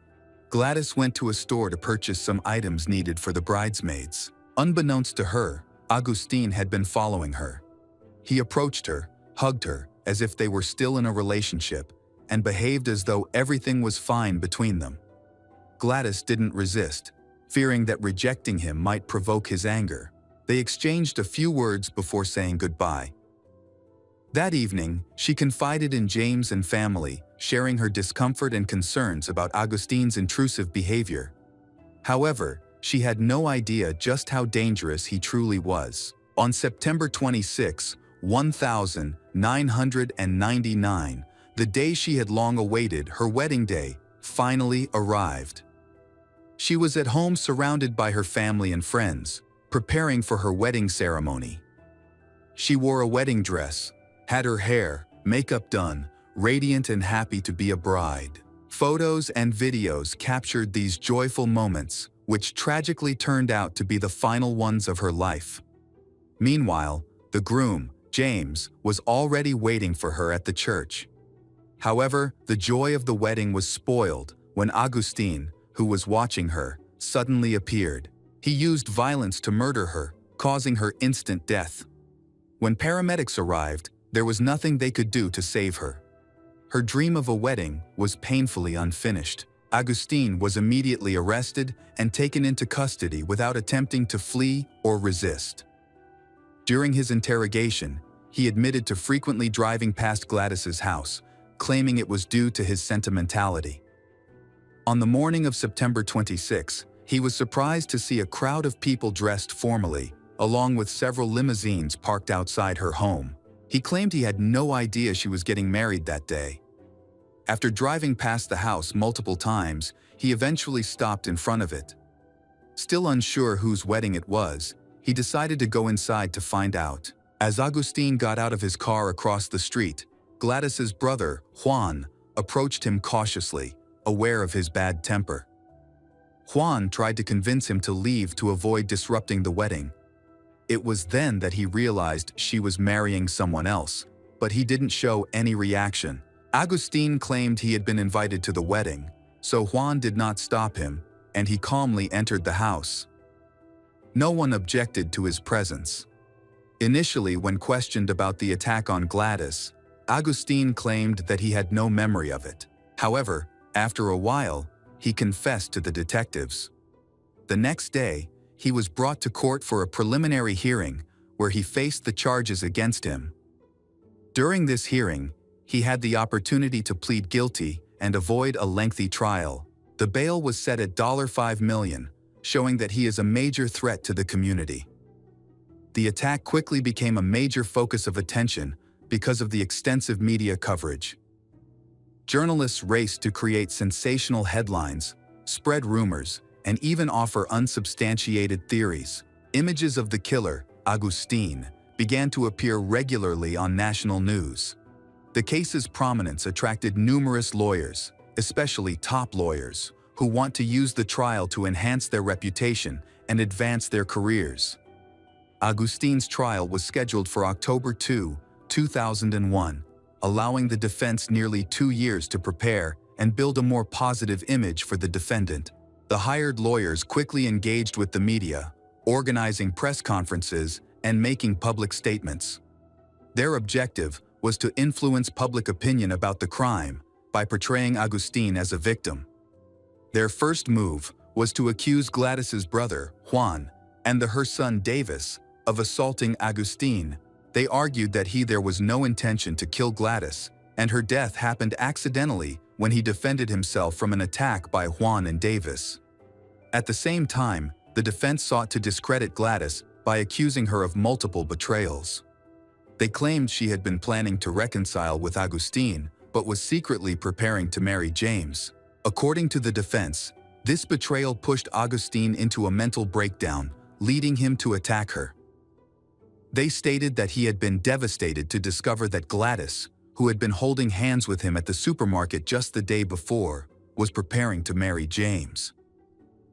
Gladys went to a store to purchase some items needed for the bridesmaids. Unbeknownst to her, Agustin had been following her. He approached her, hugged her as if they were still in a relationship, and behaved as though everything was fine between them. Gladys didn't resist, fearing that rejecting him might provoke his anger. They exchanged a few words before saying goodbye. That evening, she confided in James and family, sharing her discomfort and concerns about Agustin's intrusive behavior. However, she had no idea just how dangerous he truly was. On September 26, 1999, the day she had long awaited, her wedding day, finally arrived. She was at home surrounded by her family and friends, preparing for her wedding ceremony. She wore a wedding dress, had her hair, makeup done, radiant and happy to be a bride. Photos and videos captured these joyful moments, which tragically turned out to be the final ones of her life. Meanwhile, the groom, James, was already waiting for her at the church. However, the joy of the wedding was spoiled when Agustin, who was watching her, suddenly appeared. He used violence to murder her, causing her instant death. When paramedics arrived, there was nothing they could do to save her. Her dream of a wedding was painfully unfinished. Agustin was immediately arrested and taken into custody without attempting to flee or resist. During his interrogation, he admitted to frequently driving past Gladys's house, claiming it was due to his sentimentality. On the morning of September 26, he was surprised to see a crowd of people dressed formally, along with several limousines parked outside her home. He claimed he had no idea she was getting married that day. After driving past the house multiple times, he eventually stopped in front of it. Still unsure whose wedding it was, he decided to go inside to find out. As Agustin got out of his car across the street, Gladys's brother, Juan, approached him cautiously, aware of his bad temper. Juan tried to convince him to leave to avoid disrupting the wedding. It was then that he realized she was marrying someone else, but he didn't show any reaction. Agustin claimed he had been invited to the wedding, so Juan did not stop him, and he calmly entered the house. No one objected to his presence. Initially, when questioned about the attack on Gladys, Agustin claimed that he had no memory of it. However, after a while, he confessed to the detectives. The next day, he was brought to court for a preliminary hearing where he faced the charges against him. During this hearing, he had the opportunity to plead guilty and avoid a lengthy trial. The bail was set at $5 million, showing that he is a major threat to the community. The attack quickly became a major focus of attention because of the extensive media coverage. Journalists raced to create sensational headlines, spread rumors, and even offer unsubstantiated theories. Images of the killer, Agustin, began to appear regularly on national news. The case's prominence attracted numerous lawyers, especially top lawyers, who want to use the trial to enhance their reputation and advance their careers. Agustine's trial was scheduled for October 2, 2001, allowing the defense nearly 2 years to prepare and build a more positive image for the defendant. The hired lawyers quickly engaged with the media, organizing press conferences and making public statements. Their objective was to influence public opinion about the crime by portraying Agustine as a victim. Their first move was to accuse Gladys's brother, Juan, and her son Davis of assaulting Agustine. They argued that there was no intention to kill Gladys, and her death happened accidentally when he defended himself from an attack by Juan and Davis. At the same time, the defense sought to discredit Gladys by accusing her of multiple betrayals. They claimed she had been planning to reconcile with Agustine, but was secretly preparing to marry James. According to the defense, this betrayal pushed Agustine into a mental breakdown, leading him to attack her. They stated that he had been devastated to discover that Gladys, who had been holding hands with him at the supermarket just the day before, was preparing to marry James.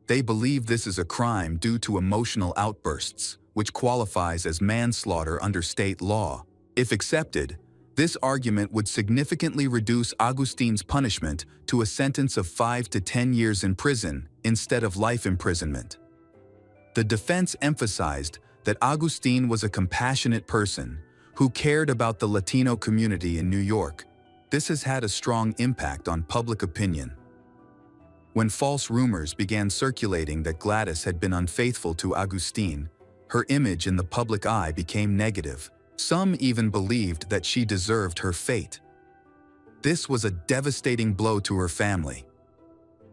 They believe this is a crime due to emotional outbursts, which qualifies as manslaughter under state law. If accepted, this argument would significantly reduce Agustine's punishment to a sentence of 5 to 10 years in prison instead of life imprisonment. The defense emphasized that Agustine was a compassionate person who cared about the Latino community in New York. This has had a strong impact on public opinion. When false rumors began circulating that Gladys had been unfaithful to Agustine, her image in the public eye became negative. Some even believed that she deserved her fate. This was a devastating blow to her family.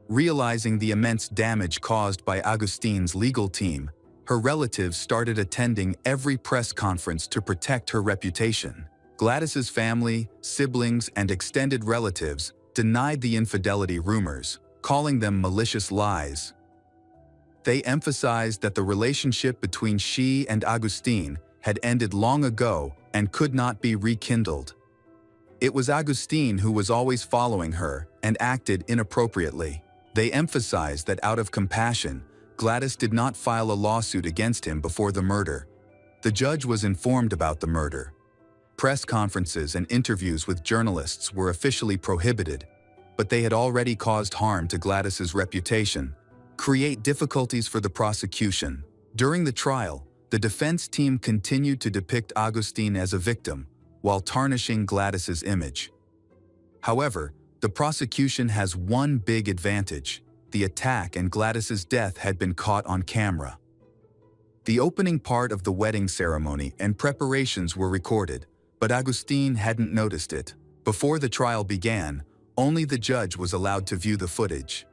Realizing the immense damage caused by Agustine's legal team, her relatives started attending every press conference to protect her reputation. Gladys's family, siblings, and extended relatives denied the infidelity rumors, calling them malicious lies. They emphasized that the relationship between she and Agustine had ended long ago and could not be rekindled. It was Agustine who was always following her and acted inappropriately. They emphasized that out of compassion, Gladys did not file a lawsuit against him before the murder. The judge was informed about the murder. Press conferences and interviews with journalists were officially prohibited, but they had already caused harm to Gladys's reputation, create difficulties for the prosecution. During the trial, the defense team continued to depict Agustine as a victim, while tarnishing Gladys's image. However, the prosecution has one big advantage: the attack and Gladys's death had been caught on camera. The opening part of the wedding ceremony and preparations were recorded, but Agustine hadn't noticed it. Before the trial began, only the judge was allowed to view the footage.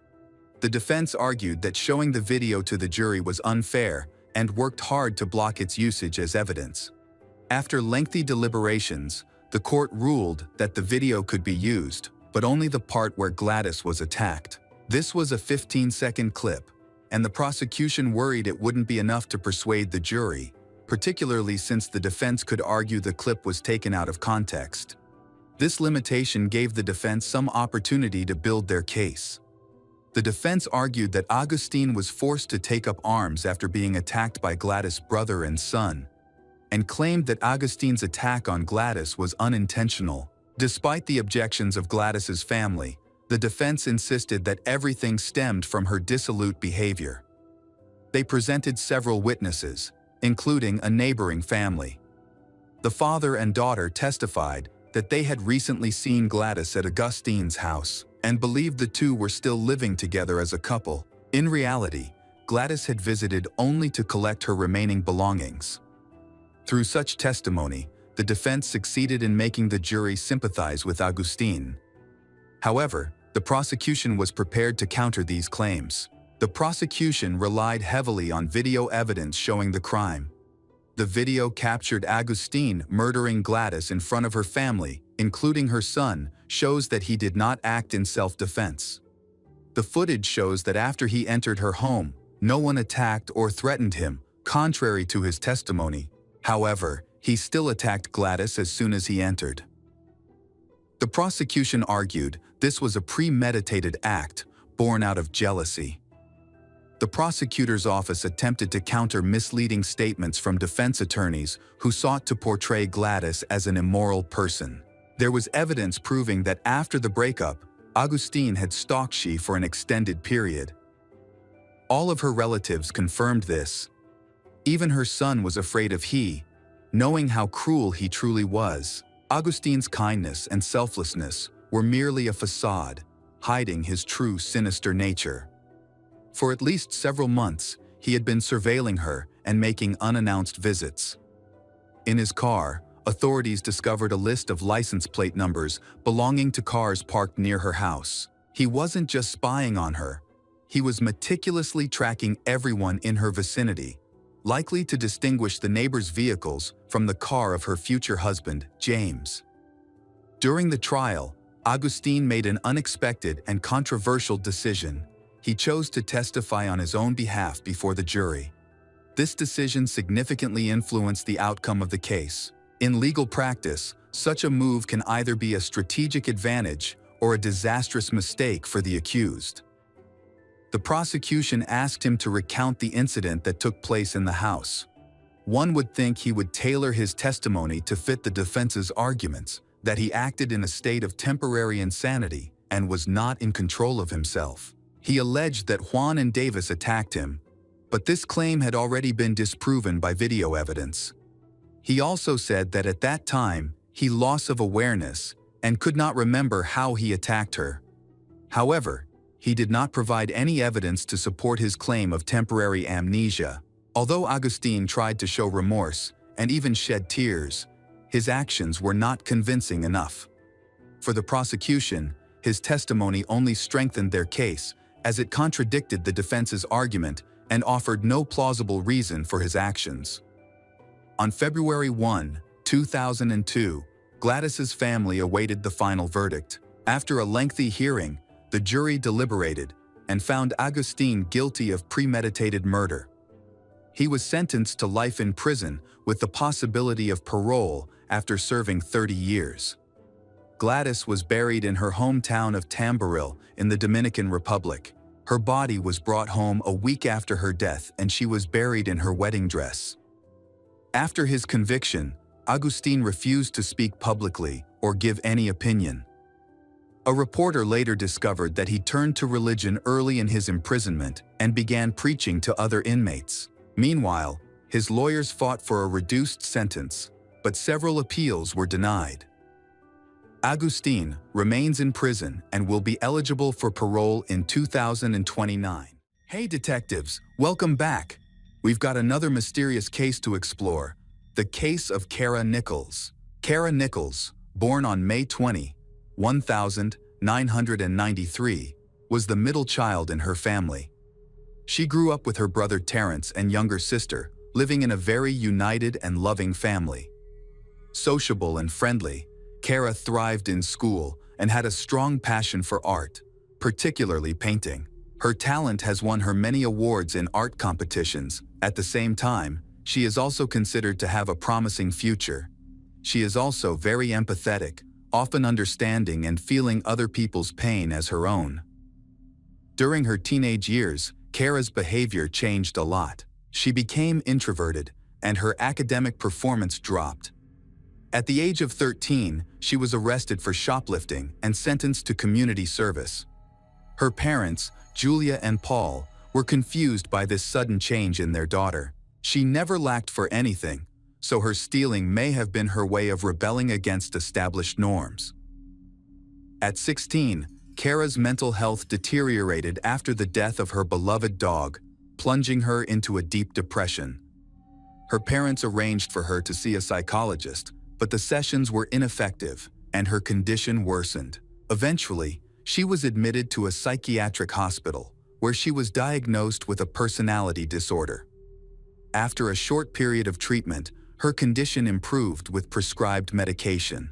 The defense argued that showing the video to the jury was unfair and worked hard to block its usage as evidence. After lengthy deliberations, the court ruled that the video could be used, but only the part where Gladys was attacked. This was a 15-second clip, and the prosecution worried it wouldn't be enough to persuade the jury, particularly since the defense could argue the clip was taken out of context. This limitation gave the defense some opportunity to build their case. The defense argued that Agustine was forced to take up arms after being attacked by Gladys' brother and son, and claimed that Agustine's attack on Gladys was unintentional. Despite the objections of Gladys's family, the defense insisted that everything stemmed from her dissolute behavior. They presented several witnesses, including a neighboring family. The father and daughter testified that they had recently seen Gladys at Agustine's house and believed the two were still living together as a couple. In reality, Gladys had visited only to collect her remaining belongings. Through such testimony, the defense succeeded in making the jury sympathize with Agustine. However, the prosecution was prepared to counter these claims. The prosecution relied heavily on video evidence showing the crime. The video captured Agustine murdering Gladys in front of her family, including her son, shows that he did not act in self-defense. The footage shows that after he entered her home, no one attacked or threatened him, contrary to his testimony. However, he still attacked Gladys as soon as he entered. The prosecution argued this was a premeditated act born out of jealousy. The prosecutor's office attempted to counter misleading statements from defense attorneys who sought to portray Gladys as an immoral person. There was evidence proving that after the breakup, Augustine had stalked she for an extended period. All of her relatives confirmed this. Even her son was afraid of he, knowing how cruel he truly was. Augustine's kindness and selflessness were merely a facade, hiding his true sinister nature. For at least several months, he had been surveilling her and making unannounced visits. In his car, authorities discovered a list of license plate numbers belonging to cars parked near her house. He wasn't just spying on her. He was meticulously tracking everyone in her vicinity, likely to distinguish the neighbor's vehicles from the car of her future husband, James. During the trial, Augustine made an unexpected and controversial decision. He chose to testify on his own behalf before the jury. This decision significantly influenced the outcome of the case. In legal practice, such a move can either be a strategic advantage or a disastrous mistake for the accused. The prosecution asked him to recount the incident that took place in the house. One would think he would tailor his testimony to fit the defense's arguments, that he acted in a state of temporary insanity and was not in control of himself. He alleged that Juan and Davis attacked him, but this claim had already been disproven by video evidence. He also said that at that time, he lost of awareness and could not remember how he attacked her. However, he did not provide any evidence to support his claim of temporary amnesia. Although Augustine tried to show remorse and even shed tears, his actions were not convincing enough. For the prosecution, his testimony only strengthened their case, as it contradicted the defense's argument and offered no plausible reason for his actions. On February 1, 2002, Gladys's family awaited the final verdict. After a lengthy hearing, the jury deliberated and found Augustine guilty of premeditated murder. He was sentenced to life in prison with the possibility of parole after serving 30 years. Gladys was buried in her hometown of Tamboril in the Dominican Republic. Her body was brought home a week after her death and she was buried in her wedding dress. After his conviction, Augustine refused to speak publicly or give any opinion. A reporter later discovered that he turned to religion early in his imprisonment and began preaching to other inmates. Meanwhile, his lawyers fought for a reduced sentence, but several appeals were denied. Augustine remains in prison and will be eligible for parole in 2029. Hey detectives, welcome back. We've got another mysterious case to explore, the case of Kara Nichols. Kara Nichols, born on May 20, 1993, was the middle child in her family. She grew up with her brother Terrence and younger sister, living in a very united and loving family. Sociable and friendly, Kara thrived in school and had a strong passion for art, particularly painting. Her talent has won her many awards in art competitions. At the same time, she is also considered to have a promising future. She is also very empathetic, often understanding and feeling other people's pain as her own. During her teenage years, Kara's behavior changed a lot. She became introverted, and her academic performance dropped. At the age of 13, she was arrested for shoplifting and sentenced to community service. Her parents, Julia and Paul, were confused by this sudden change in their daughter. She never lacked for anything, so her stealing may have been her way of rebelling against established norms. At 16, Kara's mental health deteriorated after the death of her beloved dog, plunging her into a deep depression. Her parents arranged for her to see a psychologist, but the sessions were ineffective, and her condition worsened. Eventually, she was admitted to a psychiatric hospital, where she was diagnosed with a personality disorder. After a short period of treatment, her condition improved with prescribed medication.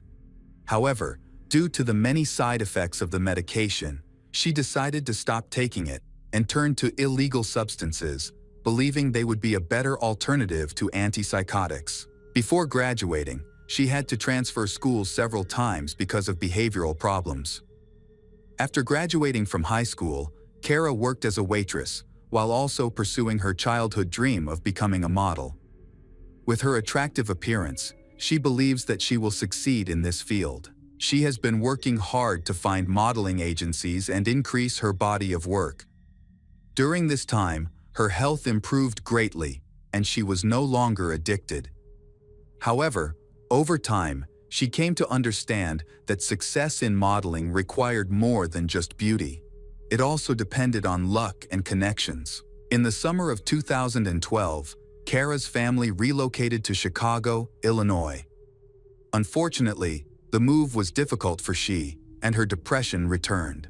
However, due to the many side effects of the medication, she decided to stop taking it and turned to illegal substances, believing they would be a better alternative to antipsychotics. Before graduating, she had to transfer schools several times because of behavioral problems. After graduating from high school, Kara worked as a waitress, while also pursuing her childhood dream of becoming a model. With her attractive appearance, she believes that she will succeed in this field. She has been working hard to find modeling agencies and increase her body of work. During this time, her health improved greatly, and she was no longer addicted. However, over time, she came to understand that success in modeling required more than just beauty. It also depended on luck and connections. In the summer of 2012, Kara's family relocated to Chicago, Illinois. Unfortunately, the move was difficult for she, and her depression returned.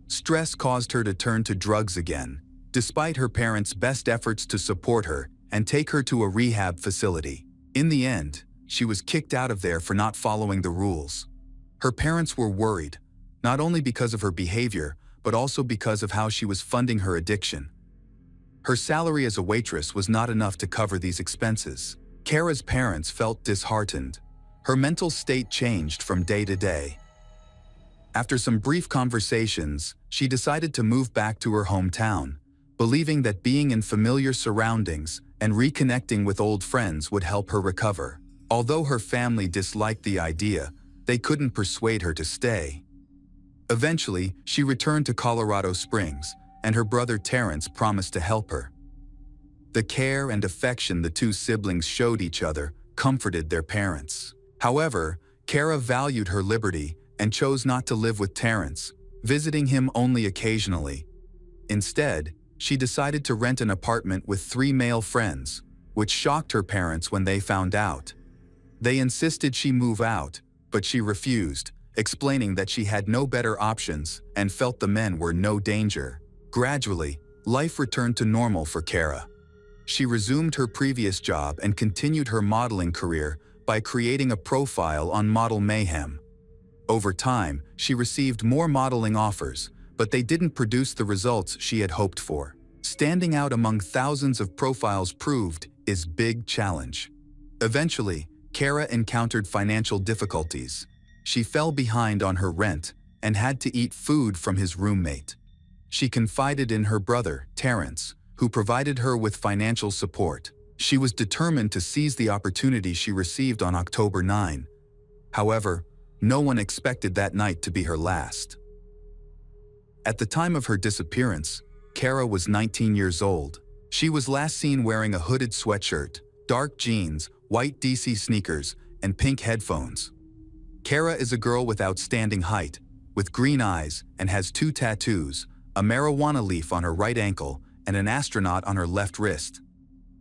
Stress caused her to turn to drugs again, despite her parents' best efforts to support her and take her to a rehab facility. In the end, she was kicked out of there for not following the rules. Her parents were worried, not only because of her behavior, but also because of how she was funding her addiction. Her salary as a waitress was not enough to cover these expenses. Kara's parents felt disheartened. Her mental state changed from day to day. After some brief conversations, she decided to move back to her hometown, believing that being in familiar surroundings and reconnecting with old friends would help her recover. Although her family disliked the idea, they couldn't persuade her to stay. Eventually, she returned to Colorado Springs, and her brother Terrence promised to help her. The care and affection the two siblings showed each other comforted their parents. However, Kara valued her liberty and chose not to live with Terrence, visiting him only occasionally. Instead, she decided to rent an apartment with 3 male friends, which shocked her parents when they found out. They insisted she move out, but she refused, explaining that she had no better options and felt the men were no danger. Gradually, life returned to normal for Kara. She resumed her previous job and continued her modeling career by creating a profile on Model Mayhem. Over time, she received more modeling offers, but they didn't produce the results she had hoped for. Standing out among thousands of profiles proved is big challenge. Eventually, Kara encountered financial difficulties. She fell behind on her rent and had to eat food from his roommate. She confided in her brother, Terrence, who provided her with financial support. She was determined to seize the opportunity she received on October 9. However, no one expected that night to be her last. At the time of her disappearance, Kara was 19 years old. She was last seen wearing a hooded sweatshirt, dark jeans, white DC sneakers, and pink headphones. Kara is a girl with outstanding height, with green eyes, and has 2 tattoos, a marijuana leaf on her right ankle and an astronaut on her left wrist.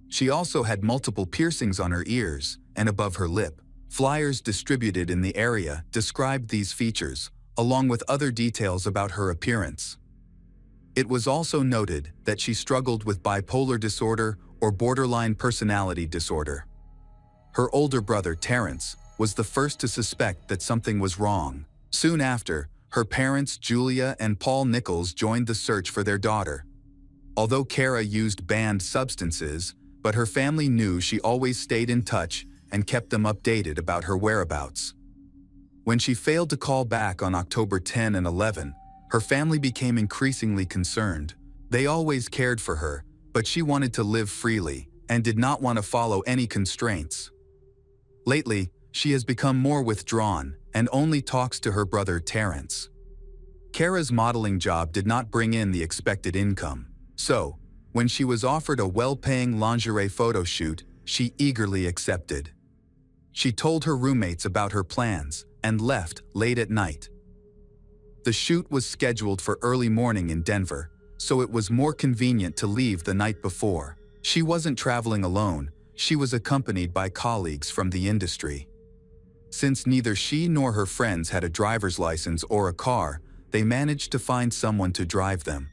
She also had multiple piercings on her ears and above her lip. Flyers distributed in the area described these features, along with other details about her appearance. It was also noted that she struggled with bipolar disorder or borderline personality disorder. Her older brother, Terrence, was the first to suspect that something was wrong. Soon after, her parents, Julia and Paul Nichols, joined the search for their daughter. Although Kara used banned substances, but her family knew she always stayed in touch and kept them updated about her whereabouts. When she failed to call back on October 10 and 11, her family became increasingly concerned. They always cared for her, but she wanted to live freely and did not want to follow any constraints. Lately, she has become more withdrawn and only talks to her brother Terrence. Kara's modeling job did not bring in the expected income. So, when she was offered a well-paying lingerie photo shoot, she eagerly accepted. She told her roommates about her plans and left late at night. The shoot was scheduled for early morning in Denver, so it was more convenient to leave the night before. She wasn't traveling alone, she was accompanied by colleagues from the industry. Since neither she nor her friends had a driver's license or a car, they managed to find someone to drive them.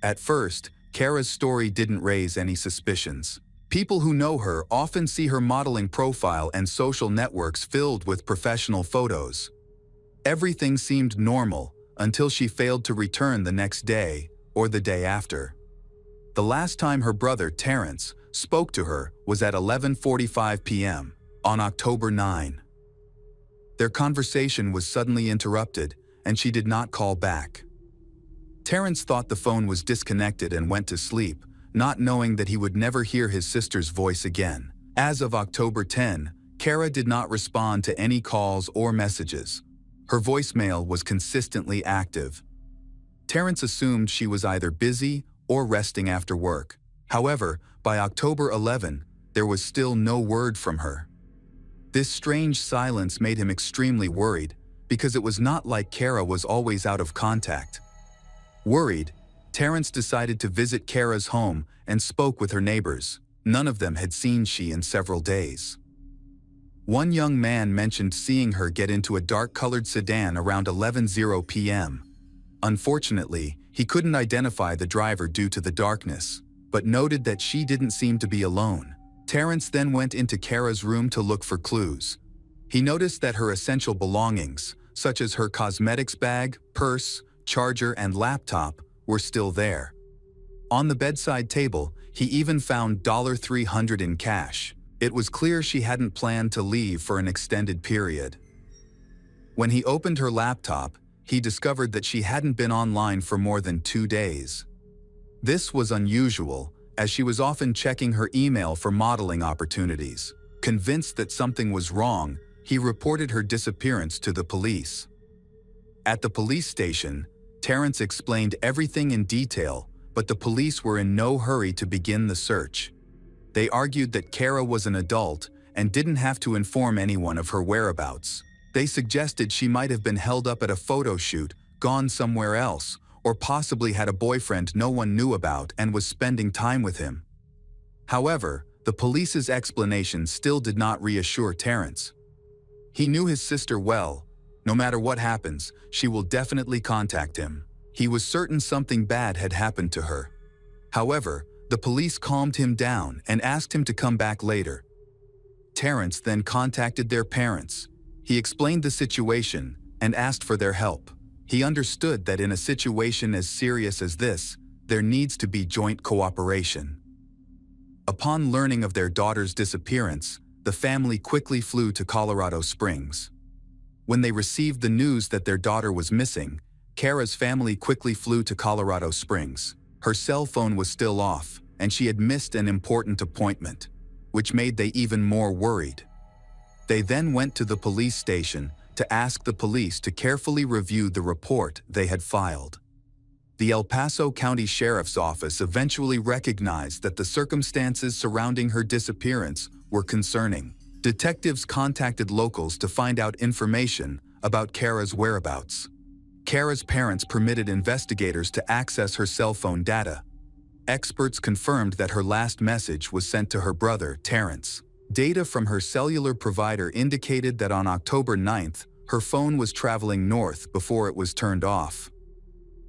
At first, Kara's story didn't raise any suspicions. People who know her often see her modeling profile and social networks filled with professional photos. Everything seemed normal until she failed to return the next day or the day after. The last time her brother, Terrence, spoke to her was at 11:45 p.m. On October 9, their conversation was suddenly interrupted, and she did not call back. Terrence thought the phone was disconnected and went to sleep, not knowing that he would never hear his sister's voice again. As of October 10, Kara did not respond to any calls or messages. Her voicemail was consistently active. Terrence assumed she was either busy or resting after work. However, by October 11, there was still no word from her. This strange silence made him extremely worried, because it was not like Kara was always out of contact. Worried, Terrence decided to visit Kara's home and spoke with her neighbors. None of them had seen she in several days. One young man mentioned seeing her get into a dark-colored sedan around 11:00 p.m. Unfortunately, he couldn't identify the driver due to the darkness, but noted that she didn't seem to be alone. Terrence then went into Kara's room to look for clues. He noticed that her essential belongings, such as her cosmetics bag, purse, charger, and laptop, were still there. On the bedside table, he even found $300 in cash. It was clear she hadn't planned to leave for an extended period. When he opened her laptop, he discovered that she hadn't been online for more than 2 days. This was unusual, as she was often checking her email for modeling opportunities. Convinced that something was wrong, he reported her disappearance to the police. At the police station, Terrence explained everything in detail, but the police were in no hurry to begin the search. They argued that Kara was an adult and didn't have to inform anyone of her whereabouts. They suggested she might have been held up at a photo shoot, gone somewhere else, or possibly had a boyfriend no one knew about and was spending time with him. However, the police's explanation still did not reassure Terrence. He knew his sister well. No matter what happens, she will definitely contact him. He was certain something bad had happened to her. However, the police calmed him down and asked him to come back later. Terrence then contacted their parents. He explained the situation and asked for their help. He understood that in a situation as serious as this, there needs to be joint cooperation. Upon learning of their daughter's disappearance, the family quickly flew to Colorado Springs. When they received the news that their daughter was missing, Kara's family quickly flew to Colorado Springs. Her cell phone was still off, and she had missed an important appointment, which made them even more worried. They then went to the police station to ask the police to carefully review the report they had filed. The El Paso County Sheriff's Office eventually recognized that the circumstances surrounding her disappearance were concerning. Detectives contacted locals to find out information about Kara's whereabouts. Kara's parents permitted investigators to access her cell phone data. Experts confirmed that her last message was sent to her brother, Terrence. Data from her cellular provider indicated that on October 9th, her phone was traveling north before it was turned off.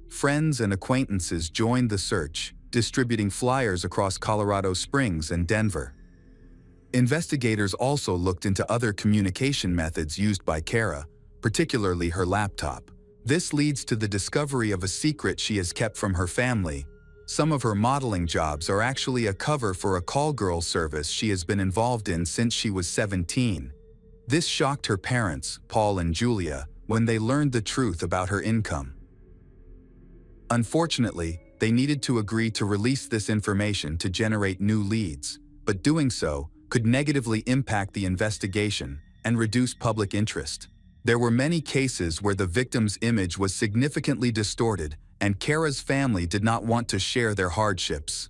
Friends and acquaintances joined the search, distributing flyers across Colorado Springs and Denver. Investigators also looked into other communication methods used by Kara, particularly her laptop. This leads to the discovery of a secret she has kept from her family. Some of her modeling jobs are actually a cover for a call girl service she has been involved in since she was 17. This shocked her parents, Paul and Julia, when they learned the truth about her income. Unfortunately, they needed to agree to release this information to generate new leads, but doing so could negatively impact the investigation and reduce public interest. There were many cases where the victim's image was significantly distorted, and Kara's family did not want to share their hardships.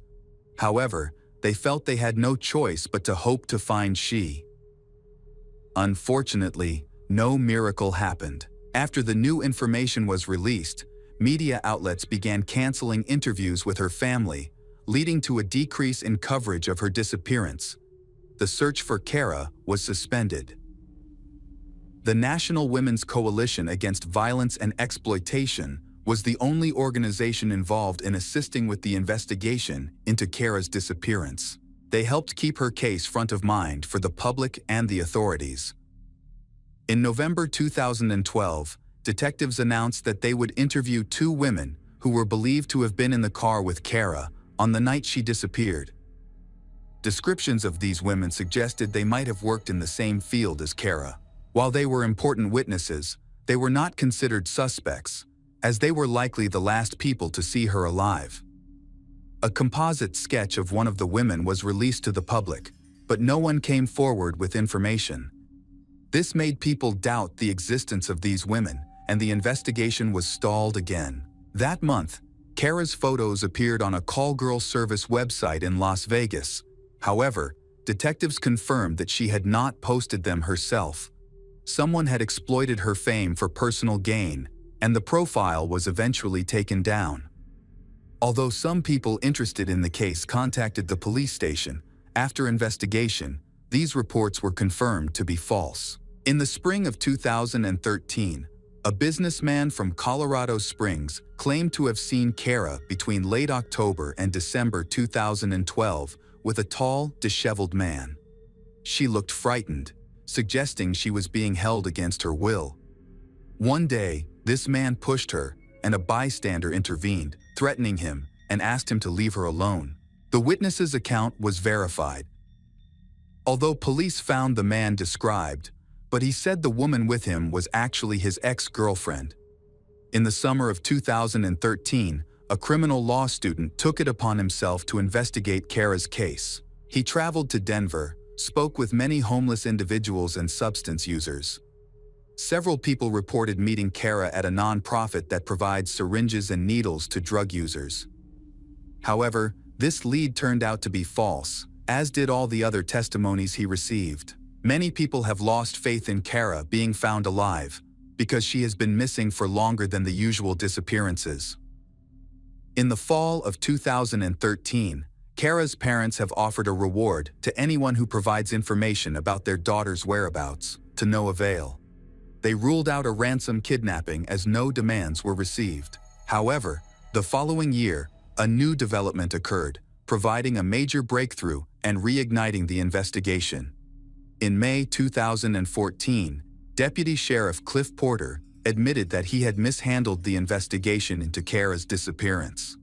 However, they felt they had no choice but to hope to find she. Unfortunately, no miracle happened. After the new information was released, media outlets began canceling interviews with her family, leading to a decrease in coverage of her disappearance. The search for Kara was suspended. The National Women's Coalition Against Violence and Exploitation was the only organization involved in assisting with the investigation into Kara's disappearance. They helped keep her case front of mind for the public and the authorities. In November 2012, detectives announced that they would interview 2 women who were believed to have been in the car with Kara on the night she disappeared. Descriptions of these women suggested they might have worked in the same field as Kara. While they were important witnesses, they were not considered suspects, as they were likely the last people to see her alive. A composite sketch of one of the women was released to the public, but no one came forward with information. This made people doubt the existence of these women, and the investigation was stalled again. That month, Kara's photos appeared on a call girl service website in Las Vegas. However, detectives confirmed that she had not posted them herself. Someone had exploited her fame for personal gain, and the profile was eventually taken down. Although some people interested in the case contacted the police station, after investigation, these reports were confirmed to be false. In the spring of 2013, a businessman from Colorado Springs claimed to have seen Kara between late October and December 2012 with a tall, disheveled man. She looked frightened, suggesting she was being held against her will. One day, this man pushed her, and a bystander intervened, threatening him, and asked him to leave her alone. The witness's account was verified. Although police found the man described, but he said the woman with him was actually his ex-girlfriend. In the summer of 2013, a criminal law student took it upon himself to investigate Kara's case. He traveled to Denver, spoke with many homeless individuals and substance users. Several people reported meeting Kara at a nonprofit that provides syringes and needles to drug users. However, this lead turned out to be false, as did all the other testimonies he received. Many people have lost faith in Kara being found alive, because she has been missing for longer than the usual disappearances. In the fall of 2013, Kara's parents have offered a reward to anyone who provides information about their daughter's whereabouts, to no avail. They ruled out a ransom kidnapping as no demands were received. However, the following year, a new development occurred, providing a major breakthrough and reigniting the investigation. In May 2014, Deputy Sheriff Cliff Porter admitted that he had mishandled the investigation into Kara's disappearance.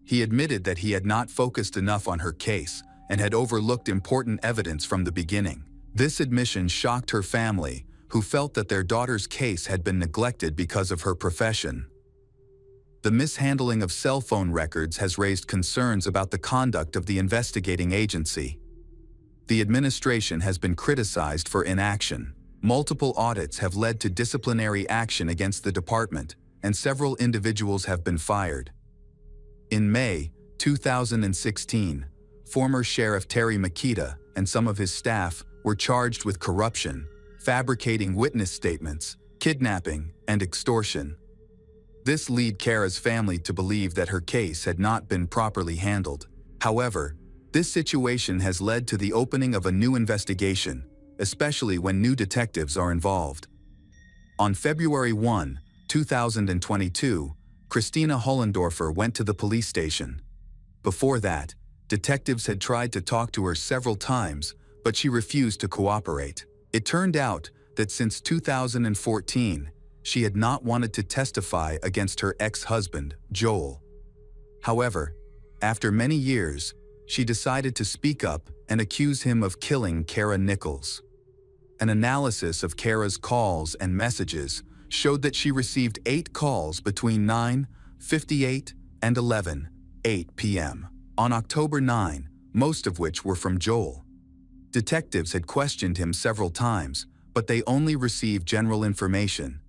He admitted that he had not focused enough on her case and had overlooked important evidence from the beginning. This admission shocked her family, who felt that their daughter's case had been neglected because of her profession. The mishandling of cell phone records has raised concerns about the conduct of the investigating agency. The administration has been criticized for inaction. Multiple audits have led to disciplinary action against the department, and several individuals have been fired. In May 2016, former Sheriff Terry Makita and some of his staff were charged with corruption, fabricating witness statements, kidnapping, and extortion. This led Kara's family to believe that her case had not been properly handled. However, this situation has led to the opening of a new investigation, especially when new detectives are involved. On February 1, 2022, Christina Hollendorfer went to the police station. Before that, detectives had tried to talk to her several times, but she refused to cooperate. It turned out that since 2014, she had not wanted to testify against her ex-husband, Joel. However, after many years, she decided to speak up and accuse him of killing Kara Nichols. An analysis of Kara's calls and messages showed that she received 8 calls between 9:58 and 11:08 p.m. on October 9, most of which were from Joel. Detectives had questioned him several times, but they only received general information.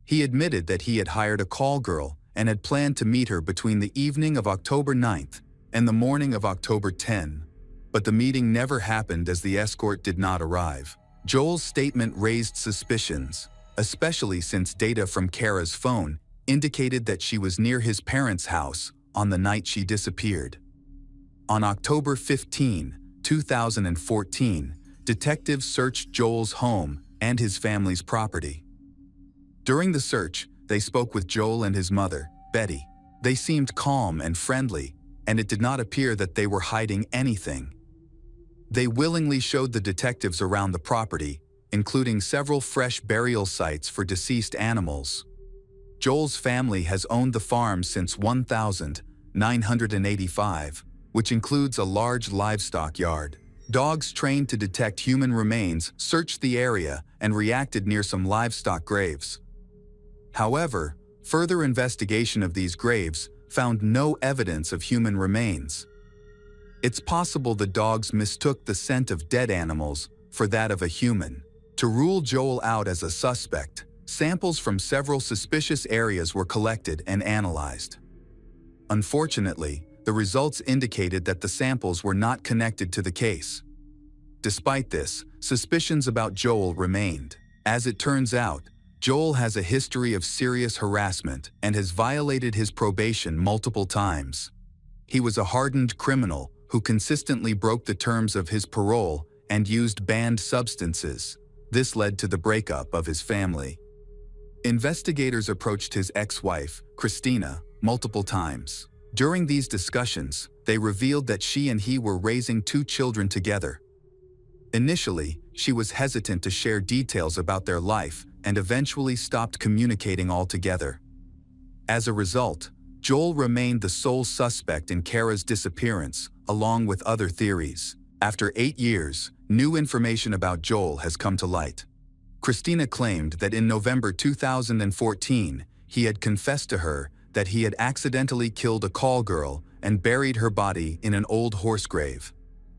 He admitted that he had hired a call girl and had planned to meet her between the evening of October 9th and the morning of October 10, but the meeting never happened as the escort did not arrive. Joel's statement raised suspicions, especially since data from Kara's phone indicated that she was near his parents' house on the night she disappeared. On October 15, 2014, detectives searched Joel's home and his family's property. During the search, they spoke with Joel and his mother, Betty. They seemed calm and friendly, and it did not appear that they were hiding anything. They willingly showed the detectives around the property, including several fresh burial sites for deceased animals. Joel's family has owned the farm since 1985. which includes a large livestock yard. Dogs trained to detect human remains searched the area and reacted near some livestock graves. However, further investigation of these graves found no evidence of human remains. It's possible the dogs mistook the scent of dead animals for that of a human. To rule Joel out as a suspect, samples from several suspicious areas were collected and analyzed. Unfortunately, the results indicated that the samples were not connected to the case. Despite this, suspicions about Joel remained. As it turns out, Joel has a history of serious harassment and has violated his probation multiple times. He was a hardened criminal who consistently broke the terms of his parole and used banned substances. This led to the breakup of his family. Investigators approached his ex-wife, Christina, multiple times. During these discussions, they revealed that she and he were raising 2 children together. Initially, she was hesitant to share details about their life and eventually stopped communicating altogether. As a result, Joel remained the sole suspect in Kara's disappearance, along with other theories. After 8 years, new information about Joel has come to light. Christina claimed that in November 2014, he had confessed to her that he had accidentally killed a call girl and buried her body in an old horse grave.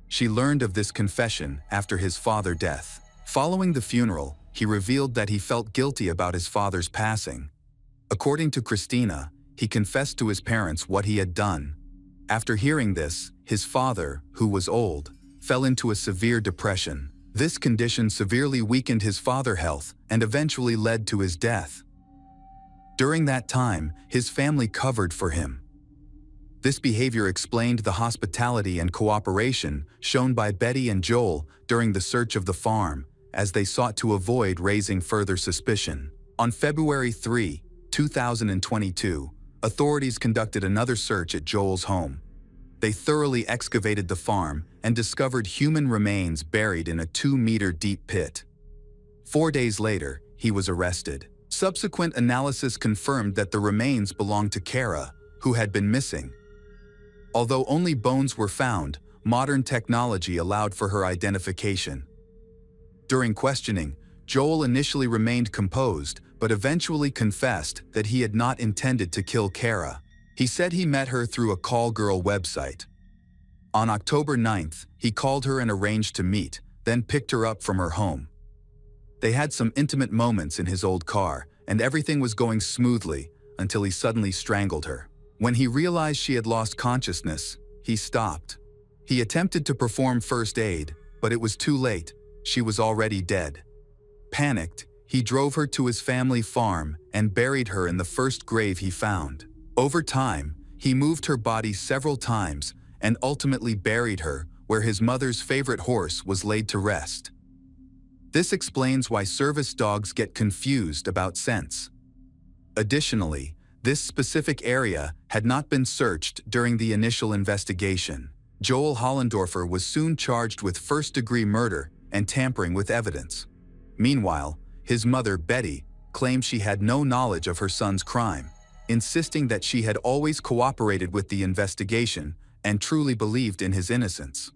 She learned of this confession after his father's death. Following the funeral, he revealed that he felt guilty about his father's passing. According to Christina, he confessed to his parents what he had done. After hearing this, his father, who was old, fell into a severe depression. This condition severely weakened his father's health and eventually led to his death. During that time, his family covered for him. This behavior explained the hospitality and cooperation shown by Betty and Joel during the search of the farm, as they sought to avoid raising further suspicion. On February 3, 2022, authorities conducted another search at Joel's home. They thoroughly excavated the farm and discovered human remains buried in a 2-meter deep pit. 4 days later, he was arrested. Subsequent analysis confirmed that the remains belonged to Kara, who had been missing. Although only bones were found, modern technology allowed for her identification. During questioning, Joel initially remained composed, but eventually confessed that he had not intended to kill Kara. He said he met her through a call girl website. On October 9th, he called her and arranged to meet, then picked her up from her home. They had some intimate moments in his old car, and everything was going smoothly until he suddenly strangled her. When he realized she had lost consciousness, he stopped. He attempted to perform first aid, but it was too late. She was already dead. Panicked, he drove her to his family farm and buried her in the first grave he found. Over time, he moved her body several times and ultimately buried her where his mother's favorite horse was laid to rest. This explains why service dogs get confused about scents. Additionally, this specific area had not been searched during the initial investigation. Joel Hollendorfer was soon charged with first-degree murder and tampering with evidence. Meanwhile, his mother, Betty, claimed she had no knowledge of her son's crime, insisting that she had always cooperated with the investigation and truly believed in his innocence.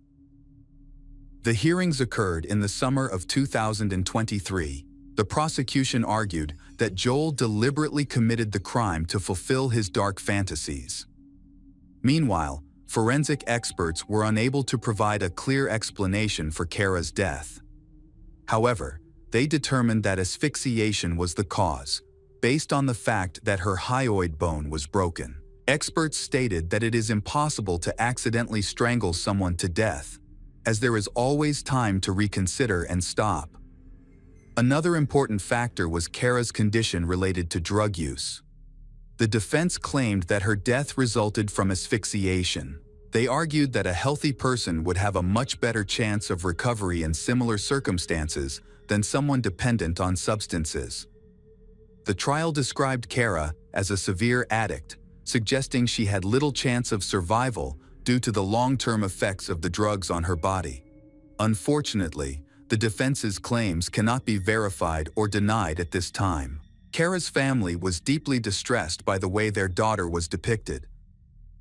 The hearings occurred in the summer of 2023. The prosecution argued that Joel deliberately committed the crime to fulfill his dark fantasies. Meanwhile, forensic experts were unable to provide a clear explanation for Kara's death. However, they determined that asphyxiation was the cause, based on the fact that her hyoid bone was broken. Experts stated that it is impossible to accidentally strangle someone to death, as there is always time to reconsider and stop. Another important factor was Kara's condition related to drug use. The defense claimed that her death resulted from asphyxiation. They argued that a healthy person would have a much better chance of recovery in similar circumstances than someone dependent on substances. The trial described Kara as a severe addict, suggesting she had little chance of survival due to the long-term effects of the drugs on her body. Unfortunately, the defense's claims cannot be verified or denied at this time. Kara's family was deeply distressed by the way their daughter was depicted.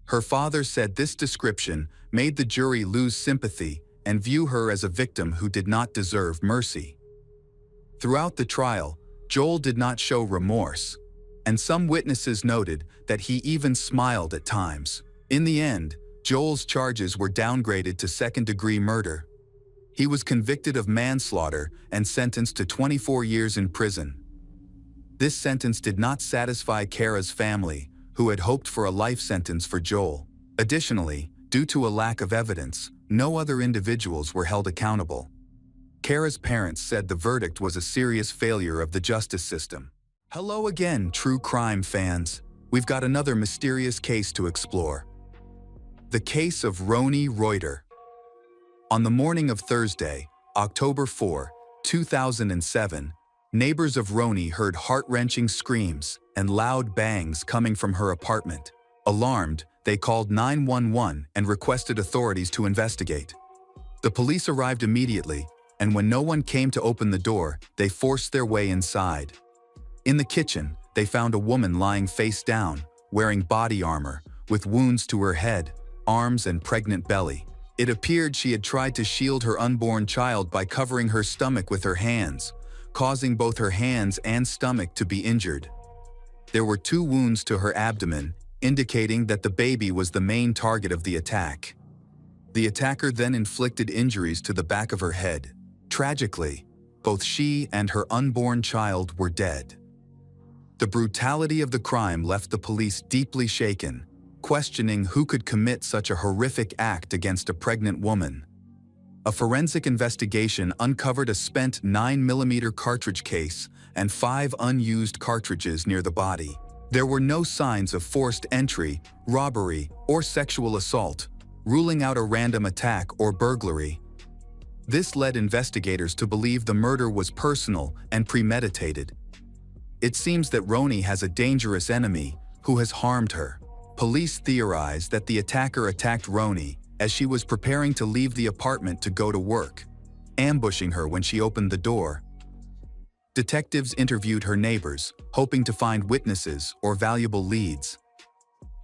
Her father said this description made the jury lose sympathy and view her as a victim who did not deserve mercy. Throughout the trial, Joel did not show remorse, and some witnesses noted that he even smiled at times. In the end, Joel's charges were downgraded to second-degree murder. He was convicted of manslaughter and sentenced to 24 years in prison. This sentence did not satisfy Kara's family, who had hoped for a life sentence for Joel. Additionally, due to a lack of evidence, no other individuals were held accountable. Kara's parents said the verdict was a serious failure of the justice system. Hello again, true crime fans. We've got another mysterious case to explore. The case of Roni Reuter. On the morning of Thursday, October 4, 2007, neighbors of Roni heard heart-wrenching screams and loud bangs coming from her apartment. Alarmed, they called 911 and requested authorities to investigate. The police arrived immediately, and when no one came to open the door, they forced their way inside. In the kitchen, they found a woman lying face down, wearing body armor, with wounds to her head, arms, and pregnant belly. It appeared she had tried to shield her unborn child by covering her stomach with her hands, causing both her hands and stomach to be injured. There were 2 wounds to her abdomen, indicating that the baby was the main target of the attack. The attacker then inflicted injuries to the back of her head. Tragically, both she and her unborn child were dead. The brutality of the crime left the police deeply shaken, questioning who could commit such a horrific act against a pregnant woman. A forensic investigation uncovered a spent 9mm cartridge case and 5 unused cartridges near the body. There were no signs of forced entry, robbery, or sexual assault, ruling out a random attack or burglary. This led investigators to believe the murder was personal and premeditated. It seems that Roni has a dangerous enemy who has harmed her. Police theorize that the attacker attacked Roni as she was preparing to leave the apartment to go to work, ambushing her when she opened the door. Detectives interviewed her neighbors, hoping to find witnesses or valuable leads.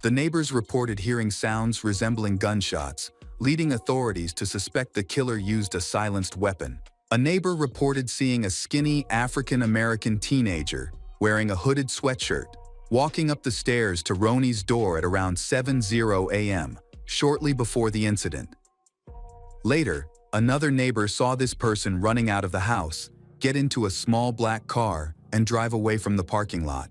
The neighbors reported hearing sounds resembling gunshots, leading authorities to suspect the killer used a silenced weapon. A neighbor reported seeing a skinny African-American teenager wearing a hooded sweatshirt, walking up the stairs to Roni's door at around 7:00 a.m., shortly before the incident. Later, another neighbor saw this person running out of the house, get into a small black car, and drive away from the parking lot.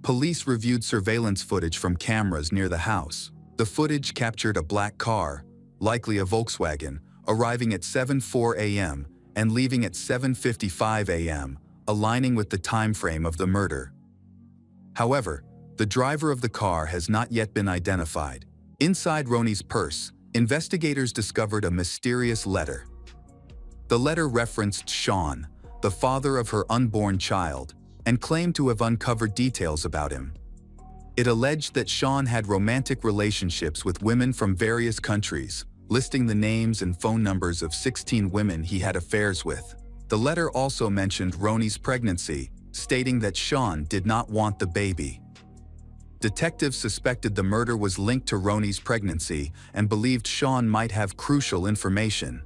Police reviewed surveillance footage from cameras near the house. The footage captured a black car, likely a Volkswagen, arriving at 7:04 a.m. and leaving at 7:55 a.m., aligning with the time frame of the murder. However, the driver of the car has not yet been identified. Inside Roni's purse, investigators discovered a mysterious letter. The letter referenced Sean, the father of her unborn child, and claimed to have uncovered details about him. It alleged that Sean had romantic relationships with women from various countries, listing the names and phone numbers of 16 women he had affairs with. The letter also mentioned Roni's pregnancy, stating that Sean did not want the baby. Detectives suspected the murder was linked to Roni's pregnancy and believed Sean might have crucial information.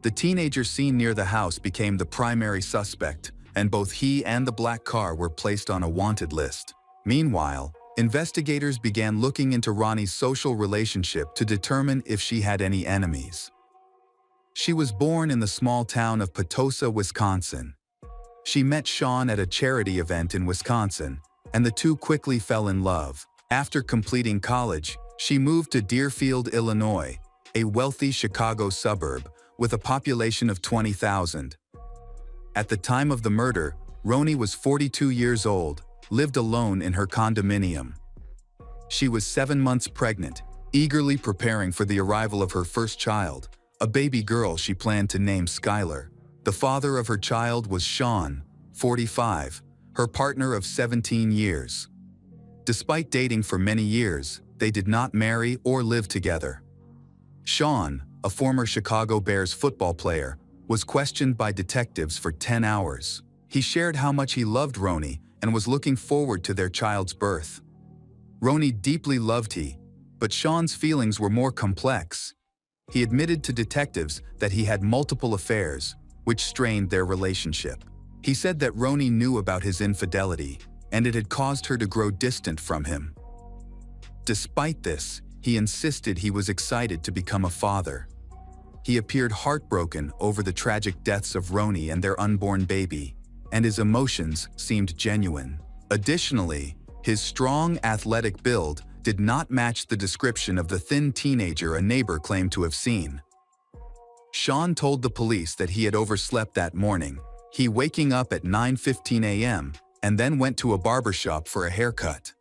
The teenager seen near the house became the primary suspect, and both he and the black car were placed on a wanted list. Meanwhile, investigators began looking into Roni's social relationship to determine if she had any enemies. She was born in the small town of Potosi, Wisconsin. She met Sean at a charity event in Wisconsin, and the two quickly fell in love. After completing college, she moved to Deerfield, Illinois, a wealthy Chicago suburb with a population of 20,000. At the time of the murder, Roni was 42 years old, lived alone in her condominium. She was 7 months pregnant, eagerly preparing for the arrival of her first child, a baby girl she planned to name Skylar. The father of her child was Sean, 45, her partner of 17 years. Despite dating for many years, they did not marry or live together. Sean, a former Chicago Bears football player, was questioned by detectives for 10 hours. He shared how much he loved Roni and was looking forward to their child's birth. Ronnie deeply loved he, but Sean's feelings were more complex. He admitted to detectives that he had multiple affairs, which strained their relationship. He said that Ronnie knew about his infidelity, and it had caused her to grow distant from him. Despite this, he insisted he was excited to become a father. He appeared heartbroken over the tragic deaths of Ronnie and their unborn baby, and his emotions seemed genuine. Additionally, his strong, athletic build did not match the description of the thin teenager a neighbor claimed to have seen. Sean told the police that he had overslept that morning, he waking up at 9:15 a.m. and then went to a barbershop for a haircut.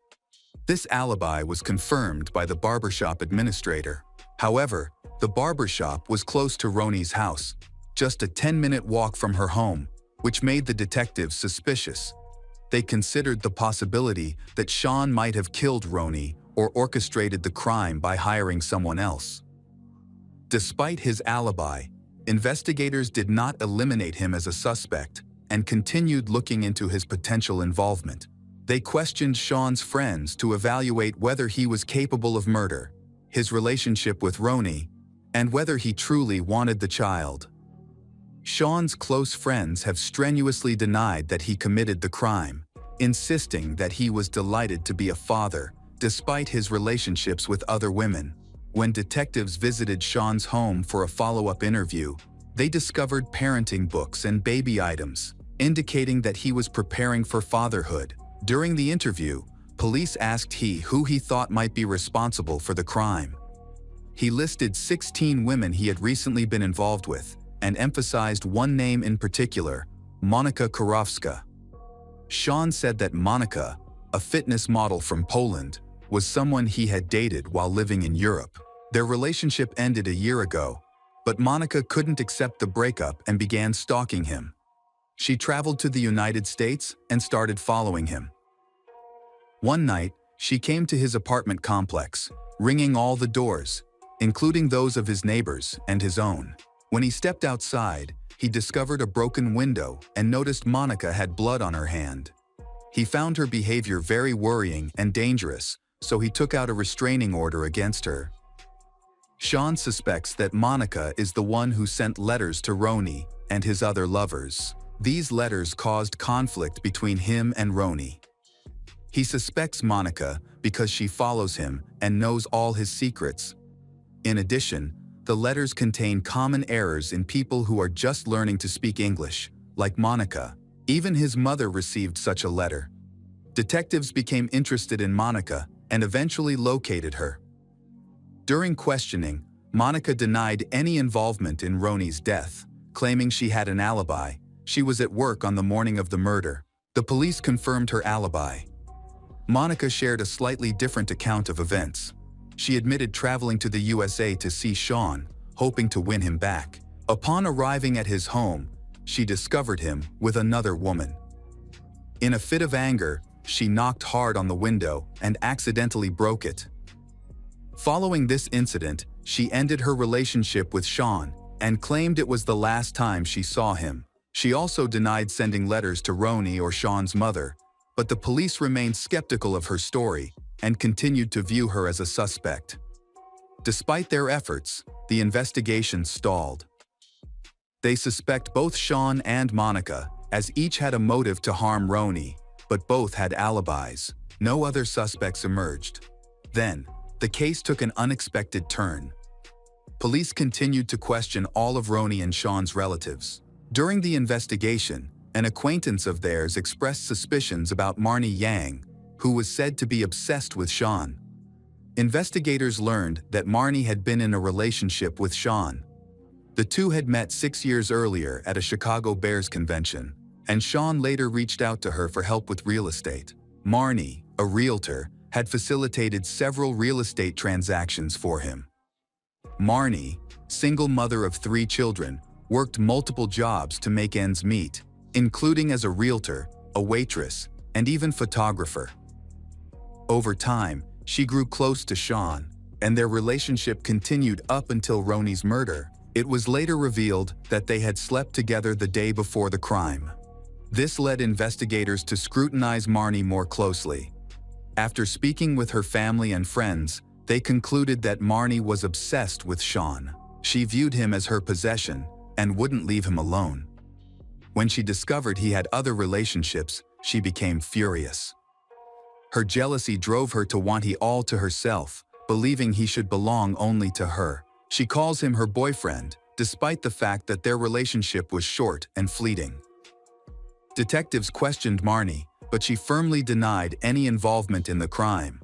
This alibi was confirmed by the barbershop administrator. However, the barbershop was close to Ronnie's house, just a 10-minute walk from her home, which made the detectives suspicious. They considered the possibility that Sean might have killed Ronnie or orchestrated the crime by hiring someone else. Despite his alibi, investigators did not eliminate him as a suspect and continued looking into his potential involvement. They questioned Sean's friends to evaluate whether he was capable of murder, his relationship with Ronnie, and whether he truly wanted the child. Sean's close friends have strenuously denied that he committed the crime, insisting that he was delighted to be a father, despite his relationships with other women. When detectives visited Sean's home for a follow-up interview, they discovered parenting books and baby items, indicating that he was preparing for fatherhood. During the interview, police asked who he thought might be responsible for the crime. He listed 16 women he had recently been involved with, and emphasized one name in particular, Monika Kurowska. Sean said that Monika, a fitness model from Poland, was someone he had dated while living in Europe. Their relationship ended a year ago, but Monika couldn't accept the breakup and began stalking him. She traveled to the United States and started following him. One night, she came to his apartment complex, ringing all the doors, including those of his neighbors and his own. When he stepped outside, he discovered a broken window and noticed Monika had blood on her hand. He found her behavior very worrying and dangerous, so he took out a restraining order against her. Sean suspects that Monika is the one who sent letters to Ronnie and his other lovers. These letters caused conflict between him and Ronnie. He suspects Monika because she follows him and knows all his secrets. In addition, the letters contain common errors in people who are just learning to speak English, like Monika. Even his mother received such a letter. Detectives became interested in Monika and eventually located her. During questioning, Monika denied any involvement in Ronnie's death, claiming she had an alibi. She was at work on the morning of the murder. The police confirmed her alibi. Monika shared a slightly different account of events. She admitted traveling to the USA to see Sean, hoping to win him back. Upon arriving at his home, she discovered him with another woman. In a fit of anger, she knocked hard on the window and accidentally broke it. Following this incident, she ended her relationship with Sean and claimed it was the last time she saw him. She also denied sending letters to Ronnie or Sean's mother, but the police remained skeptical of her story and continued to view her as a suspect. Despite their efforts, the investigation stalled. They suspect both Sean and Monika, as each had a motive to harm Ronnie, but both had alibis. No other suspects emerged. Then, the case took an unexpected turn. Police continued to question all of Ronnie and Sean's relatives. During the investigation, an acquaintance of theirs expressed suspicions about Marnie Yang, who was said to be obsessed with Sean. Investigators learned that Marnie had been in a relationship with Sean. The two had met 6 years earlier at a Chicago Bears convention, and Sean later reached out to her for help with real estate. Marnie, a realtor, had facilitated several real estate transactions for him. Marnie, single mother of 3 children, worked multiple jobs to make ends meet, including as a realtor, a waitress, and even photographer. Over time, she grew close to Sean, and their relationship continued up until Ronnie's murder. It was later revealed that they had slept together the day before the crime. This led investigators to scrutinize Marnie more closely. After speaking with her family and friends, they concluded that Marnie was obsessed with Sean. She viewed him as her possession and wouldn't leave him alone. When she discovered he had other relationships, she became furious. Her jealousy drove her to want he all to herself, believing he should belong only to her. She calls him her boyfriend, despite the fact that their relationship was short and fleeting. Detectives questioned Marnie, but she firmly denied any involvement in the crime.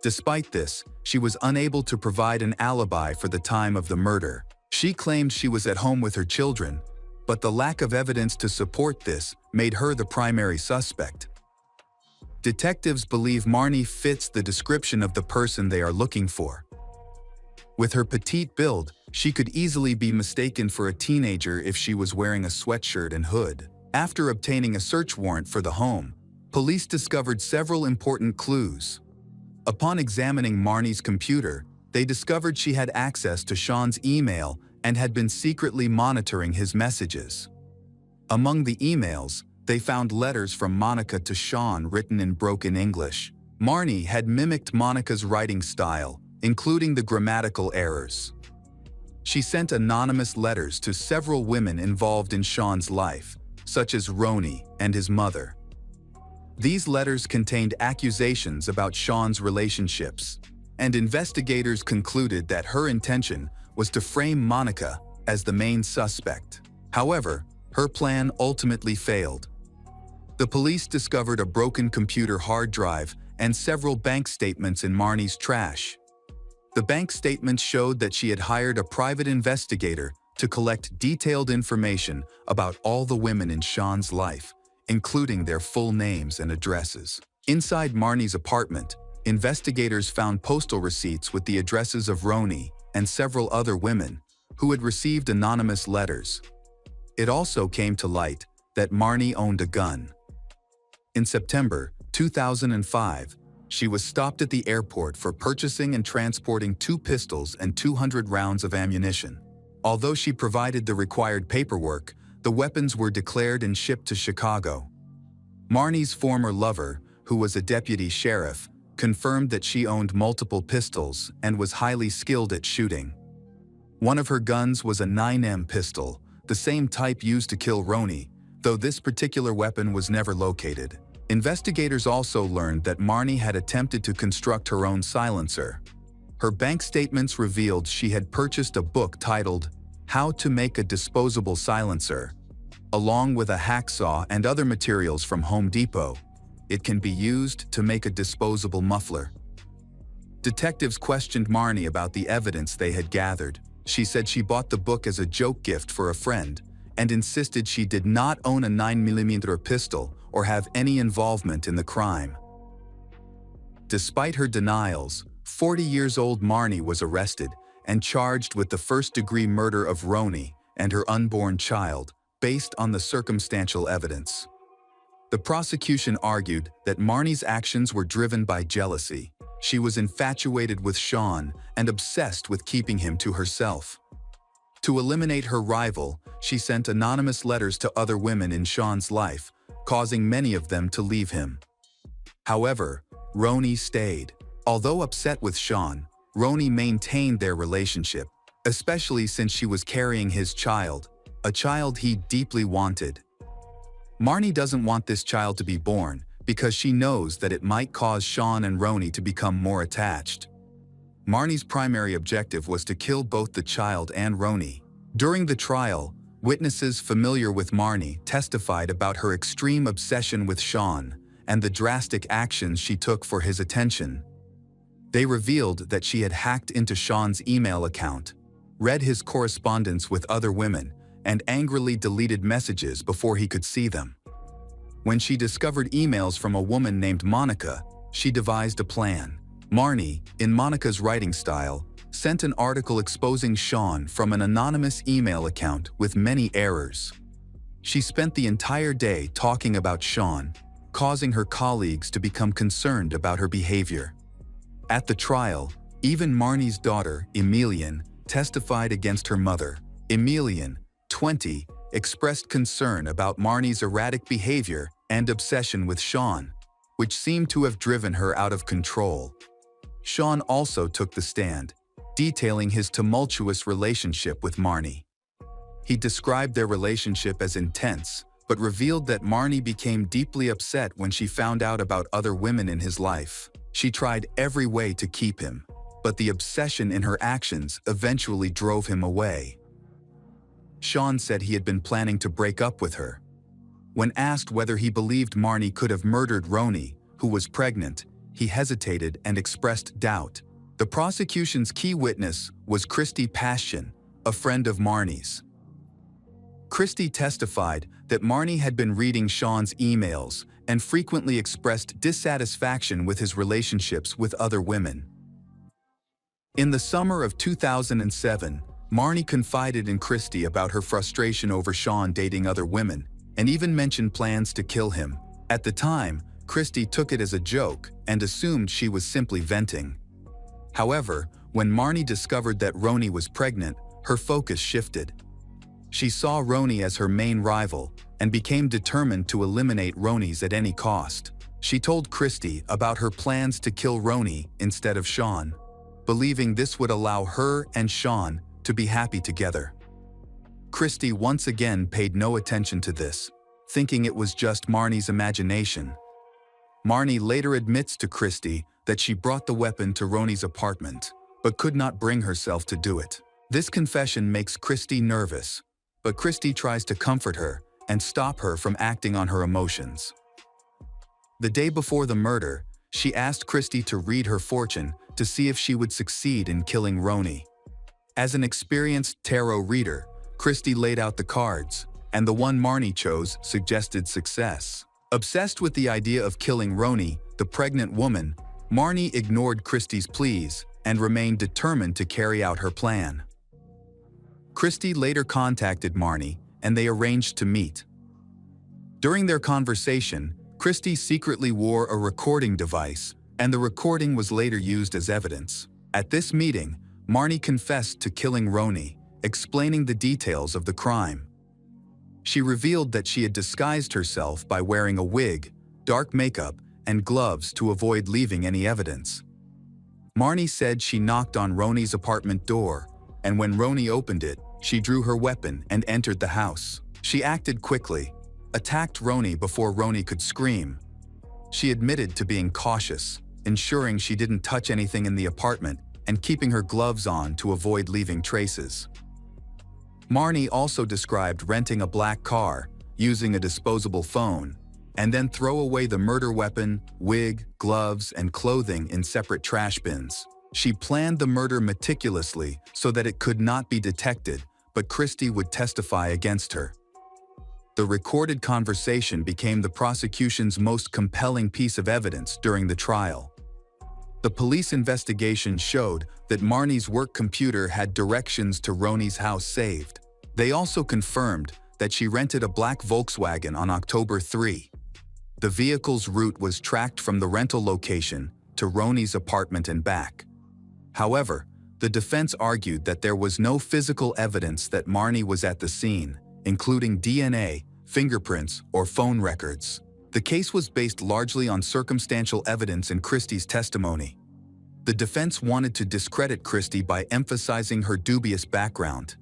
Despite this, she was unable to provide an alibi for the time of the murder. She claimed she was at home with her children, but the lack of evidence to support this made her the primary suspect. Detectives believe Marnie fits the description of the person they are looking for. With her petite build, she could easily be mistaken for a teenager if she was wearing a sweatshirt and hood. After obtaining a search warrant for the home, police discovered several important clues. Upon examining Marnie's computer, they discovered she had access to Sean's email and had been secretly monitoring his messages. Among the emails, they found letters from Monica to Sean written in broken English. Marnie had mimicked Monica's writing style, including the grammatical errors. She sent anonymous letters to several women involved in Sean's life, such as Ronnie and his mother. These letters contained accusations about Sean's relationships, and investigators concluded that her intention was to frame Monica as the main suspect. However, her plan ultimately failed. The police discovered a broken computer hard drive and several bank statements in Marnie's trash. The bank statements showed that she had hired a private investigator to collect detailed information about all the women in Sean's life, including their full names and addresses. Inside Marnie's apartment, investigators found postal receipts with the addresses of Ronnie and several other women who had received anonymous letters. It also came to light that Marnie owned a gun. In September 2005, she was stopped at the airport for purchasing and transporting 2 pistols and 200 rounds of ammunition. Although she provided the required paperwork, the weapons were declared and shipped to Chicago. Marnie's former lover, who was a deputy sheriff, confirmed that she owned multiple pistols and was highly skilled at shooting. One of her guns was a 9mm pistol, the same type used to kill Ronnie, though this particular weapon was never located. Investigators also learned that Marnie had attempted to construct her own silencer. Her bank statements revealed she had purchased a book titled How to Make a Disposable Silencer, along with a hacksaw and other materials from Home Depot. It can be used to make a disposable muffler. Detectives questioned Marnie about the evidence they had gathered. She said she bought the book as a joke gift for a friend and insisted she did not own a 9mm pistol or have any involvement in the crime. Despite her denials, 40-year-old Marnie was arrested and charged with the first-degree murder of Ronnie and her unborn child, based on the circumstantial evidence. The prosecution argued that Marnie's actions were driven by jealousy. She was infatuated with Sean and obsessed with keeping him to herself. To eliminate her rival, she sent anonymous letters to other women in Sean's life, causing many of them to leave him. However, Ronnie stayed. Although upset with Sean, Ronnie maintained their relationship, especially since she was carrying his child, a child he deeply wanted. Marnie doesn't want this child to be born because she knows that it might cause Sean and Ronnie to become more attached. Marnie's primary objective was to kill both the child and Ronnie. During the trial, witnesses familiar with Marnie testified about her extreme obsession with Sean and the drastic actions she took for his attention. They revealed that she had hacked into Sean's email account, read his correspondence with other women, and angrily deleted messages before he could see them. When she discovered emails from a woman named Monica, she devised a plan. Marnie, in Monica's writing style, sent an article exposing Sean from an anonymous email account with many errors. She spent the entire day talking about Sean, causing her colleagues to become concerned about her behavior. At the trial, even Marnie's daughter, Emilian, testified against her mother. Emilian, 20, expressed concern about Marnie's erratic behavior and obsession with Sean. which seemed to have driven her out of control. Sean also took the stand, detailing his tumultuous relationship with Marnie. He described their relationship as intense, but revealed that Marnie became deeply upset when she found out about other women in his life. She tried every way to keep him, but the obsession in her actions eventually drove him away. Sean said he had been planning to break up with her. When asked whether he believed Marnie could have murdered Roni, who was pregnant, he hesitated and expressed doubt. The prosecution's key witness was Christy Passion, a friend of Marnie's. Christy testified that Marnie had been reading Sean's emails and frequently expressed dissatisfaction with his relationships with other women. In the summer of 2007, Marnie confided in Christy about her frustration over Sean dating other women, and even mentioned plans to kill him. At the time, Christy took it as a joke and assumed she was simply venting. However, when Marnie discovered that Roni was pregnant, her focus shifted. She saw Roni as her main rival and became determined to eliminate Roni's at any cost. She told Christy about her plans to kill Roni instead of Sean, believing this would allow her and Sean to be happy together. Christy once again paid no attention to this, thinking it was just Marnie's imagination. Marnie later admits to Christy that she brought the weapon to Roni's apartment, but could not bring herself to do it. This confession makes Christy nervous, but Christy tries to comfort her and stop her from acting on her emotions. The day before the murder, she asked Christy to read her fortune to see if she would succeed in killing Roni. As an experienced tarot reader, Christy laid out the cards, and the one Marnie chose suggested success. Obsessed with the idea of killing Roni, the pregnant woman, Marnie ignored Christy's pleas and remained determined to carry out her plan. Christy later contacted Marnie, and they arranged to meet. During their conversation, Christy secretly wore a recording device, and the recording was later used as evidence. At this meeting, Marnie confessed to killing Roni, explaining the details of the crime. She revealed that she had disguised herself by wearing a wig, dark makeup, and gloves to avoid leaving any evidence. Marnie said she knocked on Roni's apartment door, and when Roni opened it, she drew her weapon and entered the house. She acted quickly, attacked Roni before Roni could scream. She admitted to being cautious, ensuring she didn't touch anything in the apartment and keeping her gloves on to avoid leaving traces. Marnie also described renting a black car, using a disposable phone, and then throw away the murder weapon, wig, gloves, and clothing in separate trash bins. She planned the murder meticulously so that it could not be detected, but Christy would testify against her. The recorded conversation became the prosecution's most compelling piece of evidence during the trial. The police investigation showed that Marnie's work computer had directions to Roni's house saved. They also confirmed that she rented a black Volkswagen on October 3. The vehicle's route was tracked from the rental location to Roni's apartment and back. However, the defense argued that there was no physical evidence that Marnie was at the scene, including DNA, fingerprints, or phone records. The case was based largely on circumstantial evidence in Christy's testimony. The defense wanted to discredit Christy by emphasizing her dubious background.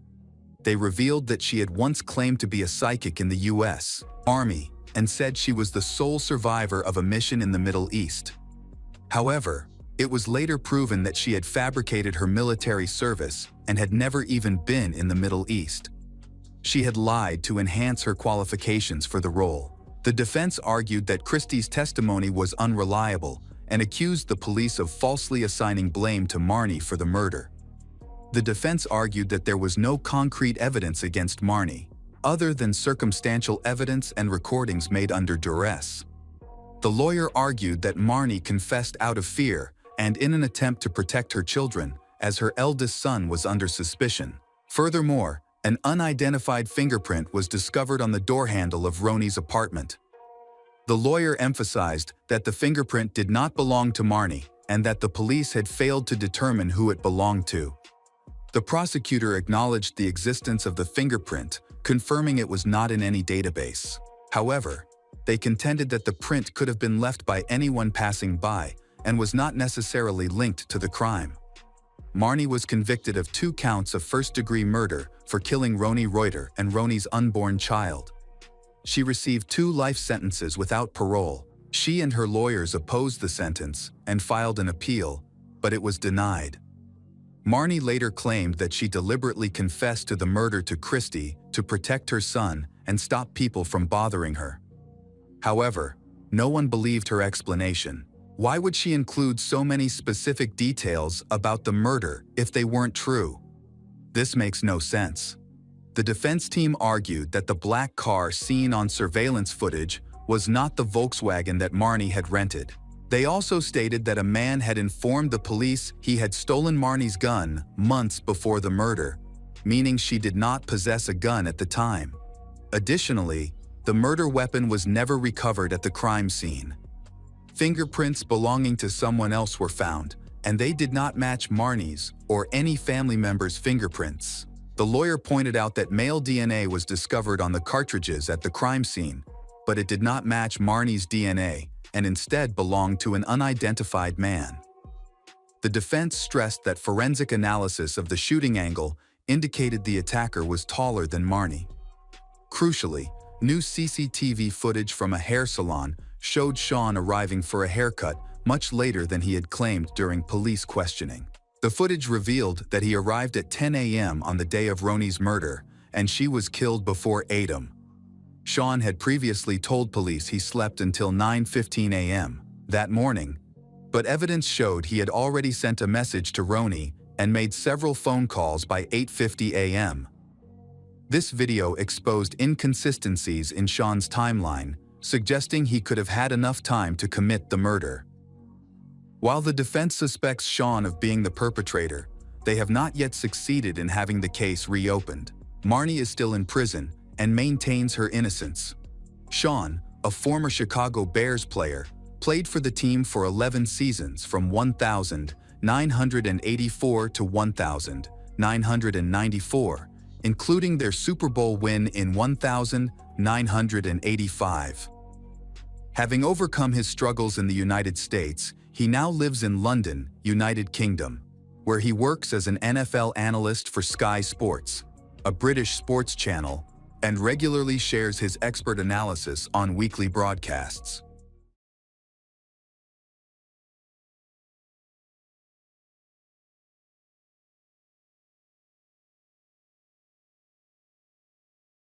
They revealed that she had once claimed to be a psychic in the U.S. Army and said she was the sole survivor of a mission in the Middle East. However, it was later proven that she had fabricated her military service and had never even been in the Middle East. She had lied to enhance her qualifications for the role. The defense argued that Christy's testimony was unreliable and accused the police of falsely assigning blame to Marnie for the murder. The defense argued that there was no concrete evidence against Marnie, other than circumstantial evidence and recordings made under duress. The lawyer argued that Marnie confessed out of fear and in an attempt to protect her children, as her eldest son was under suspicion. Furthermore, an unidentified fingerprint was discovered on the door handle of Roni's apartment. The lawyer emphasized that the fingerprint did not belong to Marnie and that the police had failed to determine who it belonged to. The prosecutor acknowledged the existence of the fingerprint, confirming it was not in any database. However, They contended that the print could have been left by anyone passing by and was not necessarily linked to the crime. Marnie was convicted of 2 counts of first-degree murder for killing Roni Reuter and Roni's unborn child. She received 2 life sentences without parole. She and her lawyers opposed the sentence and filed an appeal, but it was denied. Marnie later claimed that she deliberately confessed to the murder to Christy to protect her son and stop people from bothering her. However, no one believed her explanation. Why would she include so many specific details about the murder if they weren't true? This makes no sense. The defense team argued that the black car seen on surveillance footage was not the Volkswagen that Marnie had rented. They also stated that a man had informed the police he had stolen Marnie's gun months before the murder, meaning she did not possess a gun at the time. Additionally, the murder weapon was never recovered at the crime scene. Fingerprints belonging to someone else were found, and they did not match Marnie's or any family member's fingerprints. The lawyer pointed out that male DNA was discovered on the cartridges at the crime scene, but it did not match Marnie's DNA and instead belonged to an unidentified man. The defense stressed that forensic analysis of the shooting angle indicated the attacker was taller than Marnie. Crucially, new CCTV footage from a hair salon showed Sean arriving for a haircut much later than he had claimed during police questioning. The footage revealed that he arrived at 10 a.m. on the day of Roni's murder, and she was killed before 8 a.m. Sean had previously told police he slept until 9:15 a.m. that morning, but evidence showed he had already sent a message to Roni and made several phone calls by 8:50 a.m. This video exposed inconsistencies in Sean's timeline, suggesting he could have had enough time to commit the murder. While the defense suspects Sean of being the perpetrator, they have not yet succeeded in having the case reopened. Marnie is still in prison and maintains her innocence. Sean, a former Chicago Bears player, played for the team for 11 seasons from 1984 to 1994, including their Super Bowl win in 1985. Having overcome his struggles in the United States, he now lives in London, United Kingdom, where he works as an NFL analyst for Sky Sports, a British sports channel, and regularly shares his expert analysis on weekly broadcasts.